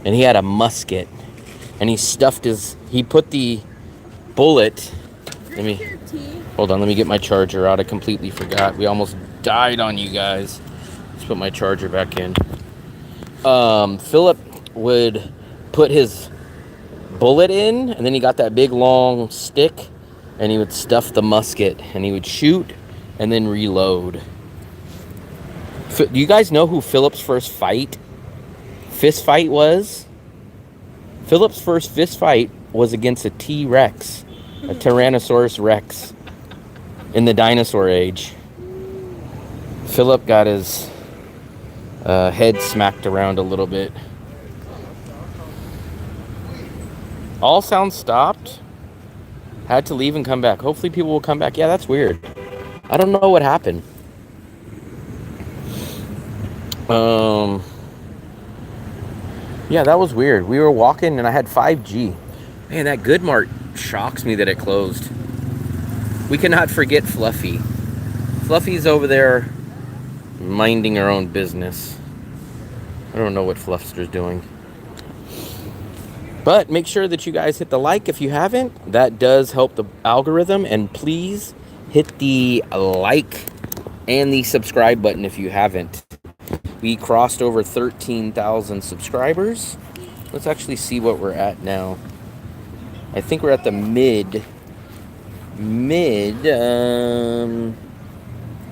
Speaker 1: and he had a musket, and he put the bullet.
Speaker 2: Drink your tea.
Speaker 1: Hold on, let me get my charger out. I completely forgot. We almost died on you guys. Let's put my charger back in. Philip would put his bullet in, and then he got that big long stick, and he would stuff the musket, and he would shoot and then reload. Do you guys know who Philip's first fist fight was? Philip's first fist fight was against a T-Rex, a Tyrannosaurus Rex, in the dinosaur age. Philip got his head smacked around a little bit. All sound stopped. Had to leave and come back. Hopefully people will come back. Yeah, that's weird. I don't know what happened. Yeah, that was weird. We were walking and I had 5G. Man, that Good Mart shocks me that it closed. We cannot forget Fluffy. Fluffy's over there minding her own business. I don't know what Fluffster's doing. But make sure that you guys hit the like if you haven't. That does help the algorithm. And please hit the like and the subscribe button if you haven't. We crossed over 13,000 subscribers. Let's actually see what we're at now. I think we're at the mid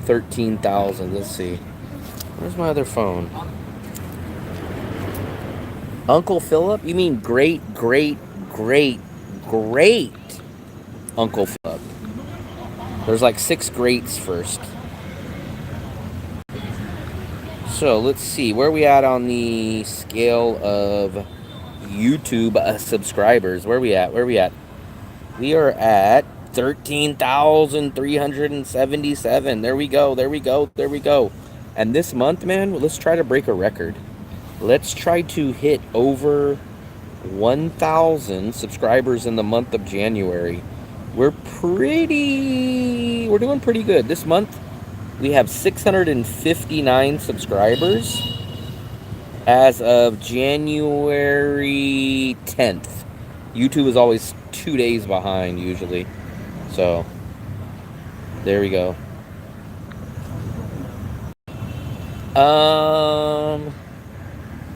Speaker 1: 13,000. Let's see. Where's my other phone? Uncle Philip? You mean great Uncle Philip. There's like 6 greats first. So let's see, where are we at on the scale of YouTube subscribers? Where are we at? We are at 13,377. There we go. And this month, man, let's try to break a record. Let's try to hit over 1,000 subscribers in the month of January. We're doing pretty good. This month, we have 659 subscribers as of January 10th. YouTube is always 2 days behind usually. So, there we go.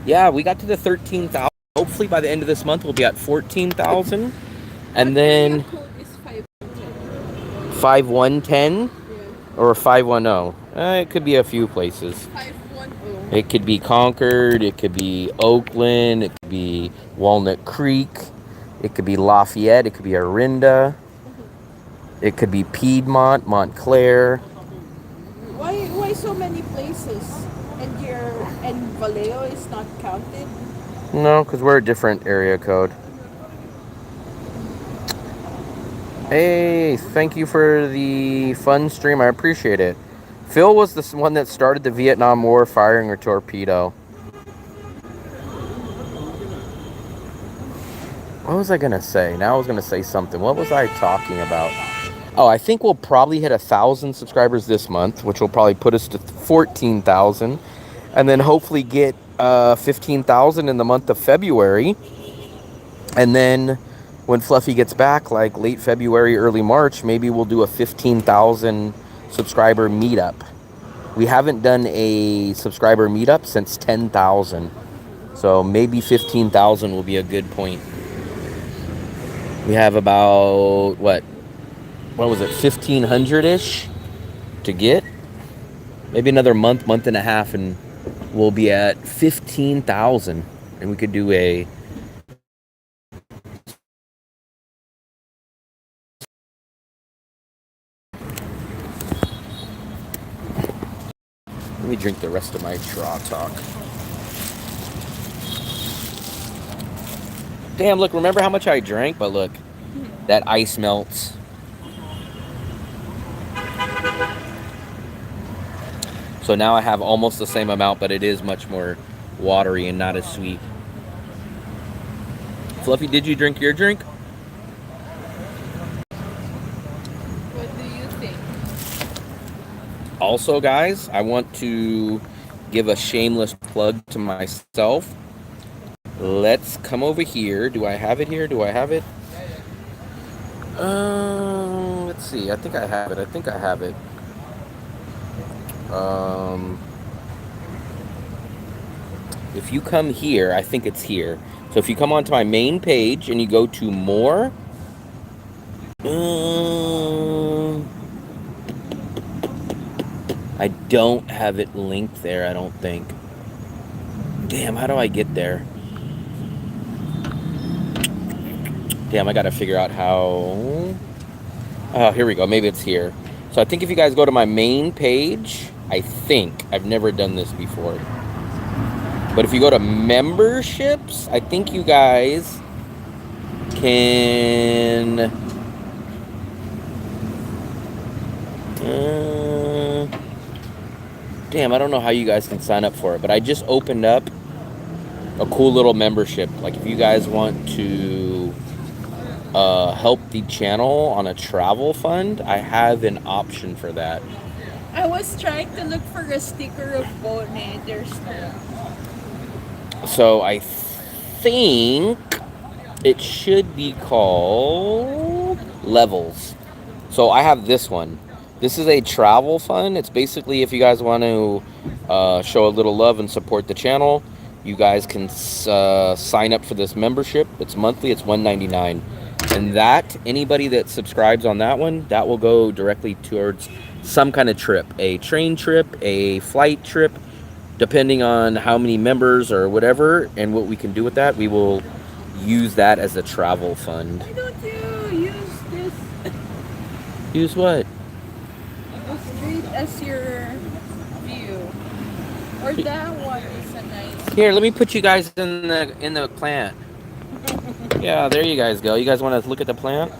Speaker 1: Yeah, we got to the 13,000. Hopefully by the end of this month, we'll be at 14,000. And then 5110 or 510. It could be a few places.
Speaker 2: 510.
Speaker 1: It could be Concord. It could be Oakland. It could be Walnut Creek. It could be Lafayette. It could be Orinda. It could be Piedmont, Montclair.
Speaker 2: Why so many places? And Vallejo is not counted?
Speaker 1: No, because we're a different area code. Hey, thank you for the fun stream. I appreciate it. Phil was the one that started the Vietnam War firing a torpedo. What was I going to say? Now I was going to say something. What was I talking about? Oh, I think we'll probably hit 1,000 subscribers this month, which will probably put us to 14,000. And then hopefully get 15,000 in the month of February. And then when Fluffy gets back, like late February, early March, maybe we'll do a 15,000 subscriber meetup. We haven't done a subscriber meetup since 10,000. So maybe 15,000 will be a good point. We have about, what was it, 1,500-ish to get? Maybe another month and a half, and we'll be at 15,000. And we could do a... Let me drink the rest of my straw talk. Damn, look, remember how much I drank? But look, that ice melts. So now I have almost the same amount, but it is much more watery and not as sweet. Fluffy, did you drink your drink?
Speaker 2: What do you think?
Speaker 1: Also, guys, I want to give a shameless plug to myself. Let's come over here. Do I have it here? Do I have it? Let's see. I think I have it. If you come here, I think it's here. So if you come onto my main page and you go to more, I don't have it linked there, I don't think. Damn, how do I get there? Damn, I gotta figure out how. Oh, here we go. Maybe it's here. So I think if you guys go to my main page, I think, I've never done this before, but if you go to memberships, I think you guys can... damn, I don't know how you guys can sign up for it, but I just opened up a cool little membership. Like if you guys want to help the channel on a travel fund, I have an option for that.
Speaker 2: I was trying to look for a sticker of Bonnie. There's no.
Speaker 1: So I think it should be called Levels. So I have this one. This is a travel fund. It's basically if you guys want to show a little love and support the channel, you guys can sign up for this membership. It's monthly. It's $1.99. And that, anybody that subscribes on that one, that will go directly towards some kind of trip. A train trip, a flight trip, depending on how many members or whatever, and what we can do with that, we will use that as a travel fund.
Speaker 2: Why don't you use this?
Speaker 1: Use what?
Speaker 2: Street as your view. Or that one is a nice.
Speaker 1: Here, let me put you guys in the plant. Yeah, there you guys go. You guys want to look at the plant?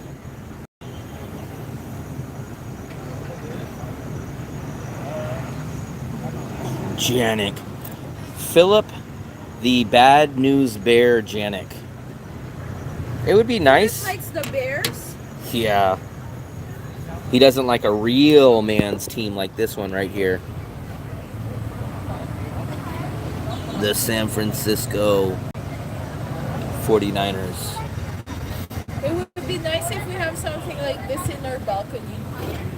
Speaker 1: Janik. Philip, the bad news bear Janik. It would be nice.
Speaker 2: He likes the bears?
Speaker 1: Yeah. He doesn't like a real man's team like this one right here. The San Francisco 49ers.
Speaker 2: It would be nice if we have something like this in our balcony.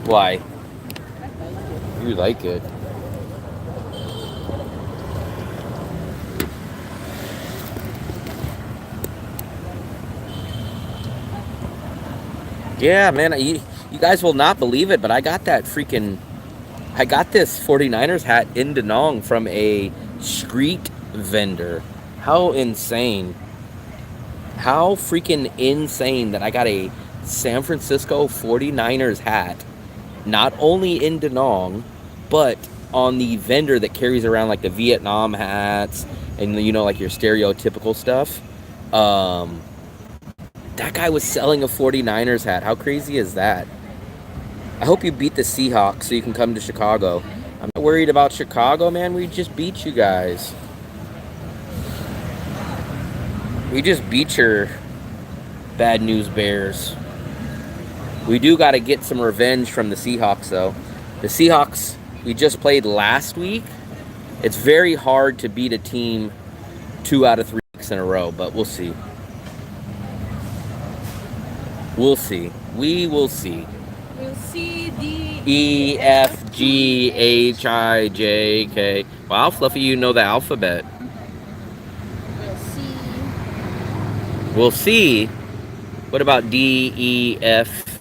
Speaker 1: Why? You like it. Yeah, man, you guys will not believe it, but I got this 49ers hat in Da Nang from a street vendor. How insane. How freaking insane that I got a San Francisco 49ers hat, not only in Da Nang, but on the vendor that carries around like the Vietnam hats and, you know, like your stereotypical stuff. That guy was selling a 49ers hat. How crazy is that? I hope you beat the Seahawks so you can come to Chicago. I'm not worried about Chicago, man. We just beat you guys. We just beat your bad news Bears. We do got to get some revenge from the Seahawks, though. The Seahawks, we just played last week. It's very hard to beat a team 2 out of 3 weeks in a row, but we'll see. We'll see. We will see.
Speaker 2: We'll see D
Speaker 1: E, F, G, H, I, J, K. Wow, Fluffy, you know the alphabet.
Speaker 2: We'll see.
Speaker 1: We'll see. What about D, E, F?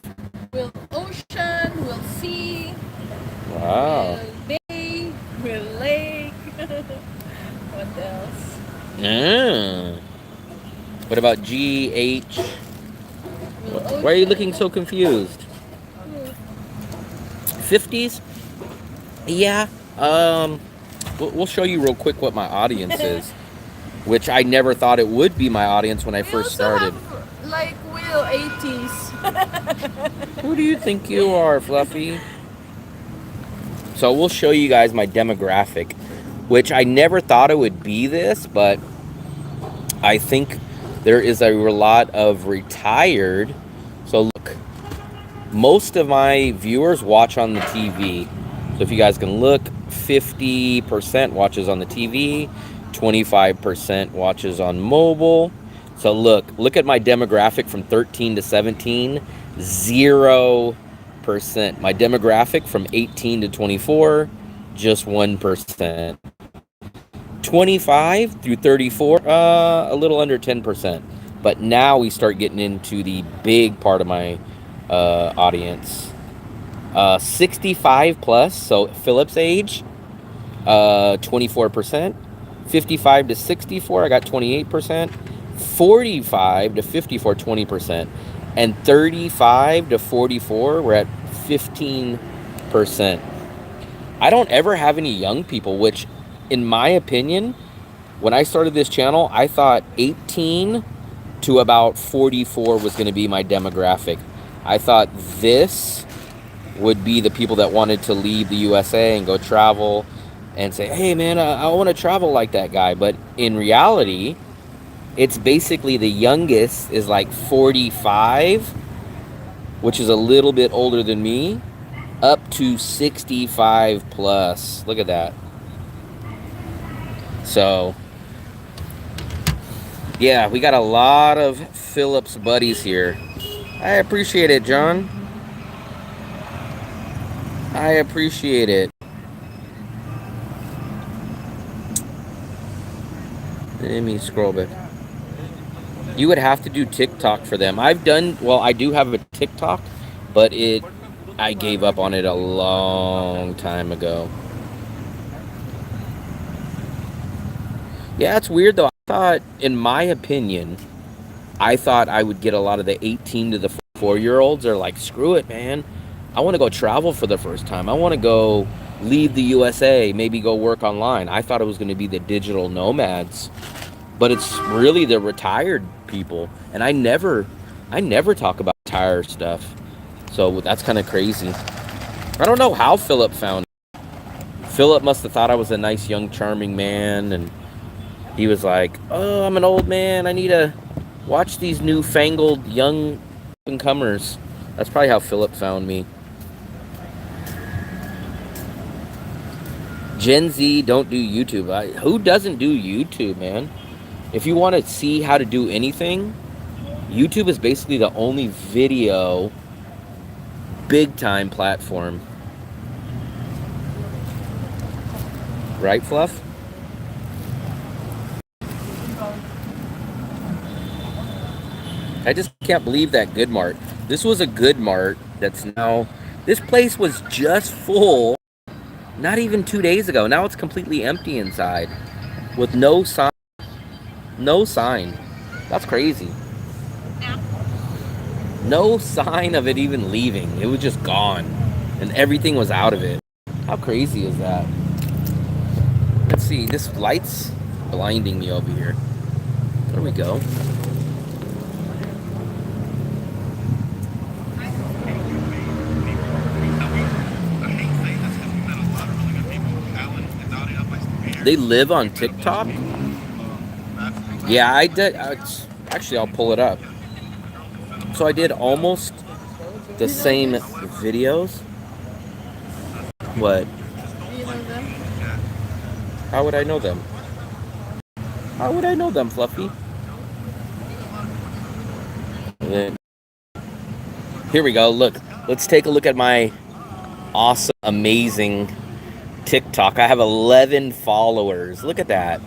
Speaker 2: We'll ocean. We'll sea.
Speaker 1: Wow.
Speaker 2: We'll bay. We'll lake. What else?
Speaker 1: What about G, H?
Speaker 2: We'll
Speaker 1: Why are you looking so confused? 50s? Yeah. We'll show you real quick what my audience is, which I never thought it would be my audience when I first started.
Speaker 2: Have, like Will 80s.
Speaker 1: Who do you think you are, Fluffy? So we'll show you guys my demographic, which I never thought it would be this, but I think there is a lot of retired. So look, most of my viewers watch on the TV. So if you guys can look, 50% watches on the TV, 25% watches on mobile. So look at my demographic from 13 to 17, 0%. My demographic from 18 to 24, just 1%. 25 through 34, a little under 10%. But now we start getting into the big part of my audience. 65 plus, so Philip's age, 24%. 55 to 64, I got 28%. 45 to 54, 20%. And 35 to 44, we're at 15%. I don't ever have any young people, which, in my opinion, when I started this channel, I thought 18 to about 44 was going to be my demographic. I thought this would be the people that wanted to leave the USA and go travel and say, hey man, I want to travel like that guy. But in reality, it's basically the youngest is like 45, which is a little bit older than me, up to 65 plus. Look at that. So yeah, we got a lot of Philip's buddies here. I appreciate it, John. I appreciate it. Let me scroll back. You would have to do TikTok for them. I do have a TikTok, but I gave up on it a long time ago. Yeah, it's weird though. I thought, in my opinion, I thought I would get a lot of the 18 to the 4-year-olds. They're like, screw it, man. I want to go travel for the first time. I want to go leave the USA, maybe go work online. I thought it was going to be the digital nomads, but it's really the retired people. And I never talk about retired stuff. So that's kind of crazy. I don't know how Philip found it. Philip must have thought I was a nice, young, charming man, and he was like, oh, I'm an old man. I need to watch these newfangled young up-and-comers. That's probably how Philip found me. Gen Z don't do YouTube. Who doesn't do YouTube, man? If you want to see how to do anything, YouTube is basically the only video big-time platform. Right, Fluff? I just can't believe that Good Mart. This was a Good Mart that's now... This place was just full not even 2 days ago. Now it's completely empty inside with no sign. No sign. That's crazy. No sign of it even leaving. It was just gone. And everything was out of it. How crazy is that? Let's see. This light's blinding me over here. There we go. They live on TikTok? Yeah, I did. Actually, I'll pull it up. So I did almost the same videos. What?
Speaker 2: Do you know them?
Speaker 1: How would I know them? How would I know them, Fluffy? Here we go. Look. Let's take a look at my awesome, amazing TikTok. I have 11 followers. Look at that.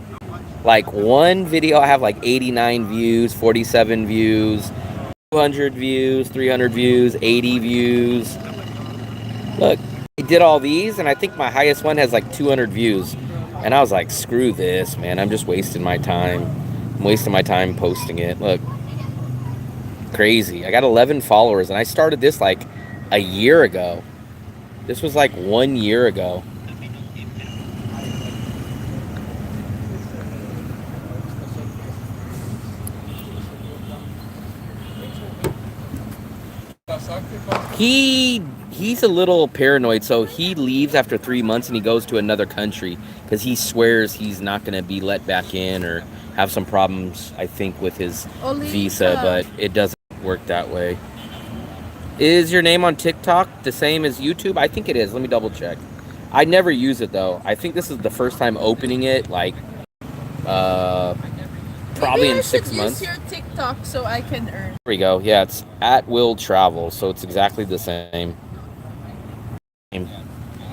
Speaker 1: Like one video I have like 89 views, 47 views, 200 views, 300 views, 80 views. Look, I did all these and I think my highest one has like 200 views. And I was like, screw this, man. I'm just wasting my time. I'm wasting my time posting it. Look. Crazy. I got 11 followers and I started this like a year ago. This was like 1 year ago. He's a little paranoid, so he leaves after 3 months and he goes to another country because he swears he's not going to be let back in or have some problems, I think, with his visa, but it doesn't work that way. Is your name on TikTok the same as YouTube? I think it is. Let me double check. I never use it though. I think this is the first time opening it, like probably
Speaker 2: Maybe
Speaker 1: in
Speaker 2: I
Speaker 1: 6
Speaker 2: should
Speaker 1: months.
Speaker 2: use your TikTok so I can earn.
Speaker 1: There we go. Yeah, it's at Will Travel, so it's exactly the same.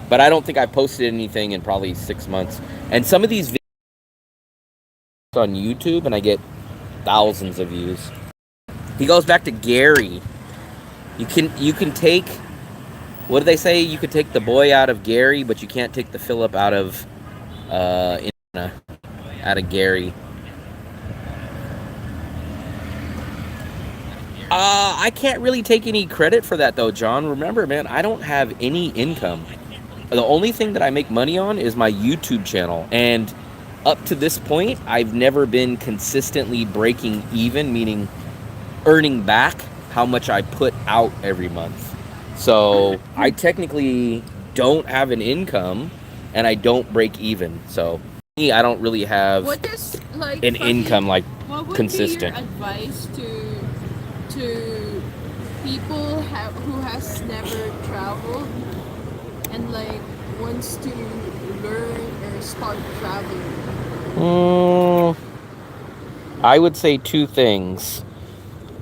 Speaker 1: But I don't think I posted anything in probably 6 months. And some of these videos on YouTube, and I get thousands of views. He goes back to Gary. You can take, what do they say? You could take the boy out of Gary, but you can't take the Philip out of Gary. I can't really take any credit for that though, John. Remember, man, I don't have any income. The only thing that I make money on is my YouTube channel, and up to this point, I've never been consistently breaking even, meaning earning back how much I put out every month. So I technically don't have an income, and I don't break even. So me, I don't really have
Speaker 2: What is like
Speaker 1: an income like
Speaker 2: what would
Speaker 1: consistent.
Speaker 2: be your advice to people who has never traveled and like wants to learn or start traveling?
Speaker 1: I would say two things.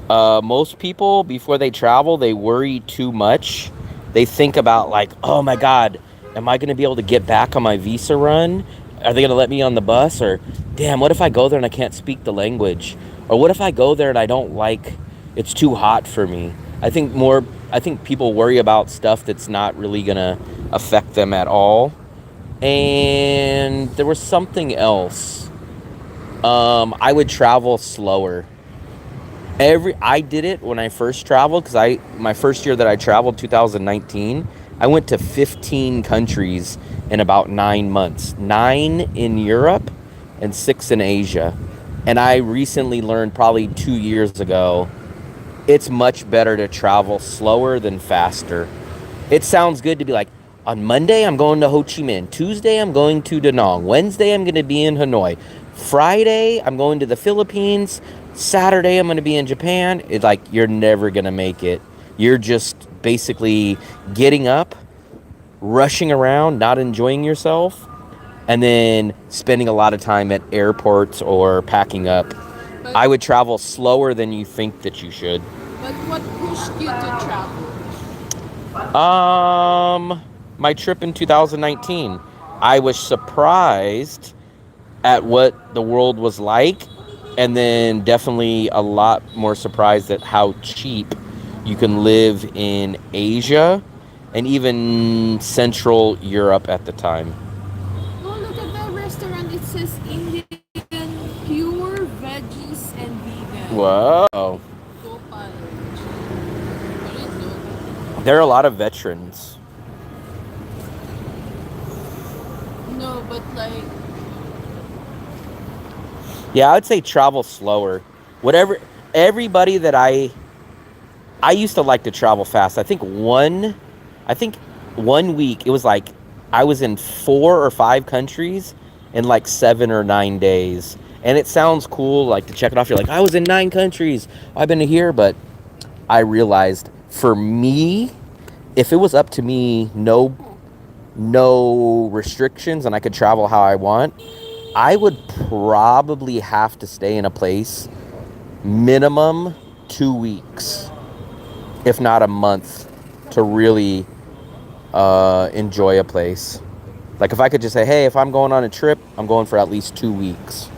Speaker 1: Most people, before they travel, they worry too much. They think about like, oh my God, am I going to be able to get back on my visa run? Are they going to let me on the bus? Or, damn, what if I go there and I can't speak the language? Or what if I go there and I don't like, it's too hot for me? I think people worry about stuff that's not really going to affect them at all. And there was something else. I would travel slower. I did it when I first traveled, because my first year that I traveled, 2019, I went to 15 countries in about 9 months. 9 in Europe and 6 in Asia. And I recently learned, probably 2 years ago, it's much better to travel slower than faster. It sounds good to be like, on Monday I'm going to Ho Chi Minh, Tuesday I'm going to Da Nang, Wednesday I'm going to be in Hanoi, Friday I'm going to the Philippines, Saturday I'm going to be in Japan. It's like, you're never going to make it. You're just basically getting up, rushing around, not enjoying yourself, and then spending a lot of time at airports or packing up.
Speaker 2: But,
Speaker 1: I would travel slower than you think that you should.
Speaker 2: But what pushed you to travel?
Speaker 1: My trip in 2019. I was surprised at what the world was like, and then definitely a lot more surprised at how cheap you can live in Asia and even Central Europe at the time.
Speaker 2: Oh, look at that restaurant. It says Indian, pure veggies and vegan.
Speaker 1: Whoa. There are a lot of veterans.
Speaker 2: No, but like...
Speaker 1: Yeah, I would say travel slower. Everybody that I used to like to travel fast. I think one week, it was like I was in 4 or 5 countries in like 7 or 9 days. And it sounds cool, like, to check it off. You're like, I was in 9 countries. I've been to here. But I realized, for me, if it was up to me, no restrictions, and I could travel how I want, I would probably have to stay in a place minimum 2 weeks, if not a month, to really enjoy a place. Like, if I could just say, hey, if I'm going on a trip, I'm going for at least 2 weeks.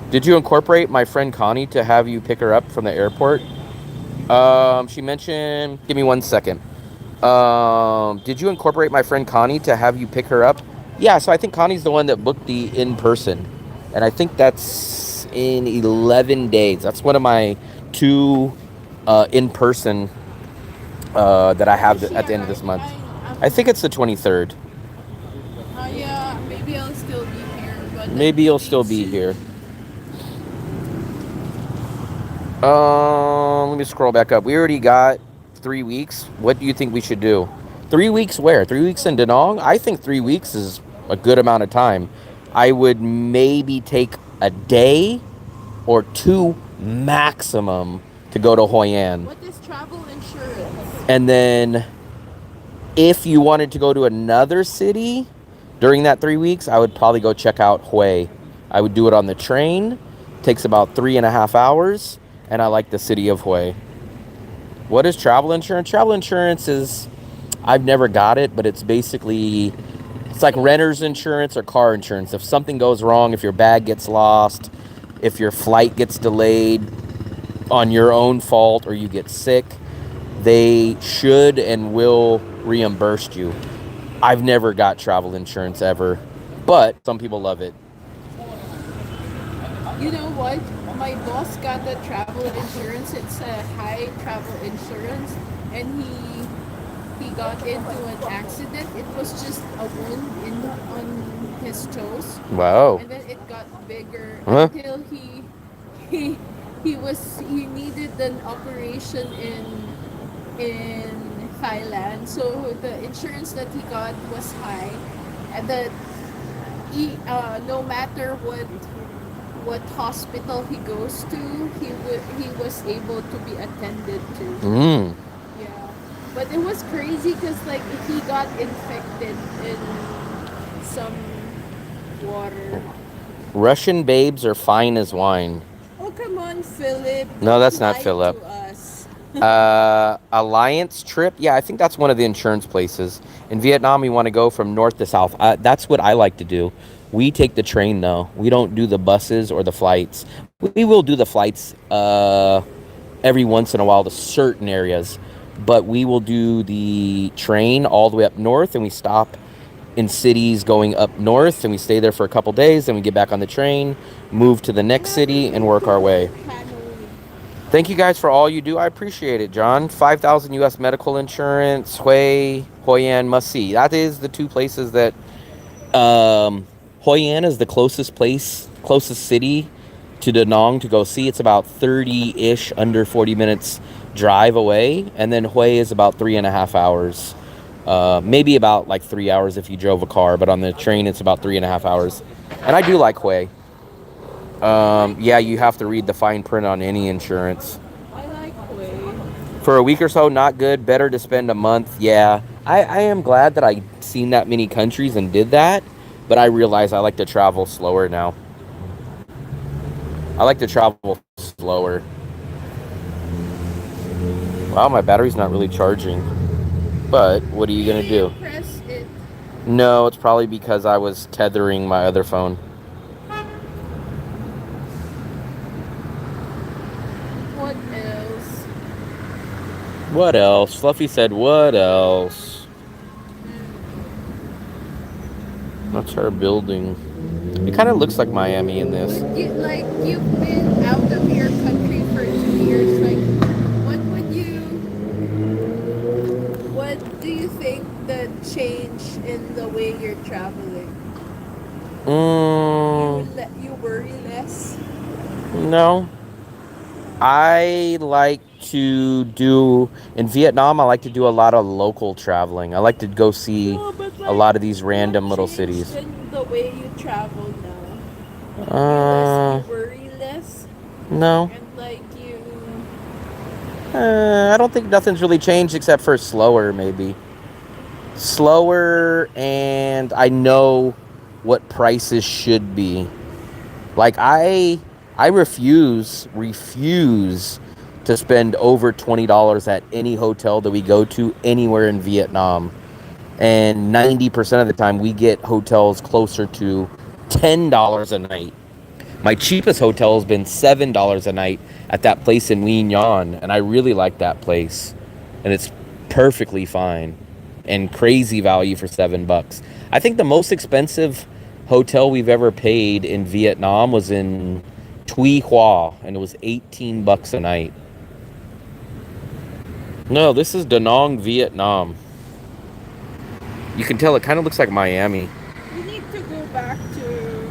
Speaker 1: Did you incorporate my friend Connie to have you pick her up from the airport? She mentioned, give me 1 second. Did you incorporate my friend Connie to have you pick her up? Yeah, so I think Connie's the one that booked the in-person. And I think that's in 11 days. That's one of my 2 in-person that I have at the end of this month. I think it's the 23rd.
Speaker 2: Yeah, maybe I'll still be here. But
Speaker 1: maybe you'll still be here. Let me scroll back up. We already got 3 weeks. What do you think we should do? 3 weeks where? 3 weeks in Da Nang? I think 3 weeks is a good amount of time. I would maybe take a day or 2 maximum to go to Hoi An.
Speaker 2: What is travel insurance?
Speaker 1: And then If you wanted to go to another city during that 3 weeks, I would probably go check out Hue. I would do it on the train. Takes about 3.5 hours, and I like the city of Hue. What is travel insurance? Travel insurance is, I've never got it, but it's basically, it's like renter's insurance or car insurance. If something goes wrong, if your bag gets lost, if your flight gets delayed on your own fault, or you get sick, they should and will reimburse you. I've never got travel insurance ever, but some people love it.
Speaker 2: You know what? My boss got the travel insurance. It's a high travel insurance, and he got into an accident. It was just a wound on his toes.
Speaker 1: Wow.
Speaker 2: And then it got bigger
Speaker 1: Huh?
Speaker 2: until he he needed an operation in Thailand. So the insurance that he got was high, and that no matter what hospital he goes to, he was able to be attended to. Yeah, but it was crazy because like he got infected in some water.
Speaker 1: Russian babes are fine as wine.
Speaker 2: Oh come on, Philip!
Speaker 1: No, that's not
Speaker 2: Lie
Speaker 1: Philip.
Speaker 2: to us.
Speaker 1: Alliance trip. Yeah, I think that's one of the insurance places. In Vietnam, we want to go from north to south. That's what I like to do. We take the train, though. We don't do the buses or the flights. We will do the flights every once in a while to certain areas. But we will do the train all the way up north, and we stop in cities going up north, and we stay there for a couple days, then we get back on the train, move to the next city, and work our way. Thank you guys for all you do. I appreciate it, John. 5,000 U.S. medical insurance, Hoi An must see. That is the two places that Hoi An is the closest city to Da Nang to go see. It's about 30-ish, under 40 minutes drive away. And then Hue is about 3.5 hours. Maybe about like 3 hours if you drove a car. But on the train, it's about 3.5 hours. And I do like Hue. Yeah, you have to read the fine print on any insurance.
Speaker 2: I like Hue.
Speaker 1: For a week or so, not good. Better to spend a month. Yeah, I am glad that I seen that many countries and did that. But I realize I like to travel slower now. I like to travel slower. Wow, my battery's not really charging. But what are you going to do?
Speaker 2: Press it.
Speaker 1: No, it's probably because I was tethering my other phone.
Speaker 2: What else?
Speaker 1: What else? Fluffy said, what else? That's our building. It kind of looks like Miami in this.
Speaker 2: You've been out of your country for 2 years. Like, what do you think the change in the way you're traveling? You worry less?
Speaker 1: No. I like to do, in Vietnam, I like to do a lot of local traveling. I like to go see a lot of these random little cities.
Speaker 2: In the way you travel now? You worry less?
Speaker 1: No.
Speaker 2: And like you...
Speaker 1: I don't think nothing's really changed except for slower, maybe. Slower, and I know what prices should be. Like, I refuse to spend over $20 at any hotel that we go to anywhere in Vietnam. And 90% of the time, we get hotels closer to $10 a night. My cheapest hotel has been $7 a night at that place in Nguyen Nhân, and I really like that place. And it's perfectly fine and crazy value for $7. I think the most expensive hotel we've ever paid in Vietnam was in Tuy Hoa, and it was $18 a night. No, this is Da Nang, Vietnam. You can tell it kind of looks like Miami.
Speaker 2: You need to go back to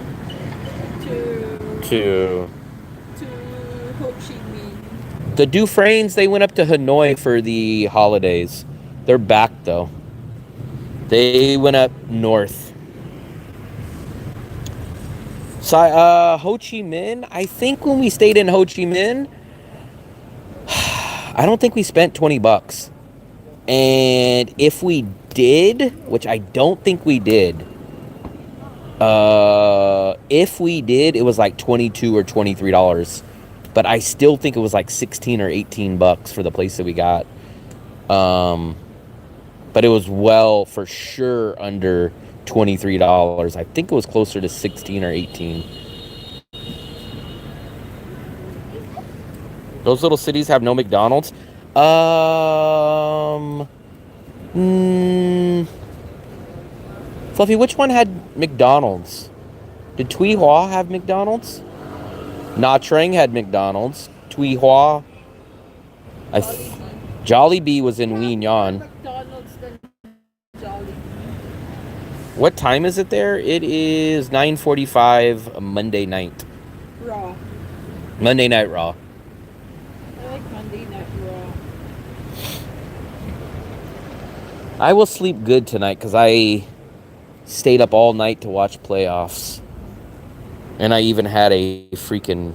Speaker 2: Ho Chi Minh.
Speaker 1: The Dufresnes, they went up to Hanoi for the holidays. They're back, though. They went up north. So, Ho Chi Minh, I think when we stayed in Ho Chi Minh, I don't think we spent $20. And if we did, which I don't think we did, if we did, it was like $22 or $23. But I still think it was like 16 or 18 bucks for the place that we got. But it was well for sure under $23. I think it was closer to 16 or 18. Those little cities have no McDonald's. Fluffy, which one had McDonald's? Did Thuy Hoa have McDonald's? Nha Trang had McDonald's. Thuy Hoa, Jollibee was in Wien Yan.
Speaker 2: McDonald's than Jollibee.
Speaker 1: What time is it there? It is 9:45 Monday night.
Speaker 2: Raw.
Speaker 1: Monday Night Raw.
Speaker 2: I like Monday Night Raw.
Speaker 1: I will sleep good tonight because I stayed up all night to watch playoffs. And I even had a freaking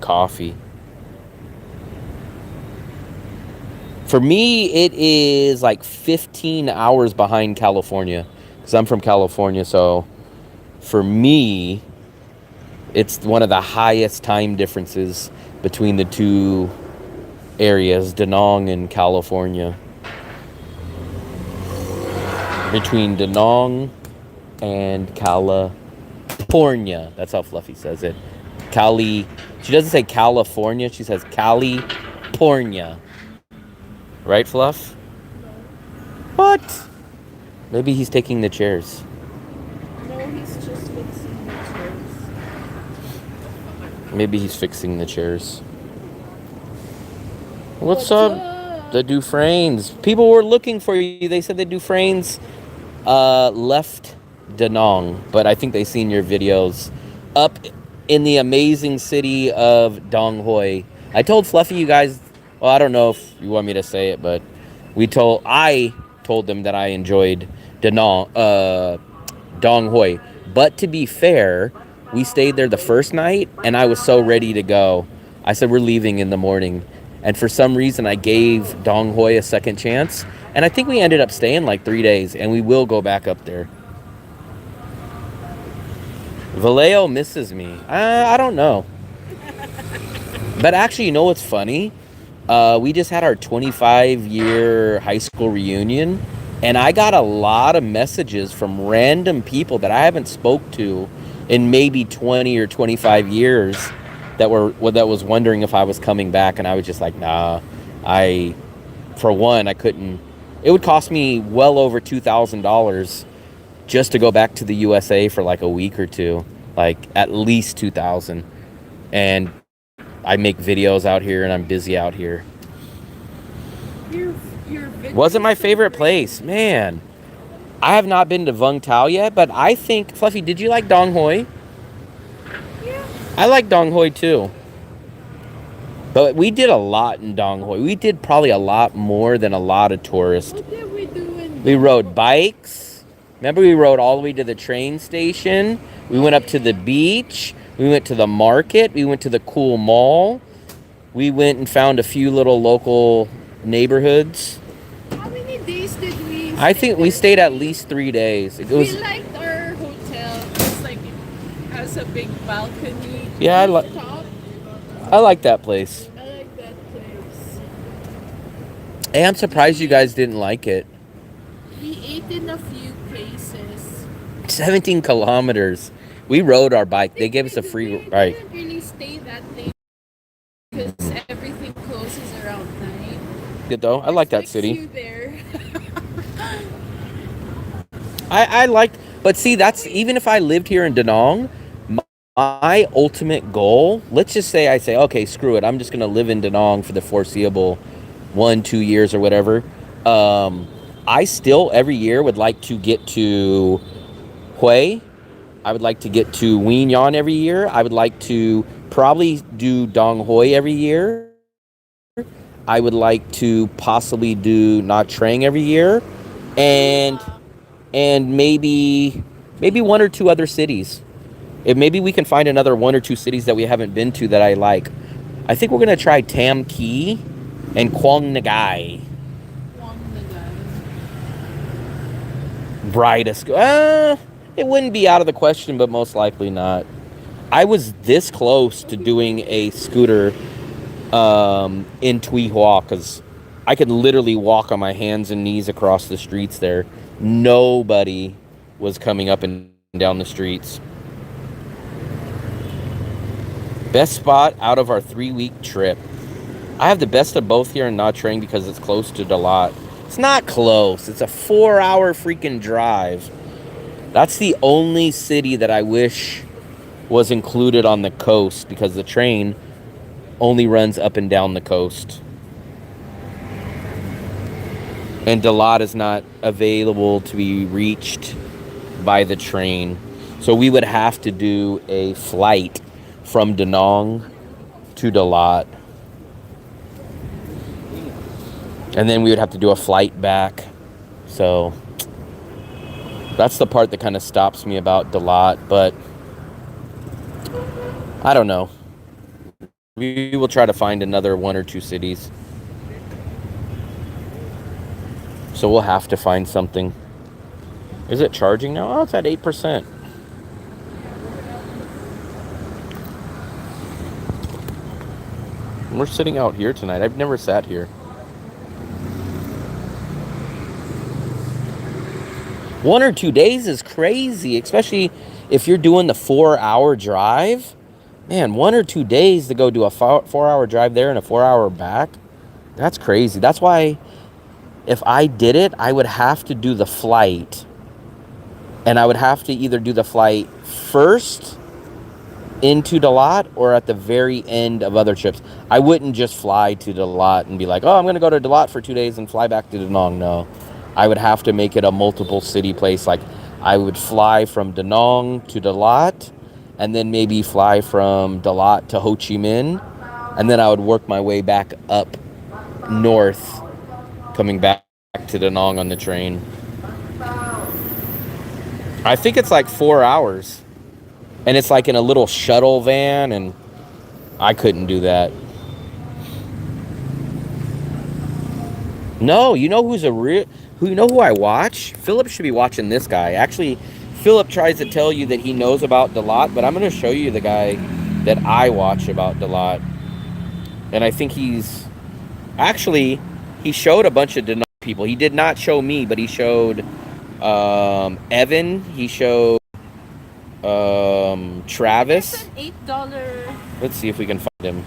Speaker 1: coffee. For me, it is like 15 hours behind California. Because I'm from California, so for me, it's one of the highest time differences between the two areas, Da Nang and California. Between Da Nang and California. That's how Fluffy says it. She doesn't say California, she says California. Right, Fluff? What? Maybe he's taking the chairs.
Speaker 2: No, he's just fixing the chairs.
Speaker 1: Maybe he's fixing the chairs. What's up? The Dufresnes. People were looking for you. They said the Dufresnes left Da Nang, but I think they seen your videos up in the amazing city of Dong Hoi. I told Fluffy you guys, well, I don't know if you want me to say it, but I told them that I enjoyed Dong Hoi. But to be fair, we stayed there the first night, and I was so ready to go. I said, we're leaving in the morning. And for some reason, I gave Dong Hoi a second chance. And I think we ended up staying like 3 days, and we will go back up there. Vallejo misses me. I don't know. But actually, you know what's funny? We just had our 25-year high school reunion, and I got a lot of messages from random people that I haven't spoke to in maybe 20 or 25 years that was wondering if I was coming back, and I was just like, nah. For one, I couldn't. It would cost me well over $2,000 just to go back to the USA for like a week or two, like at least $2,000. And I make videos out here, and I'm busy out here. Wasn't my favorite place, man. I have not been to Vung Tau yet, but I think, Fluffy, did you like Dong Hoi?
Speaker 2: Yeah.
Speaker 1: I like Dong Hoi too. But we did a lot in Dong Hoi. We did probably a lot more than a lot of tourists.
Speaker 2: What did we do in
Speaker 1: We rode bikes. Remember, we rode all the way to the train station. We went up to the beach. We went to the market. We went to the cool mall. We went and found a few little local neighborhoods.
Speaker 2: How many days did we stay?
Speaker 1: I think we stayed at least 3 days. It was,
Speaker 2: We liked our hotel. It's like it has a big balcony.
Speaker 1: Yeah, I like that place.
Speaker 2: I like that place.
Speaker 1: Hey, I'm surprised you guys didn't like it.
Speaker 2: We ate in a few places.
Speaker 1: 17 kilometers. We rode our bike. They gave us a free ride.
Speaker 2: We didn't really stay that late because everything closes around 9.
Speaker 1: Good though. I like that
Speaker 2: There's
Speaker 1: city.
Speaker 2: queue there.
Speaker 1: I liked, but see, that's even if I lived here in Da Nang, my ultimate goal, let's just say I say, okay, screw it. I'm just going to live in Da Nang for the foreseeable 1-2 years or whatever. I still every year would like to get to Hue. I would like to get to Wien Yan every year. I would like to probably do Dong Hoi every year. I would like to possibly do Nha Trang every year. And maybe 1 or 2 other cities. If maybe we can find another 1 or 2 cities that we haven't been to that I like. I think we're going to try Tam Kee and Quang Ngai. Ride a it wouldn't be out of the question, but most likely not. I was this close to doing a scooter in Tuy Hoa because I could literally walk on my hands and knees across the streets there. Nobody was coming up and down the streets. Best spot out of our 3-week trip. I have the best of both here in Nha Trang because it's close to Dalat. It's not close. It's a 4-hour freaking drive. That's the only city that I wish was included on the coast because the train only runs up and down the coast. And Dalat is not available to be reached by the train. So we would have to do a flight from Da Nang to Dalat. And then we would have to do a flight back. So that's the part that kind of stops me about Dalat. But I don't know. We will try to find another 1 or 2 cities. So we'll have to find something. Is it charging now? Oh, it's at 8%. We're sitting out here tonight. I've never sat here. 1 or 2 days is crazy, especially if you're doing the 4-hour drive. Man, 1 or 2 days to go do a 4-hour drive there and a 4-hour back. That's crazy. That's why if I did it, I would have to do the flight. And I would have to either do the flight first into Dalat or at the very end of other trips. I wouldn't just fly to Dalat and be like, oh, I'm going to go to Dalat for 2 days and fly back to Da Nang. No. I would have to make it a multiple city place. Like I would fly from Da Nang to Dalat and then maybe fly from Dalat to Ho Chi Minh. And then I would work my way back up north, coming back to Da Nang on the train. I think it's like 4 hours. And it's like in a little shuttle van, and I couldn't do that. No, you know who's who I watch? Philip should be watching this guy. Actually, Philip tries to tell you that he knows about Dalat, but I'm going to show you the guy that I watch about Dalat. And I think he showed a bunch of Da Nang people. He did not show me, but he showed Evan. He showed Travis.
Speaker 2: It's an $8.
Speaker 1: Let's see if we can find him.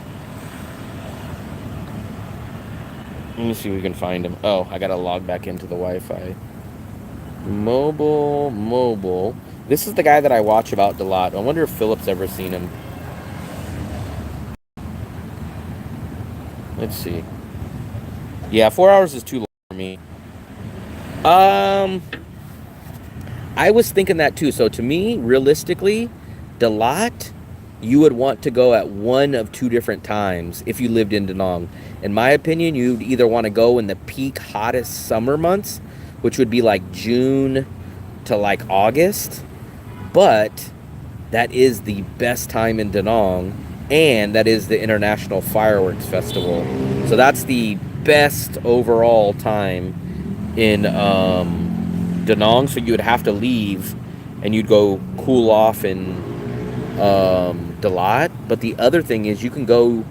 Speaker 1: Let me see if we can find him. Oh, I gotta log back into the Wi-Fi. Mobile. This is the guy that I watch about Dalat. I wonder if Philip's ever seen him. Let's see. Yeah, 4 hours is too long for me. I was thinking that too. So to me, realistically, Dalat, you would want to go at one of 2 different times if you lived in Da Nang. In my opinion, you'd either want to go in the peak hottest summer months, which would be like June to like August. But that is the best time in Da Nang, and that is the International Fireworks Festival. So that's the best overall time in Da Nang. So you would have to leave and you'd go cool off in Dalat. But the other thing is you can go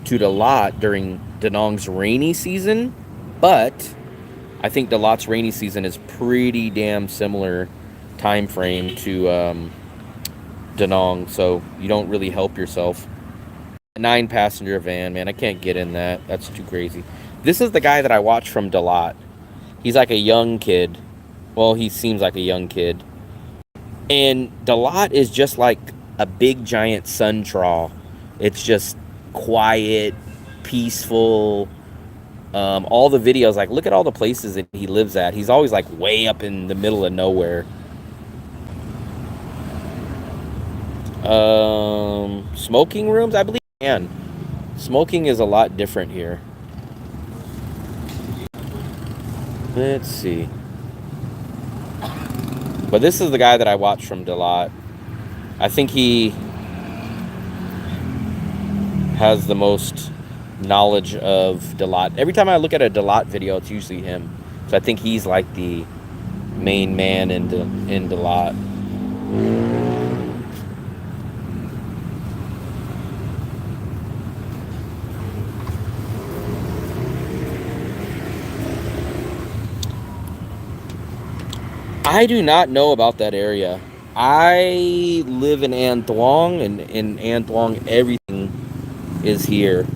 Speaker 1: to Dalat during Da Nang's rainy season, but I think Dalat's rainy season is pretty damn similar time frame to Da Nang, so you don't really help yourself. A 9-passenger van, man, I can't get in that. That's too crazy. This is the guy that I watch from Dalat. He's like a young kid. Well, he seems like a young kid. And Dalat is just like a big giant sun trawl. It's just quiet, peaceful. All the videos, like, look at all the places that he lives at. He's always like way up in the middle of nowhere. Smoking rooms, I believe. Man, smoking is a lot different here. Let's see. But this is the guy that I watch from Dalat. I think he has the most knowledge of Dalat. Every time I look at a Dalat video, it's usually him. So I think he's like the main man in the lot. I do not know about that area. I live in An Thuong, and in An Thuong, everything is here.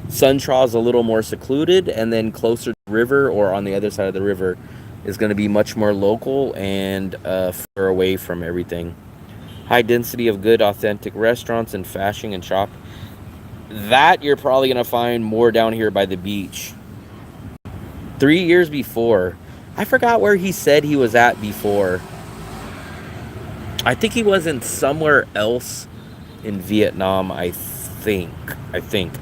Speaker 1: Sun Tra is a little more secluded, and then closer to the river or on the other side of the river is going to be much more local and far away from everything. High density of good, authentic restaurants and fashion and shop. That you're probably going to find more down here by the beach. 3 years before. I forgot where he said he was at before. I think he was in somewhere else in Vietnam, I think. It's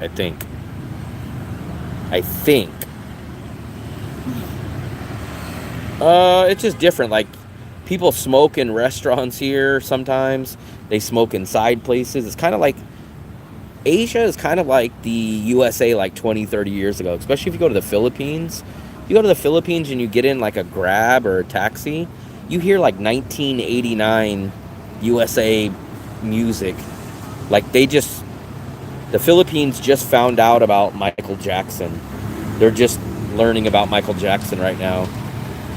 Speaker 1: just different. Like, people smoke in restaurants here sometimes. They smoke inside places. It's kind of like, Asia is kind of like the USA like 20, 30 years ago. Especially if you go to the Philippines. You go to the Philippines and you get in like a Grab or a taxi, you hear like 1989 USA music. Like the Philippines just found out about Michael Jackson. They're just learning about Michael Jackson right now.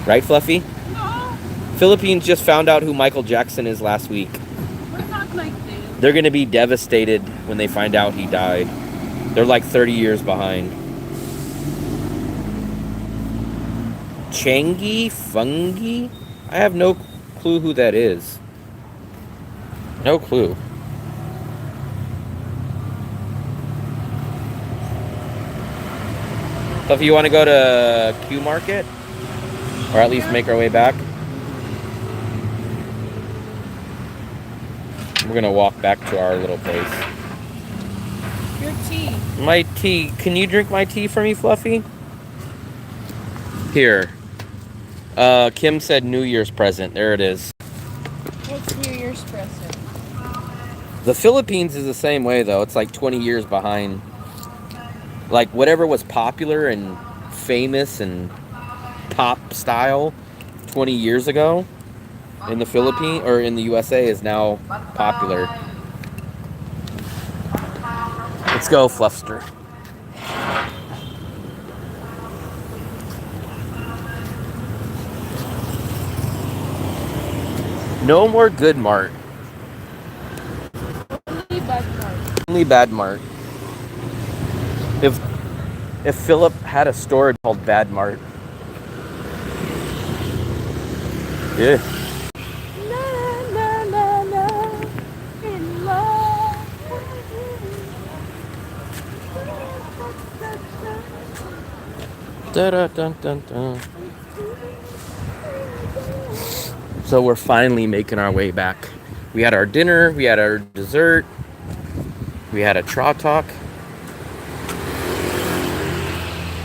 Speaker 1: Right, Fluffy?
Speaker 2: No,
Speaker 1: Philippines just found out who Michael Jackson is last week.
Speaker 2: we're not like this.
Speaker 1: They're going to be devastated when they find out he died. They're like 30 years behind. Changi? Fungi? I have no clue who that is. No clue. So if you want to go to Q Market, or at least make our way back, we're going to walk back to our little place.
Speaker 2: Your tea.
Speaker 1: My tea. Can you drink my tea for me, Fluffy? Here. Kim said New Year's present. There it is.
Speaker 2: What's New Year's present?
Speaker 1: The Philippines is the same way, though. It's like 20 years behind. Like, whatever was popular and famous and pop style 20 years ago in the Philippines or in the USA is now popular. Let's go, Fluffster. No more Good Mart.
Speaker 2: Only bad part.
Speaker 1: Only Bad Mart. If Philip had a store called Bad Mart. Yeah.
Speaker 2: Na, na, na, na, in love.
Speaker 1: Da, da, dun, dun, dun. So we're finally making our way back. We had our dinner, we had our dessert, we had a tra talk.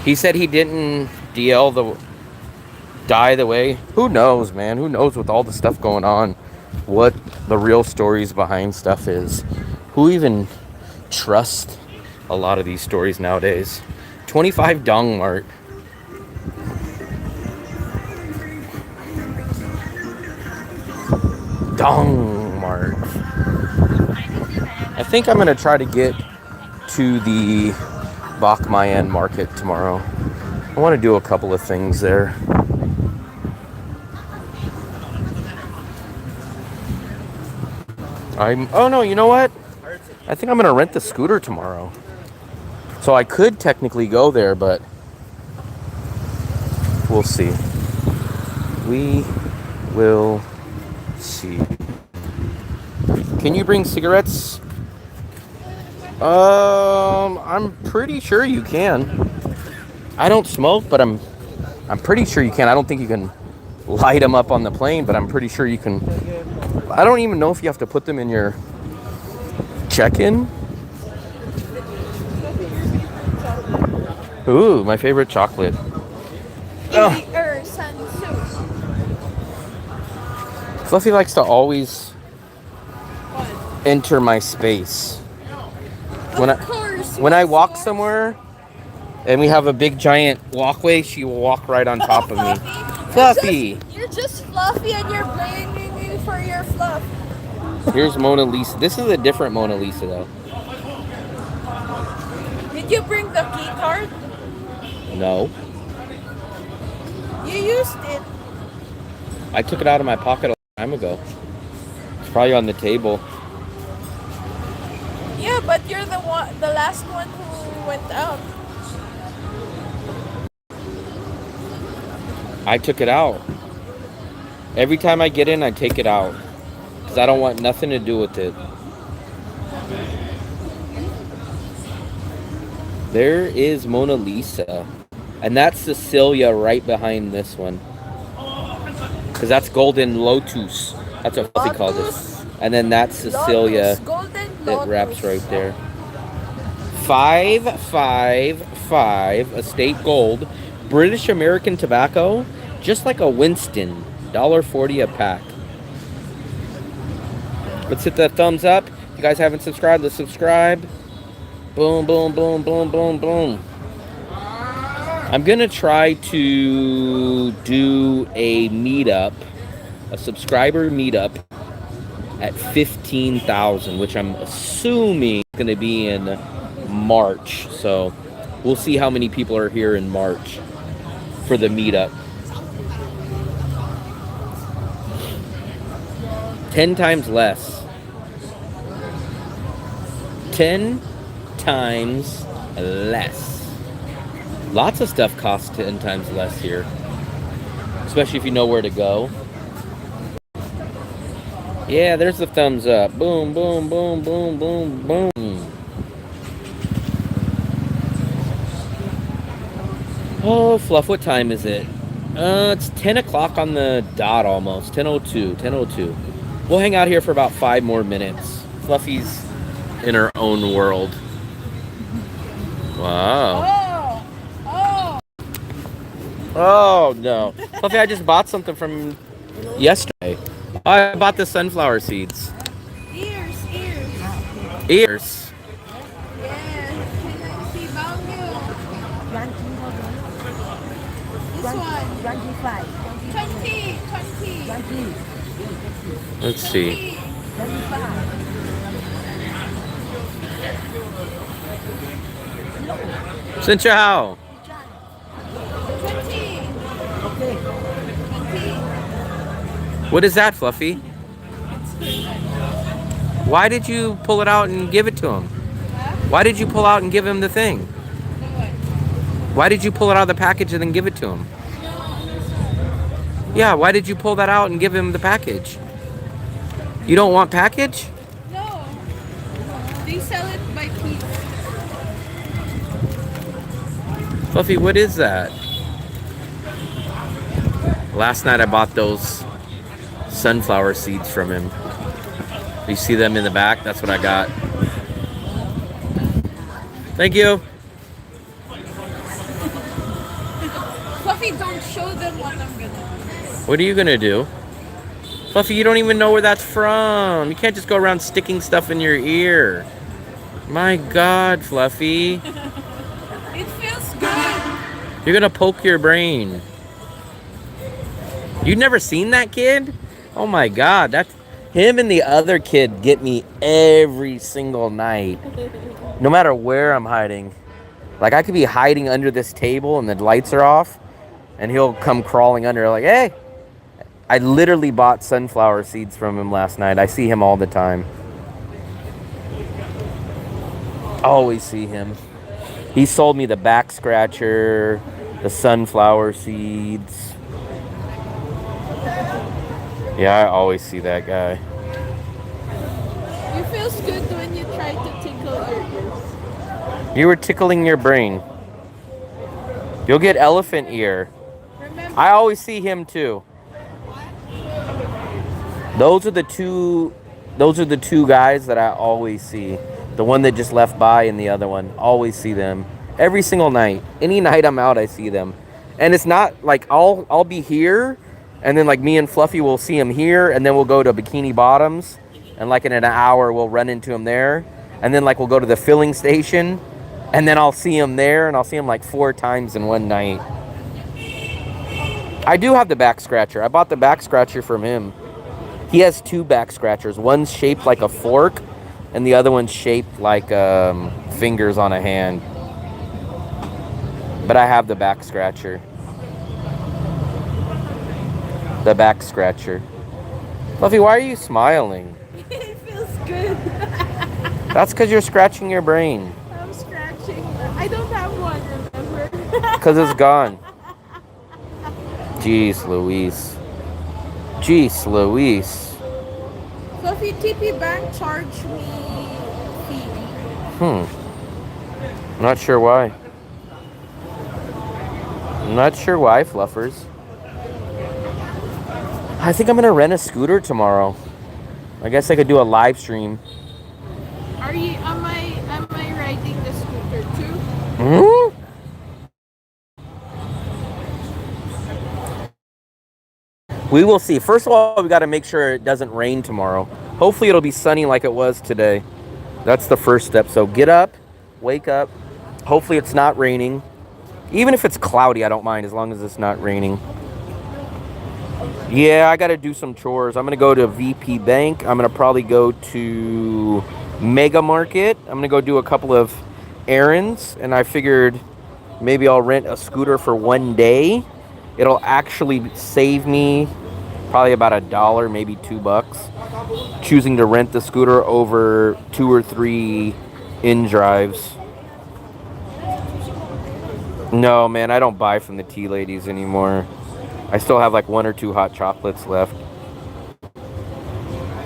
Speaker 1: He said he didn't die the way. Who knows, man? Who knows with all the stuff going on, what the real stories behind stuff is. Who even trusts a lot of these stories nowadays? 25 Dong Mart. Dong Mart. I think I'm going to try to get to the Bak Mayan market tomorrow. I want to do a couple of things there. Oh no, you know what? I think I'm going to rent the scooter tomorrow. So I could technically go there, but we'll see. We will see. Can you bring cigarettes? I'm pretty sure you can. I don't smoke, but I'm pretty sure you can. I don't think you can light them up on the plane, but I'm pretty sure you can. I don't even know if you have to put them in your check-in. Ooh, my favorite chocolate. Oh. Fluffy likes to always enter my space. When I walk somewhere and we have a big giant walkway, she will walk right on top of me. Fluffy.
Speaker 2: You're just fluffy and you're blaming me for your fluff.
Speaker 1: Here's Mona Lisa. This is a different Mona Lisa, though.
Speaker 2: Did you bring the key card?
Speaker 1: No.
Speaker 2: You used it.
Speaker 1: I took it out of my pocket a long time ago. It's probably on the table.
Speaker 2: Yeah, but you're the last one who went out.
Speaker 1: I took it out. Every time I get in, I take it out. Because I don't want nothing to do with it. There is Mona Lisa. And that's Cecilia right behind this one. Because that's Golden Lotus. That's what Fluffy called it. And then that's Cecilia.
Speaker 2: Lotus, Golden
Speaker 1: That
Speaker 2: Lotus.
Speaker 1: wraps right there. 555 Estate Gold. British American tobacco. Just like a Winston. $1.40 a pack. Let's hit the thumbs up. If you guys haven't subscribed, let's subscribe. Boom, boom, boom, boom, boom, boom. I'm going to try to do a meetup, a subscriber meetup at 15,000, which I'm assuming is going to be in March. So we'll see how many people are here in March for the meetup. 10 times less. 10 times less. Lots of stuff costs 10 times less here. Especially if you know where to go. Yeah, there's the thumbs up. Boom, boom, boom, boom, boom, boom. Oh, Fluff, what time is it? It's 10 o'clock on the dot almost. 10:02, 10:02. We'll hang out here for about 5 more minutes. Fluffy's in her own world. Wow. Oh, no. Fluffy, I just bought something from yesterday. I bought the sunflower seeds.
Speaker 2: Ears.
Speaker 1: Ears?
Speaker 2: Yeah. Can I see value? This one.
Speaker 3: 25.
Speaker 2: 20.
Speaker 1: Let's see.
Speaker 3: 25.
Speaker 1: Xin chào.
Speaker 2: 20.
Speaker 3: Okay.
Speaker 2: 20.
Speaker 1: What is that, Fluffy? Why did you pull it out and give it to him? Why did you pull out and give him the thing? Why did you pull it out of the package and then give it to him? Yeah, why did you pull that out and give him the package? You don't want package?
Speaker 2: No. They sell it by piece.
Speaker 1: Fluffy, what is that? Last night I bought those sunflower seeds from him. You see them in the back? That's what I got. Thank you.
Speaker 2: Fluffy, don't show them what I'm gonna do.
Speaker 1: What are you gonna do? Fluffy, you don't even know where that's from. You can't just go around sticking stuff in your ear. My God, Fluffy.
Speaker 2: It feels good.
Speaker 1: You're gonna poke your brain. You've never seen that kid? Oh my God, that's him and the other kid get me every single night. No matter where I'm hiding. Like I could be hiding under this table and the lights are off and he'll come crawling under like, hey. I literally bought sunflower seeds from him last night. I see him all the time. Always see him. He sold me the back scratcher, the sunflower seeds. Yeah, I always see that guy.
Speaker 2: It feels good when you try to tickle your ears.
Speaker 1: You were tickling your brain. You'll get elephant ear.
Speaker 2: Remember?
Speaker 1: I always see him too. Those are the two guys that I always see. The one that just left by and the other one. Always see them. Every single night. Any night I'm out, I see them. And it's not like I'll be here and then like me and Fluffy will see him here and then we'll go to Bikini Bottoms and like in an hour we'll run into him there. And then like we'll go to the filling station and then I'll see him there and I'll see him like 4 times in one night. I do have the back scratcher. I bought the back scratcher from him. He has two back scratchers. One's shaped like a fork, and the other one's shaped like fingers on a hand. But I have the back scratcher. The back scratcher. Fluffy, why are you smiling?
Speaker 2: It feels good.
Speaker 1: That's because you're scratching your brain.
Speaker 2: I'm scratching. I don't have one, remember?
Speaker 1: Because it's gone. Jeez Louise. Jeez Louise.
Speaker 2: Fluffy, TP Bank charged me fee.
Speaker 1: Not sure why. Not sure why, Fluffers. I think I'm gonna rent a scooter tomorrow. I guess I could do a live stream.
Speaker 2: Am I riding the scooter too?
Speaker 1: We will see. First of all, we got to make sure it doesn't rain tomorrow. Hopefully it'll be sunny like it was today. That's the first step. So get up, wake up. Hopefully it's not raining. Even if it's cloudy, I don't mind as long as it's not raining. Yeah, I got to do some chores. I'm going to go to VP Bank. I'm going to probably go to Mega Market. I'm going to go do a couple of errands. And I figured maybe I'll rent a scooter for one day. It'll actually save me probably about $1, maybe $2, choosing to rent the scooter over 2 or 3 in drives. No, man, I don't buy from the tea ladies anymore. I still have like 1 or 2 hot chocolates left.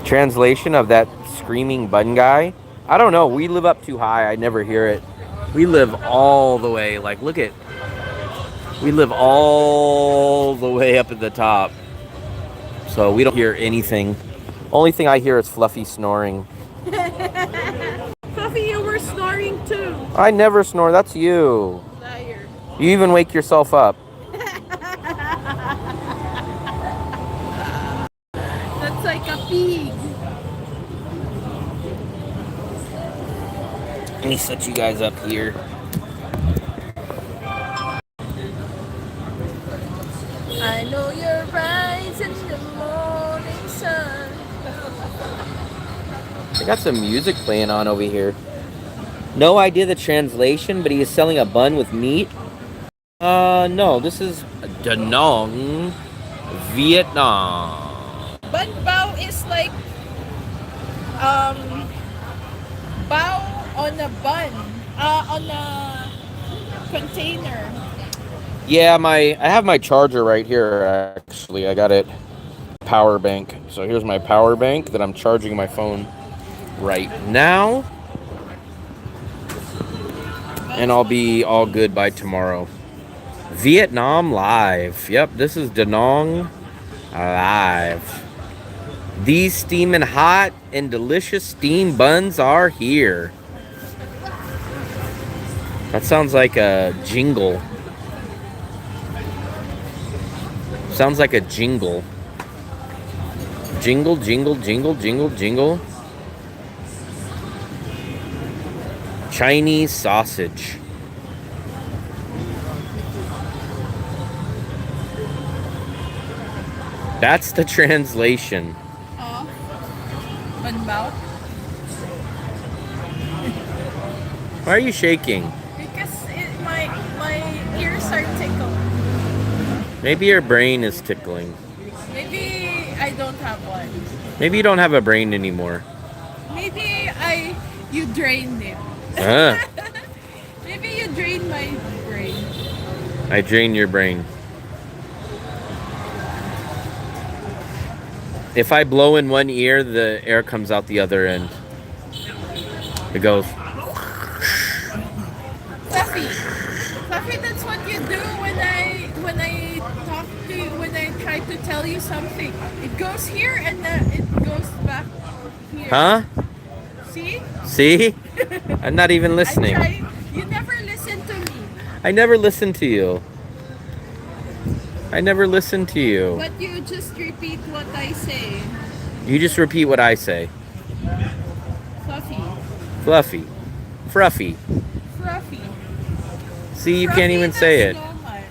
Speaker 1: Translation of that screaming bun guy? I don't know. We live up too high. I never hear it. We live all the way. Like, look at... We live all the way up at the top. So we don't hear anything. Only thing I hear is Fluffy snoring.
Speaker 2: Fluffy, you were snoring too.
Speaker 1: I never snore. That's you.
Speaker 2: Liar.
Speaker 1: You even wake yourself up.
Speaker 2: That's like a pig.
Speaker 1: Let me set you guys up here.
Speaker 2: I know your rise in the morning sun.
Speaker 1: I got some music playing on over here. No idea the translation, but he is selling a bun with meat. No, this is Da Nang, Vietnam.
Speaker 2: Bun bao is like bao on a bun, on a container.
Speaker 1: Yeah, I have my charger right here, actually. I got it power bank. So here's my power bank that I'm charging my phone right now. And I'll be all good by tomorrow. Vietnam live. Yep, this is Da Nang live. These steaming hot and delicious steam buns are here. That sounds like a jingle. Sounds like a jingle. Jingle, jingle, jingle, jingle, jingle. Chinese sausage. That's the translation.
Speaker 2: Oh, bun bao.
Speaker 1: Why are you shaking?
Speaker 2: Because my ears are tickled.
Speaker 1: Maybe your brain is tickling.
Speaker 2: Maybe I don't have one.
Speaker 1: Maybe you don't have a brain anymore.
Speaker 2: Maybe you drained it.
Speaker 1: Ah,
Speaker 2: Maybe you drained my brain.
Speaker 1: I drain your brain. If I blow in one ear, the air comes out the other end. It goes.
Speaker 2: Fluffy, Fluffy, that's what you do when I talk to you, when I try to tell you something. It goes here and it goes back here.
Speaker 1: Huh?
Speaker 2: See?
Speaker 1: See? I'm not even listening.
Speaker 2: You never listen to me.
Speaker 1: I never listen to you. I never listen to you.
Speaker 2: But you just repeat what I say.
Speaker 1: You just repeat what I say.
Speaker 2: Fluffy.
Speaker 1: Fluffy. Fruffy.
Speaker 2: Fluffy.
Speaker 1: See, you
Speaker 2: Fluffy
Speaker 1: can't even
Speaker 2: the
Speaker 1: say it.
Speaker 2: snowman.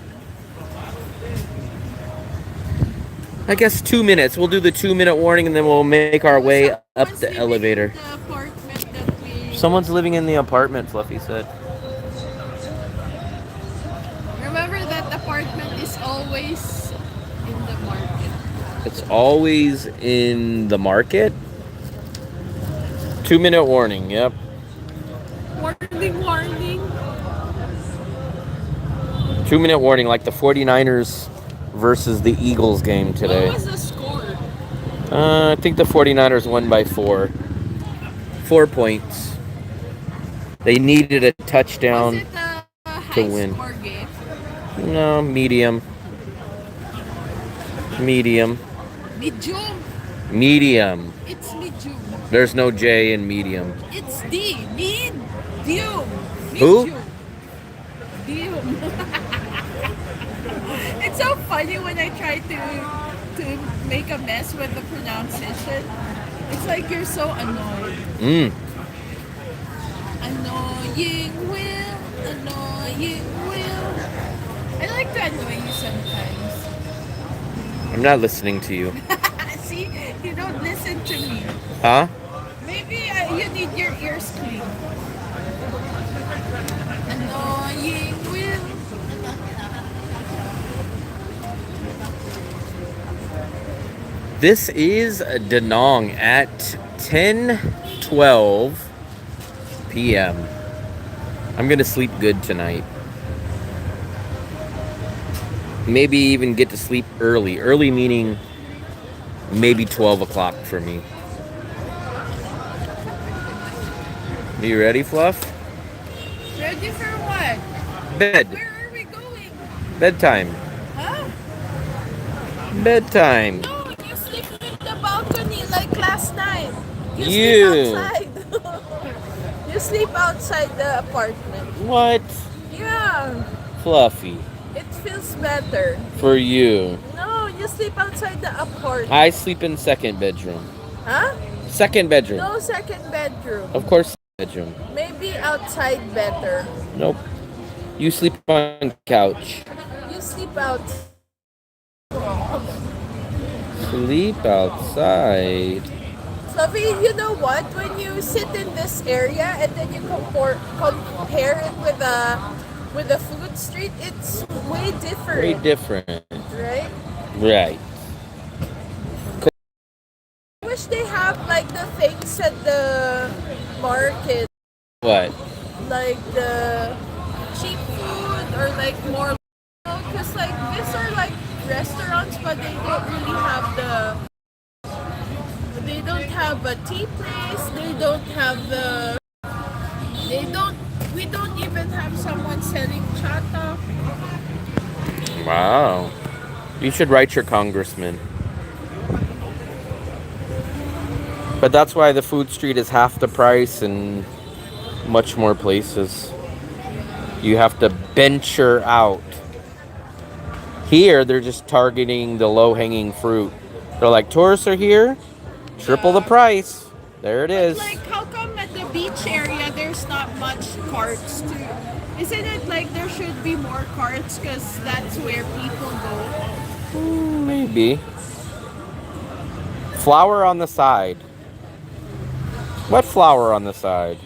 Speaker 1: I guess 2 minutes. We'll do the 2-minute warning and then we'll make our way up
Speaker 2: Someone's
Speaker 1: the
Speaker 2: living
Speaker 1: elevator.
Speaker 2: in the apartment that we.
Speaker 1: Someone's living in the apartment, Fluffy said.
Speaker 2: Remember that apartment is always in the market.
Speaker 1: It's always in the market. 2-minute warning, yep.
Speaker 2: Warning.
Speaker 1: 2-minute warning, like the 49ers versus the Eagles game today.
Speaker 2: What was the score?
Speaker 1: I think the 49ers won by 4. 4 points. They needed a touchdown
Speaker 2: Was it a high
Speaker 1: to win.
Speaker 2: score game?
Speaker 1: No, medium.
Speaker 2: Medium.
Speaker 1: Medium.
Speaker 2: It's medium.
Speaker 1: There's no J in medium.
Speaker 2: It's medium.
Speaker 1: Who?
Speaker 2: Medium. It's so funny when I try to make a mess with the pronunciation. It's like you're so annoyed. Annoying Will. I like to annoy you sometimes.
Speaker 1: I'm not listening to you.
Speaker 2: See, you don't listen to me.
Speaker 1: Huh?
Speaker 2: Maybe you need your ears clean. Annoying Will.
Speaker 1: This is Da Nang at 10:12 p.m. I'm gonna sleep good tonight. Maybe even get to sleep early. Early meaning maybe 12 o'clock for me. Are you ready, Fluff?
Speaker 2: Ready for what?
Speaker 1: Bed.
Speaker 2: Where are we going?
Speaker 1: Bedtime.
Speaker 2: Huh?
Speaker 1: Bedtime.
Speaker 2: No, you sleep in the balcony like last night. You
Speaker 1: You.
Speaker 2: sleep outside. You sleep outside the apartment.
Speaker 1: What?
Speaker 2: Yeah,
Speaker 1: Fluffy.
Speaker 2: it feels better.
Speaker 1: For you.
Speaker 2: No, you sleep outside the apartment.
Speaker 1: I sleep in second bedroom.
Speaker 2: Huh?
Speaker 1: Second bedroom.
Speaker 2: No second bedroom.
Speaker 1: Of course, bedroom.
Speaker 2: Maybe outside better.
Speaker 1: Nope. You sleep on couch.
Speaker 2: You sleep out.
Speaker 1: Sleep outside.
Speaker 2: Fluffy, you know what? When you sit in this area and then you compare it with the food street, it's way different.
Speaker 1: Very different.
Speaker 2: Right?
Speaker 1: Right.
Speaker 2: I wish they have like the things at the market,
Speaker 1: What?
Speaker 2: like the cheap food or like more, because like these are like restaurants, but they don't really have they don't have a tea place. We don't even have someone selling chata.
Speaker 1: Wow. You should write your congressman. But that's why the food street is half the price in much more places. You have to venture out. Here, they're just targeting the low-hanging fruit. They're like, tourists are here, triple the price. There it is.
Speaker 2: Like, how come at the beach area there's not much carts too? Isn't it like there should be more carts because that's where people go?
Speaker 1: Maybe. Flower on the side. What flower on the side?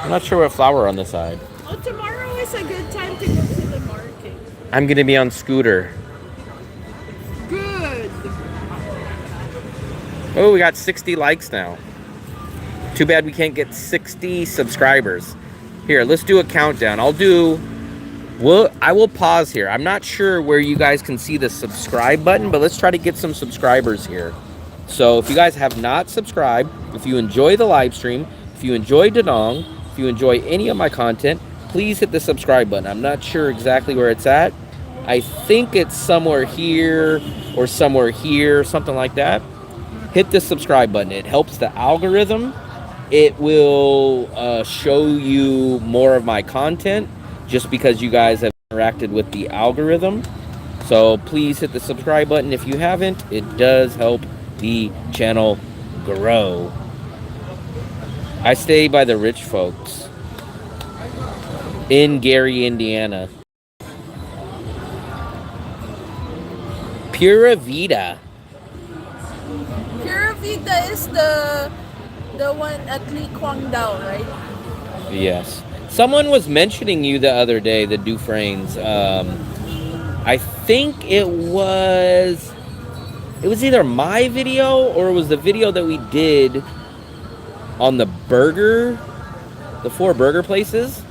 Speaker 1: I'm not sure what flower on the side.
Speaker 2: Well, tomorrow is a good time to go to the market.
Speaker 1: I'm gonna be on scooter.
Speaker 2: Good.
Speaker 1: Oh, we got 60 likes now. Too bad we can't get 60 subscribers. Here, let's do a countdown. I will pause here. I'm not sure where you guys can see the subscribe button, but let's try to get some subscribers here. So if you guys have not subscribed, if you enjoy the live stream, if you enjoy Da Nang, if you enjoy any of my content, please hit the subscribe button. I'm not sure exactly where it's at. I think it's somewhere here or somewhere here, something like that. Hit the subscribe button. It helps the algorithm. It will show you more of my content just because you guys have interacted with the algorithm. So please hit the subscribe button if you haven't. It does help the channel grow. I stay by the rich folks in Gary, Indiana. Pura Vida.
Speaker 2: Pura Vida is the one at Lee Kwang Dao, right?
Speaker 1: Yes. Someone was mentioning you the other day, the Dufresnes. I think it was either my video or it was the video that we did on the 4 burger places.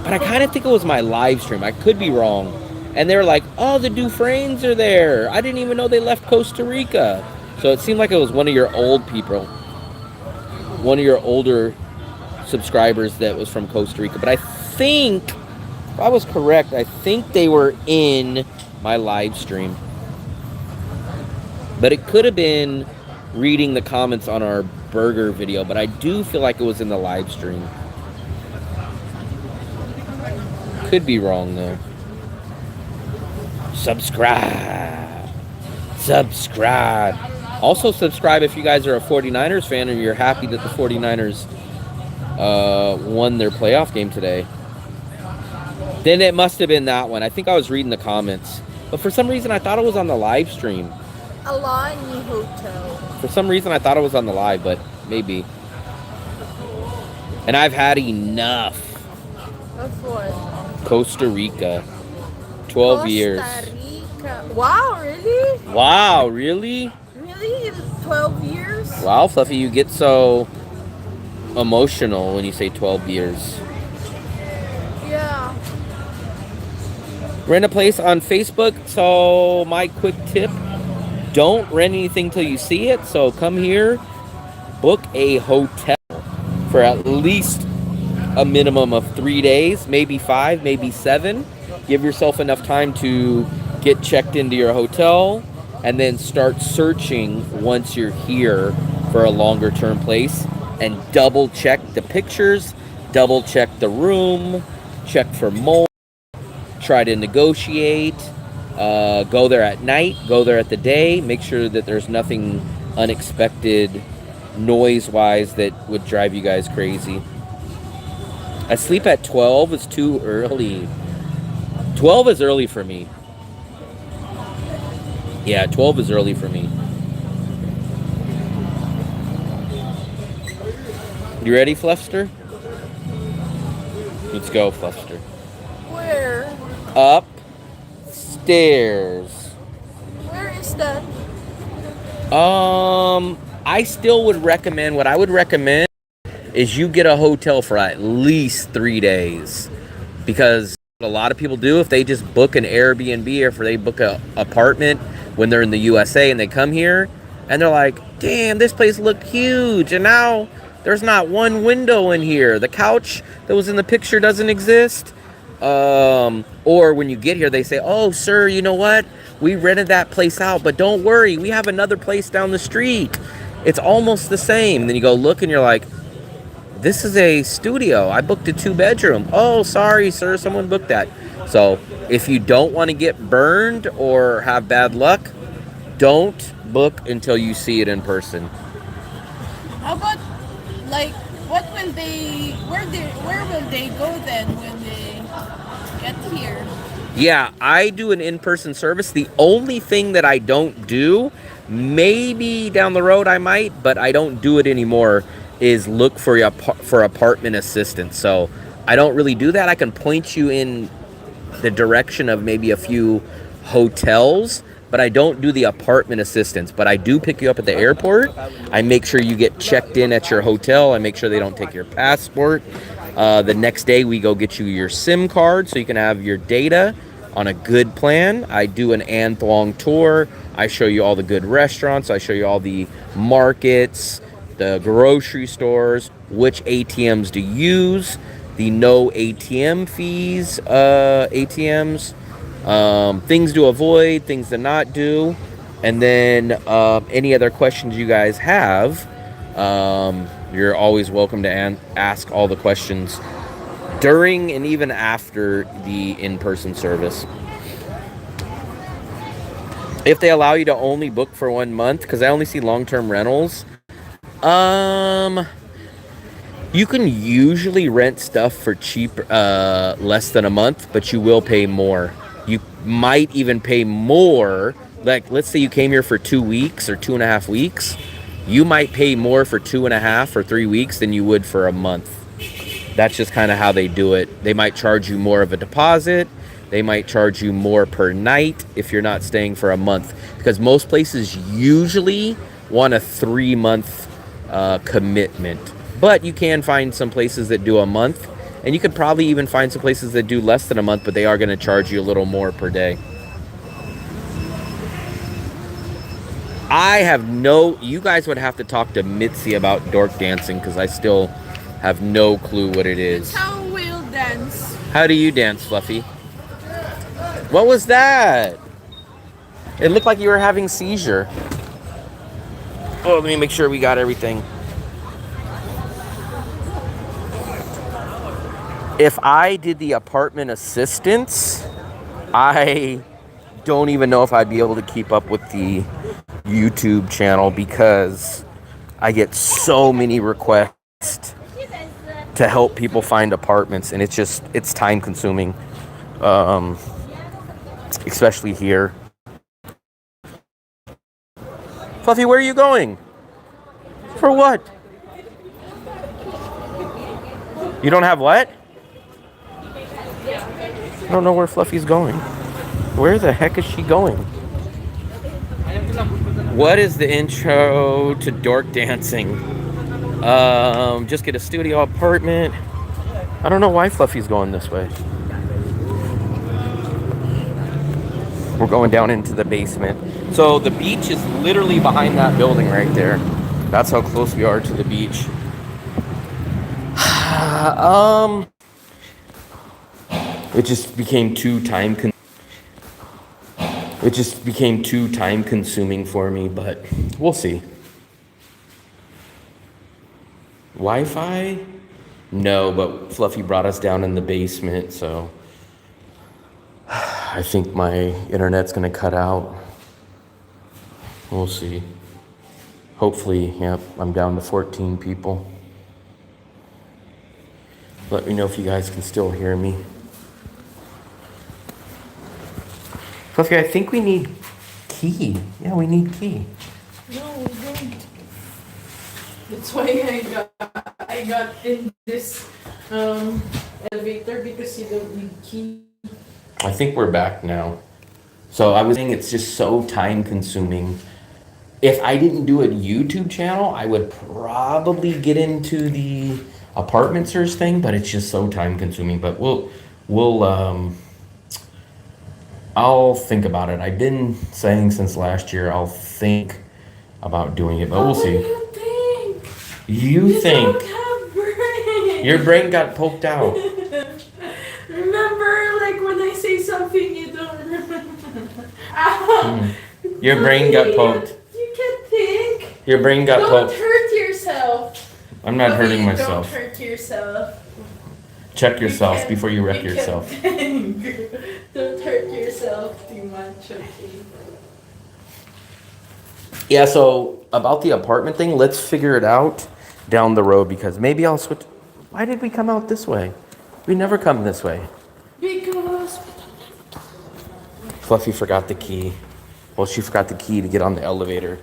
Speaker 1: But I kind of think it was my live stream. I could be wrong. And they were like, oh, the Dufresnes are there. I didn't even know they left Costa Rica. So it seemed like it was one of your old people. One of your older subscribers that was from Costa Rica. But I think, if I was correct, I think they were in my live stream. But it could have been reading the comments on our burger video. But I do feel like it was in the live stream. Could be wrong, though. Subscribe. Also, subscribe if you guys are a 49ers fan and you're happy that the 49ers won their playoff game today. Then it must have been that one. I think I was reading the comments. But for some reason, I thought it was on the live stream.
Speaker 2: Alani Hotel.
Speaker 1: For some reason, I thought it was on the live, but maybe. And I've had enough.
Speaker 2: Of what?
Speaker 1: Costa Rica. 12 years.
Speaker 2: Costa Rica. Wow, really?
Speaker 1: Wow, really?
Speaker 2: Really? In 12 years?
Speaker 1: Wow, Fluffy, you get so emotional when you say 12 years.
Speaker 2: Yeah.
Speaker 1: Rent a place on Facebook. So my quick tip, don't rent anything till you see it. So come here, book a hotel for at least a minimum of 3 days, maybe 5, maybe 7. Give yourself enough time to get checked into your hotel and then start searching once you're here for a longer term place, and double check the pictures, double check the room, check for mold, try to negotiate, go there at night, go there at the day, make sure that there's nothing unexpected noise wise that would drive you guys crazy. I sleep at 12 is too early. 12 is early for me. Yeah, 12 is early for me. You ready, Fluffster? Let's go, Fluffster.
Speaker 2: Where?
Speaker 1: Upstairs.
Speaker 2: Where is that?
Speaker 1: I still would recommend, what I would recommend is you get a hotel for at least 3 days. Because what a lot of people do, if they just book an Airbnb or if they book an apartment when they're in the USA and they come here and they're like, damn, this place looked huge and now there's not one window in here. The couch that was in the picture doesn't exist. Or when you get here, they say, oh, sir, you know what? We rented that place out, but don't worry. We have another place down the street. It's almost the same. And then you go look and you're like, this is a studio. I booked a 2-bedroom. Oh, sorry, sir. Someone booked that. So if you don't want to get burned or have bad luck, don't book until you see it in person.
Speaker 2: How about, like, what will they, where will they go then when they get here?
Speaker 1: Yeah, I do an in-person service. The only thing that I don't do, maybe down the road I might, but I don't do it anymore, is look for apartment assistance. So I don't really do that. I can point you in the direction of maybe a few hotels, but I don't do the apartment assistance. But I do pick you up at the airport. I make sure you get checked in at your hotel. I make sure they don't take your passport. The next day we go get you your SIM card so you can have your data on a good plan. I do an An Thuong tour. I show you all the good restaurants. I show you all the markets, the grocery stores, which ATMs to use, the no ATM fees ATMs, things to avoid, things to not do, and then any other questions you guys have, you're always welcome to ask all the questions during and even after the in-person service. If they allow you to only book for 1 month, because I only see long-term rentals, you can usually rent stuff for cheap, less than a month, but you will pay more. You might even pay more. Like, let's say you came here for 2 weeks or 2.5 weeks. You might pay more for 2.5 or 3 weeks than you would for a month. That's just kind of how they do it. They might charge you more of a deposit. They might charge you more per night if you're not staying for a month. Because most places usually want a 3-month commitment. But you can find some places that do a month. And you could probably even find some places that do less than a month, but they are going to charge you a little more per day. You guys would have to talk to Mitzi about dork dancing because I still have no clue what it is.
Speaker 2: That's how we'll dance.
Speaker 1: How do you dance, Fluffy? What was that? It looked like you were having seizure. Oh, let me make sure we got everything. If I did the apartment assistance, I don't even know if I'd be able to keep up with the YouTube channel because I get so many requests to help people find apartments, and it's time consuming, especially here. Fluffy, where are you going? For what? You don't have what? I don't know where Fluffy's going. Where the heck is she going? What is the intro to dork dancing? Just get a studio apartment. I don't know why Fluffy's going this way. We're going down into the basement. So the beach is literally behind that building right there. That's how close we are to the beach. It just became too time consuming for me, but we'll see. Wi-Fi? No, but Fluffy brought us down in the basement, so I think my internet's gonna cut out. We'll see. Hopefully, yep, I'm down to 14 people. Let me know if you guys can still hear me. Fluffy, I think we need key. Yeah, we need key.
Speaker 2: No, we don't. That's why I got in this elevator because you don't need key.
Speaker 1: I think we're back now. So I was saying it's just so time consuming. If I didn't do a YouTube channel, I would probably get into the apartment search thing, but it's just so time consuming. But I'll think about it. I've been saying since last year I'll think about doing it, but we'll see.
Speaker 2: What do you think?
Speaker 1: You think?
Speaker 2: Don't have brain.
Speaker 1: Your brain got poked out.
Speaker 2: Remember, like when I say something, you don't remember. Ow.
Speaker 1: Your brain got poked.
Speaker 2: You can think.
Speaker 1: Your brain got
Speaker 2: Don't
Speaker 1: poked.
Speaker 2: hurt yourself.
Speaker 1: I'm not hurting myself.
Speaker 2: Don't hurt yourself.
Speaker 1: Check yourself before you wreck yourself.
Speaker 2: Don't hurt yourself too much, okay?
Speaker 1: Yeah, so about the apartment thing, let's figure it out down the road because maybe I'll switch. Why did we come out this way? We never come this way.
Speaker 2: Because
Speaker 1: Fluffy forgot the key. Well, she forgot the key to get on the elevator.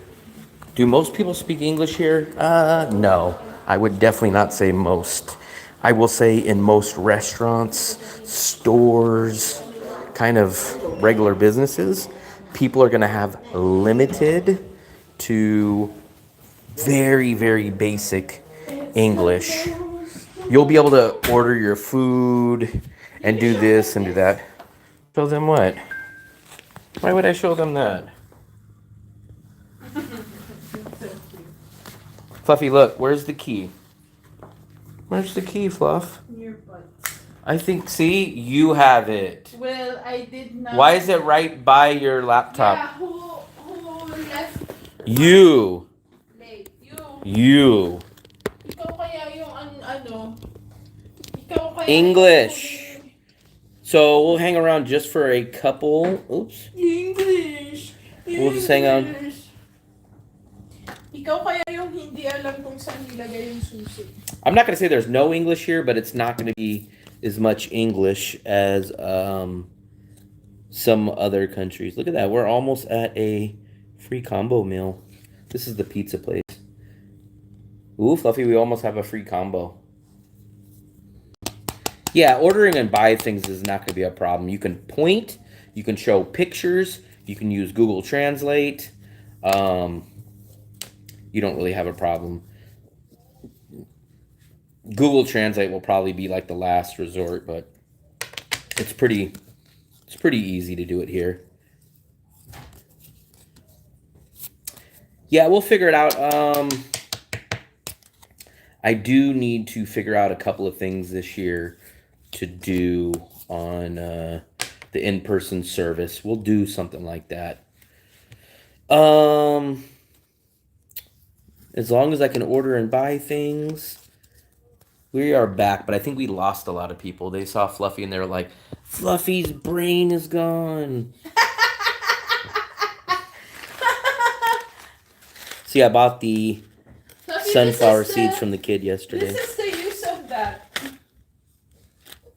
Speaker 1: Do most people speak English here? No. I would definitely not say most. I will say in most restaurants, stores, kind of regular businesses, people are going to have limited to very, very basic English. You'll be able to order your food and do this and do that. Show them what? Why would I show them that? Fluffy, look, where's the key? Where's the key, Fluff?
Speaker 2: your butt.
Speaker 1: I think, see, you have it.
Speaker 2: Well, I did not.
Speaker 1: Why is it right by your laptop?
Speaker 2: Yeah, who left?
Speaker 1: You.
Speaker 2: Late.
Speaker 1: You.
Speaker 2: Ikaw kaya yung ano? Ikaw kaya
Speaker 1: English. So we'll hang around just for a couple. Oops.
Speaker 2: English.
Speaker 1: We'll just hang out.
Speaker 2: Ikaw kaya yung hindi alam kung saan nilagay yung susi.
Speaker 1: I'm not going to say there's no English here, but it's not going to be as much English as some other countries. Look at that. We're almost at a free combo meal. This is the pizza place. Ooh, Fluffy, we almost have a free combo. Yeah, ordering and buy things is not going to be a problem. You can point, you can show pictures, you can use Google Translate. You don't really have a problem. Google Translate will probably be like the last resort, but it's pretty easy to do it here. Yeah, we'll figure it out. I do need to figure out a couple of things this year to do on the in-person service. We'll do something like that. As long as I can order and buy things, we are back. But I think we lost a lot of people. They saw Fluffy and they were like, Fluffy's brain is gone. See, I bought the
Speaker 2: Fluffy,
Speaker 1: sunflower seeds from the kid yesterday.
Speaker 2: This is the use of that.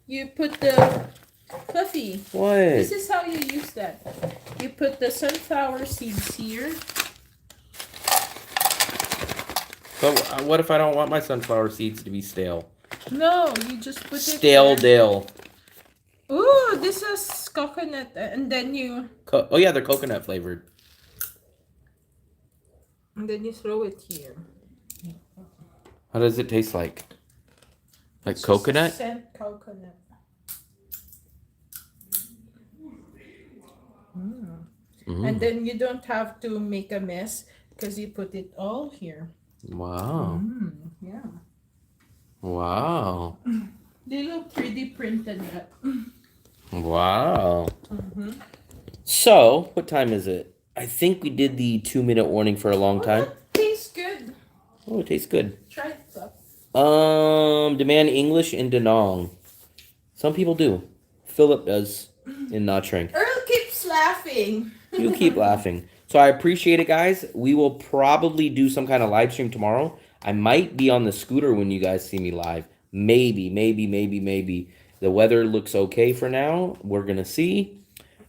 Speaker 2: You put the Fluffy.
Speaker 1: What?
Speaker 2: This is how you use that. You put the sunflower seeds here.
Speaker 1: But what if I don't want my sunflower seeds to be stale?
Speaker 2: No, you just put it
Speaker 1: Stale
Speaker 2: there.
Speaker 1: dill.
Speaker 2: Ooh, this is coconut, and then you
Speaker 1: Oh yeah, they're coconut flavored.
Speaker 2: throw it here.
Speaker 1: How does it taste like? Like
Speaker 2: Just
Speaker 1: coconut?
Speaker 2: Scent coconut. And then you don't have to make a mess because you put it all here.
Speaker 1: Wow.
Speaker 2: Yeah.
Speaker 1: Wow.
Speaker 2: They look 3D printed.
Speaker 1: Wow. So, what time is it? I think we did the 2-minute warning for a long time.
Speaker 2: Tastes good.
Speaker 1: Oh, it tastes good.
Speaker 2: Try it up.
Speaker 1: Demand English in Danong. Some people do. Philip does in Nha Trang.
Speaker 2: Earl keeps laughing.
Speaker 1: You keep laughing. So I appreciate it, guys. We will probably do some kind of live stream tomorrow. I might be on the scooter when you guys see me live. Maybe. The weather looks okay for now. We're going to see.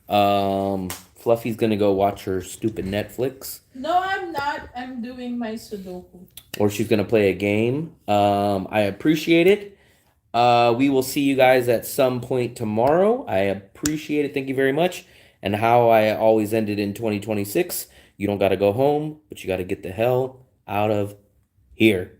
Speaker 1: Fluffy's going to go watch her stupid Netflix.
Speaker 2: No, I'm not. I'm doing my Sudoku.
Speaker 1: Or she's going to play a game. I appreciate it. We will see you guys at some point tomorrow. I appreciate it. Thank you very much. And how I always ended in 2026. You don't got to go home, but you got to get the hell out of here.